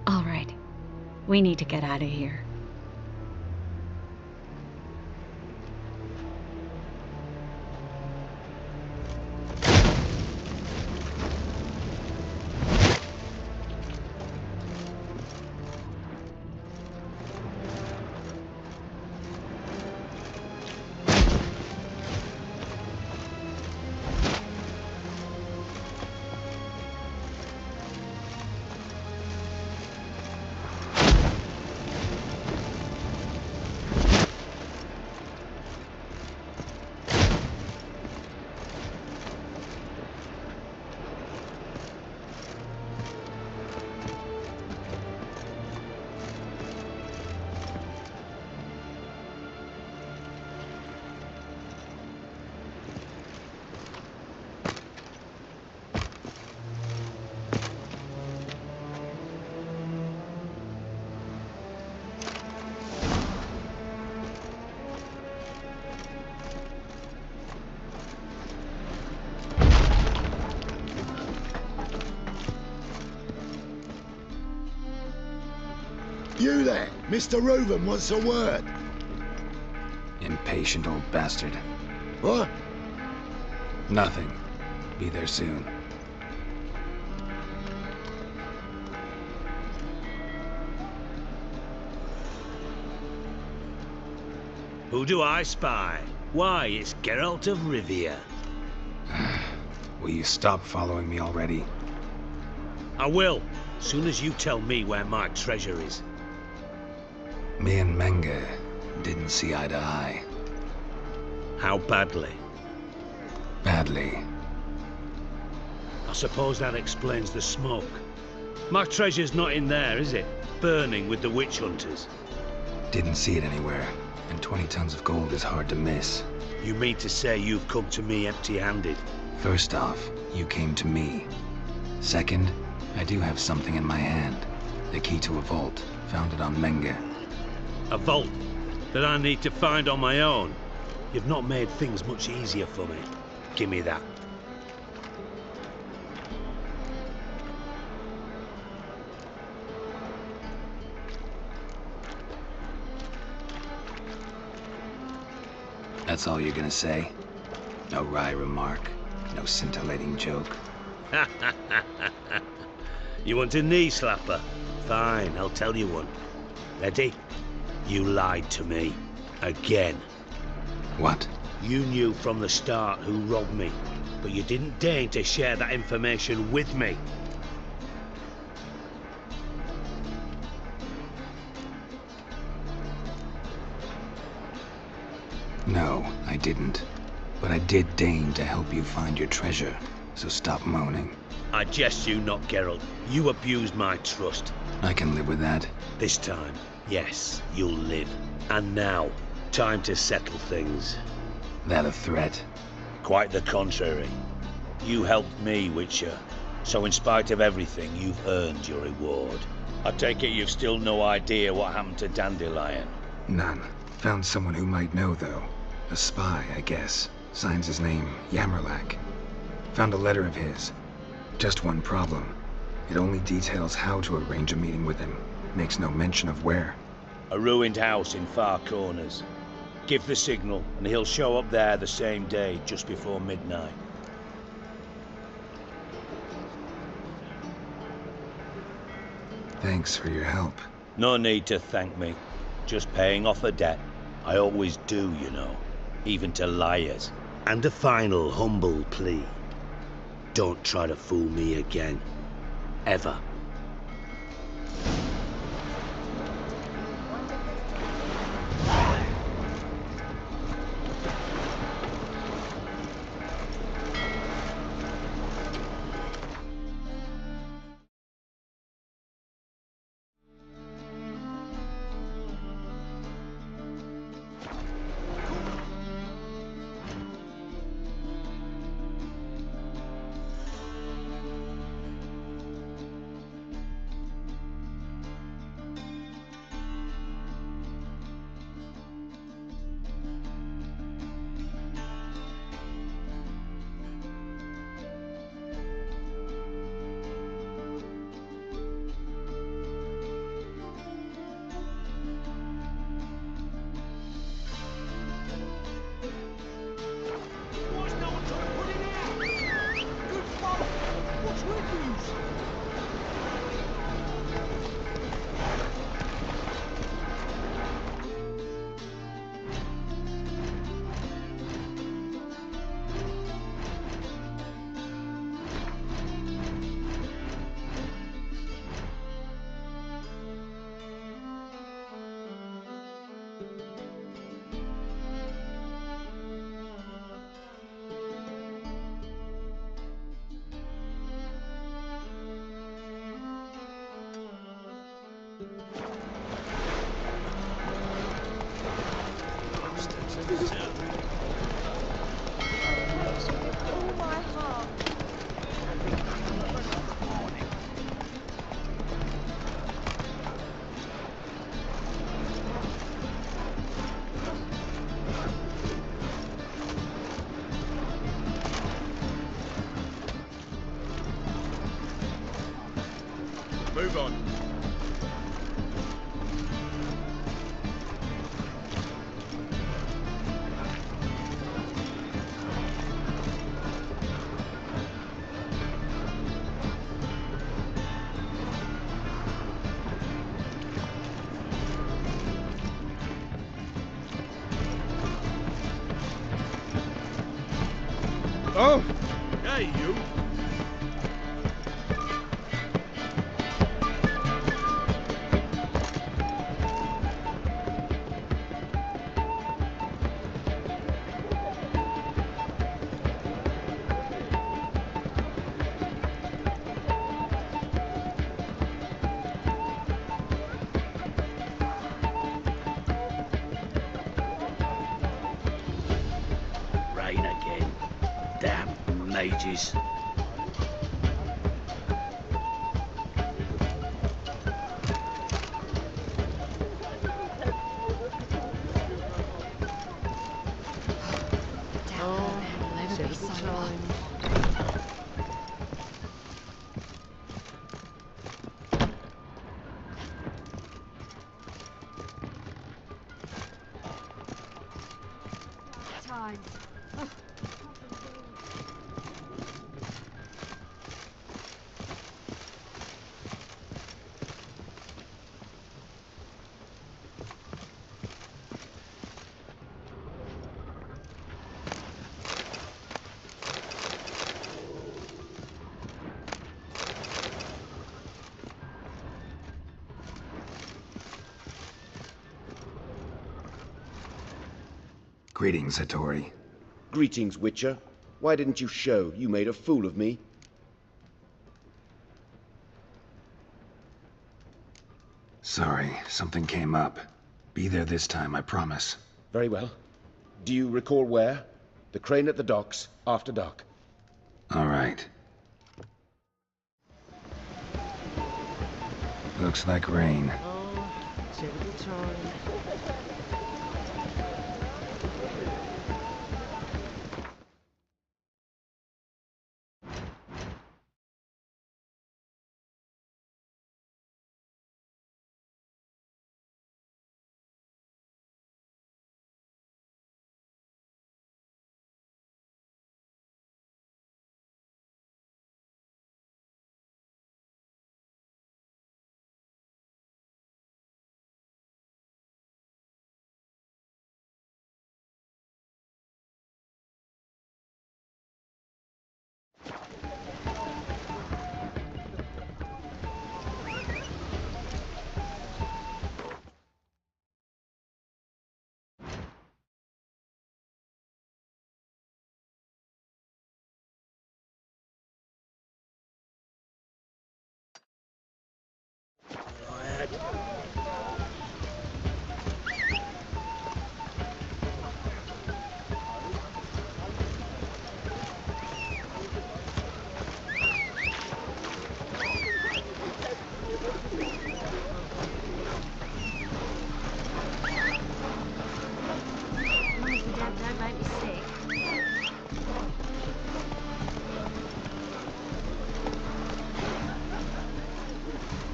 All right. We need to get out of here. You there, Mr. Reuben wants a word. Impatient old bastard. What? Nothing. Be there soon. Who do I spy? Why, it's Geralt of Rivia. Will you stop following me already? I will, soon as you tell me where my treasure is. Me and Menge didn't see eye to eye. How badly? Badly. I suppose that explains the smoke. My treasure's not in there, is it? Burning with the witch hunters. Didn't see it anywhere, and 20 tons of gold is hard to miss. You mean to say you've come to me empty-handed? First off, you came to me. Second, I do have something in my hand. The key to a vault, found it on Menge. A vault that I need to find on my own? You've not made things much easier for me. Give me that. That's all you're gonna say? No wry remark, no scintillating joke. You want a knee slapper? Fine, I'll tell you one. Ready? You lied to me. Again. What? You knew from the start who robbed me, but you didn't deign to share that information with me. No, I didn't. But I did deign to help you find your treasure, so stop moaning. I jest you not, Geralt. You abused my trust. I can live with that. This time, yes, you'll live. And now, time to settle things. That a threat? Quite the contrary. You helped me, Witcher. So in spite of everything, you've earned your reward. I take it you've still no idea what happened to Dandelion? None. Found someone who might know, though. A spy, I guess. Signs his name, Yammerlak. Found a letter of his. Just one problem. It only details how to arrange a meeting with him. Makes no mention of where. A ruined house in Far Corners. Give the signal, and he'll show up there the same day, just before midnight. Thanks for your help. No need to thank me. Just paying off a debt. I always do, you know. Even to liars. And a final humble plea. Don't try to fool me again. Ever. Move on. Oh! Hey, you! Rain again. Damn mages. Time. Greetings, Hattori. Greetings, Witcher. Why didn't you show? You made a fool of me. Sorry, something came up. Be there this time, I promise. Very well. Do you recall where? The crane at the docks, after dark. All right. Looks like rain. Typical time.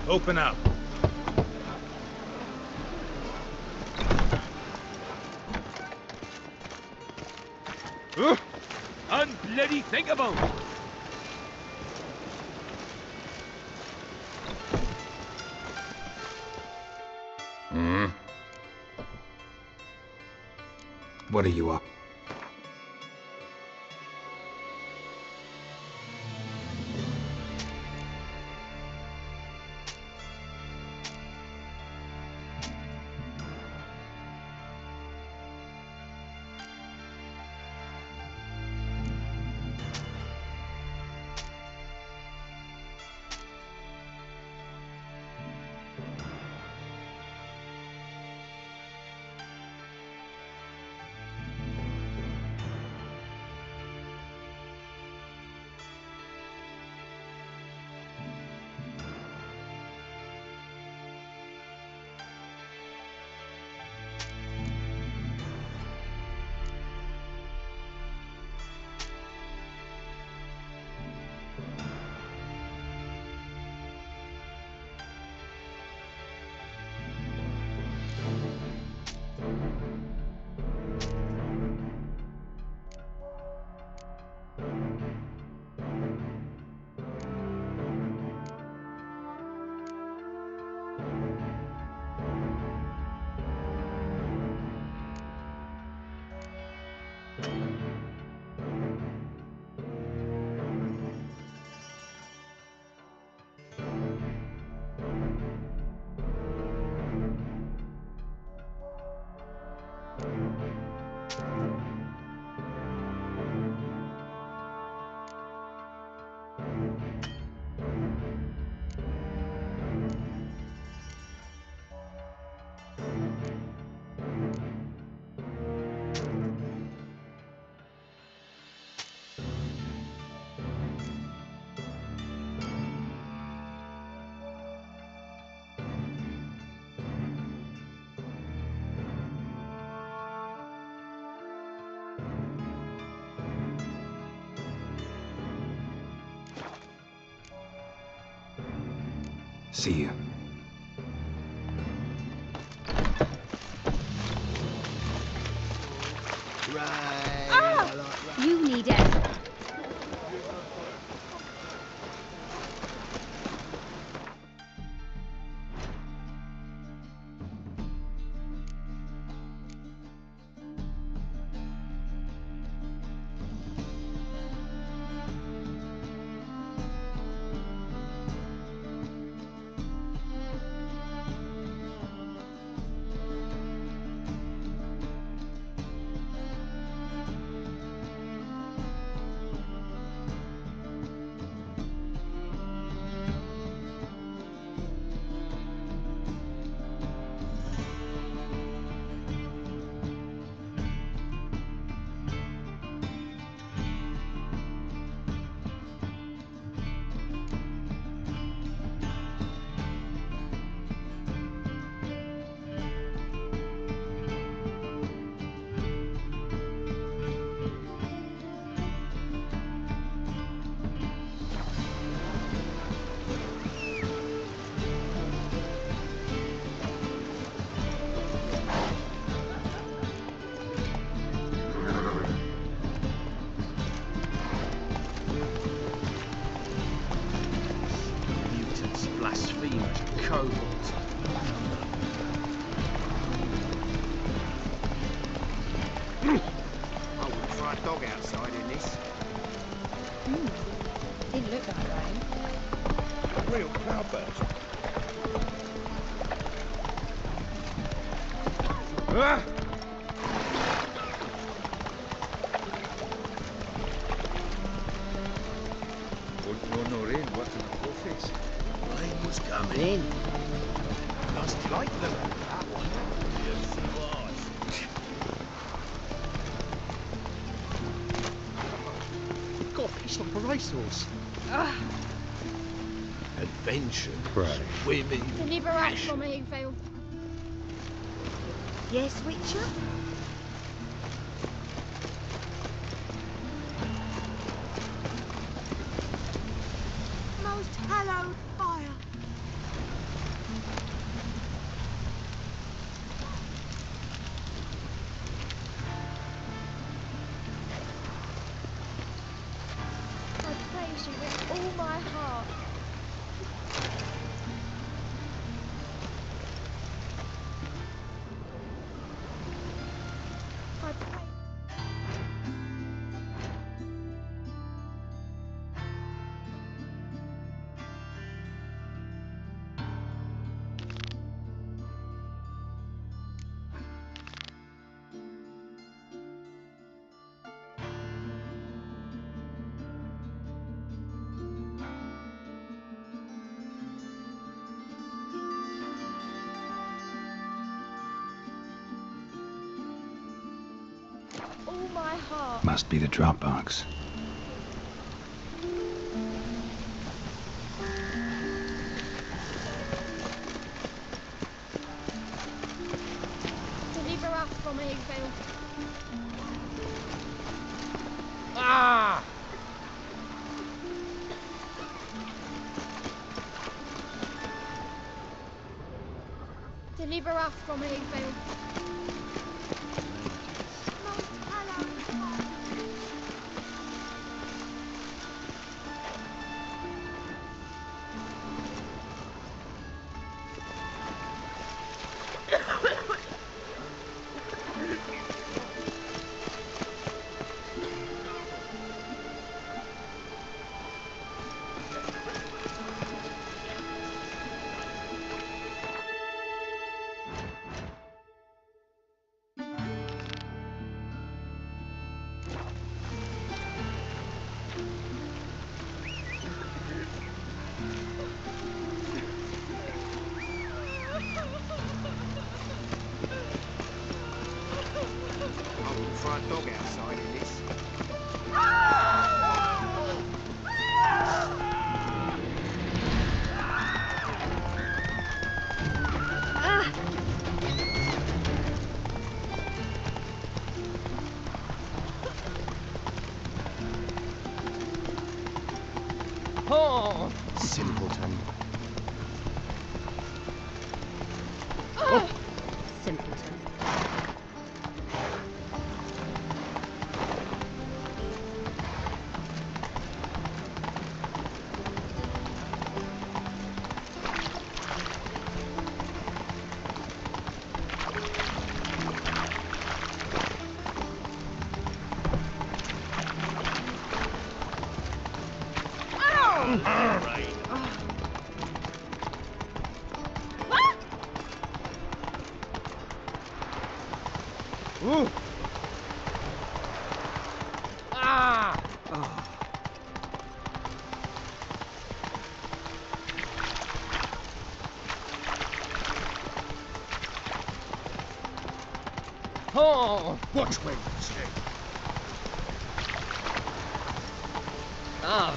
Open up. Unbloody think about it! What are you up? See you. Right. Oh, you need it. Blasphemers, kobolds. I wouldn't try a dog outside in this. Didn't look like rain. Real cloudburst. Ah! Wouldn't know rain, what's in the whole face? Rain was coming in. Must like them. That one. Yes, it was. God, he's like a racehorse. Adventure. Right. Women. Deliver us from Hillfield. Yes, Witcher? Most hallowed fire. I praise you with all my heart. I pray. All my heart. Must be the Dropbox. Deliver us from Hillfield. Ah! Deliver us from Hillfield. Oh! Simpleton. Oh! Simpleton. Ooh. Ah! Oh! Watch where you stay. Ah!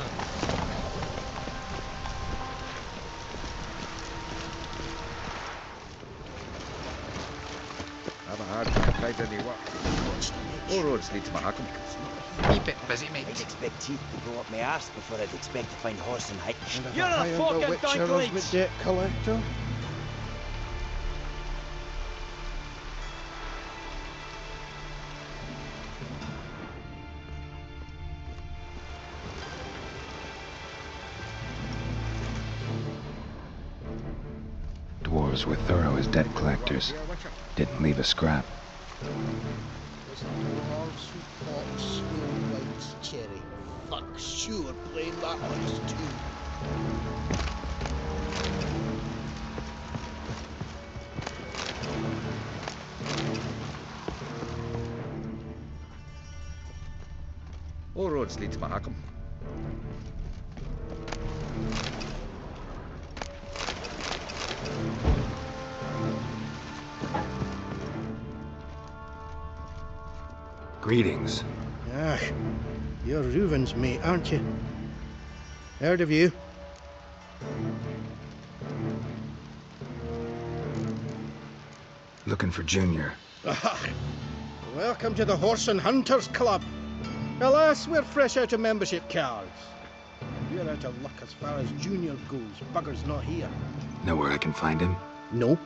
Have a hard time finding any work. All roads lead to Mahakam. Wee bit busy, mate. I'd expect teeth to go up my arse before I'd expect to find horse and hitch. You're a fucking donkey! Debt collector. Dwarves were thorough as debt collectors. Didn't leave a scrap. Cherry. Fuck, sure, blame that one too. All roads lead to Mahakam. Greetings. Ah, you're Reuven's mate, aren't you? Heard of you. Looking for Junior. Ah, welcome to the Horse and Hunters Club. Alas, we're fresh out of membership cards. We're out of luck as far as Junior goes. Bugger's not here. Know where I can find him? No.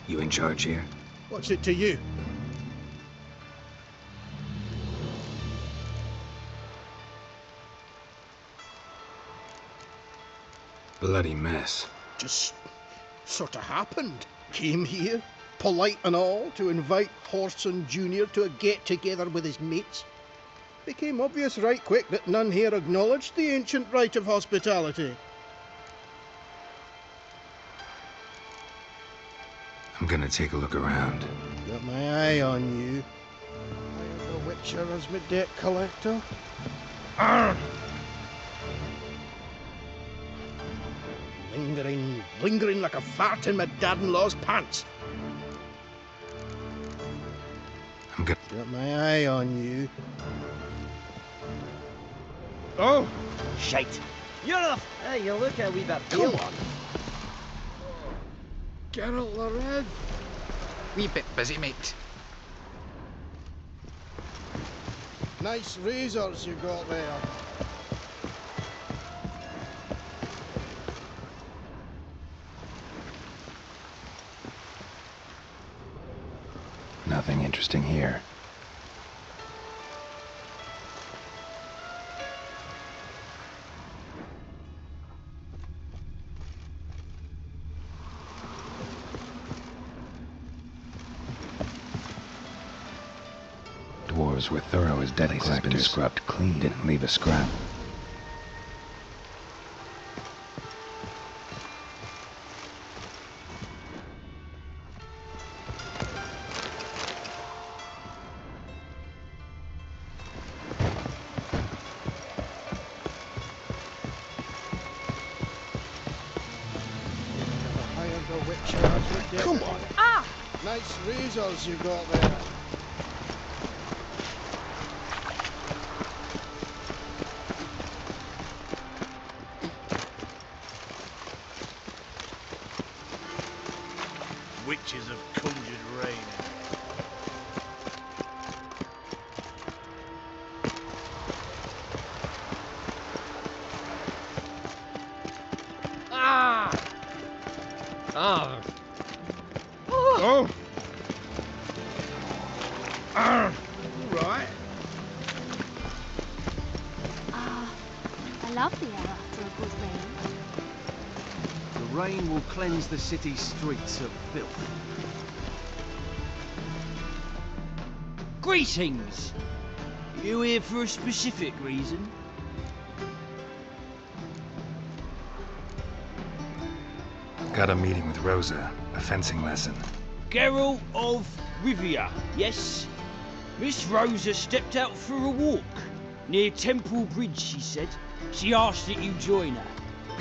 You in charge here? What's it to you? Bloody mess. Just sort of happened. Came here, polite and all, to invite Horson Jr. to a get-together with his mates. Became obvious right quick that none here acknowledged the ancient right of hospitality. I'm gonna take a look around. Got my eye on you. I am the Witcher as my debt collector. Arr! Lingering like a fart in my dad-in-law's pants. I'm good. Got my eye on you. Oh! Shite. You're off! Hey, you look a wee bit pale. Come on. Geralt the Red. Wee bit busy, mate. Nice razors you got there. Nothing interesting here. Dwarves were thorough as debt collectors. Has been scrubbed clean. Didn't leave a scrap. Come on. Ah! Nice razors you got there. Witches have conjured rain. Ah. Oh. All right. I love the air after a good rain. The rain will cleanse the city's streets of filth. Greetings! You here for a specific reason? Got a meeting with Rosa, a fencing lesson. Geralt of Rivia, yes? Miss Rosa stepped out for a walk. Near Temple Bridge, she said. She asked that you join her.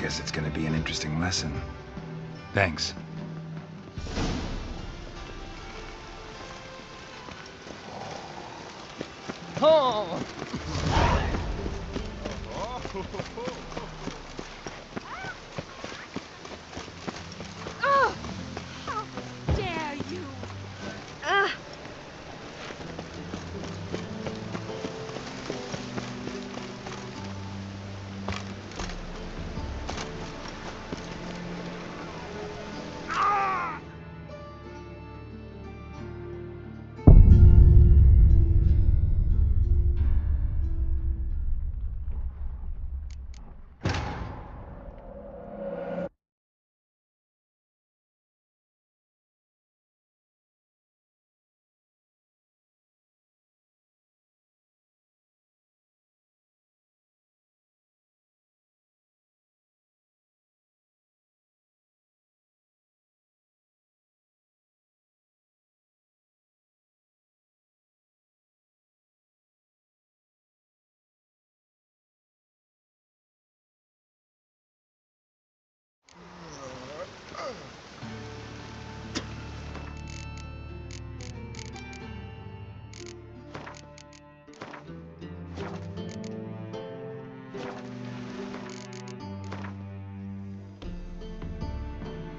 Guess it's gonna be an interesting lesson. Thanks. Oh.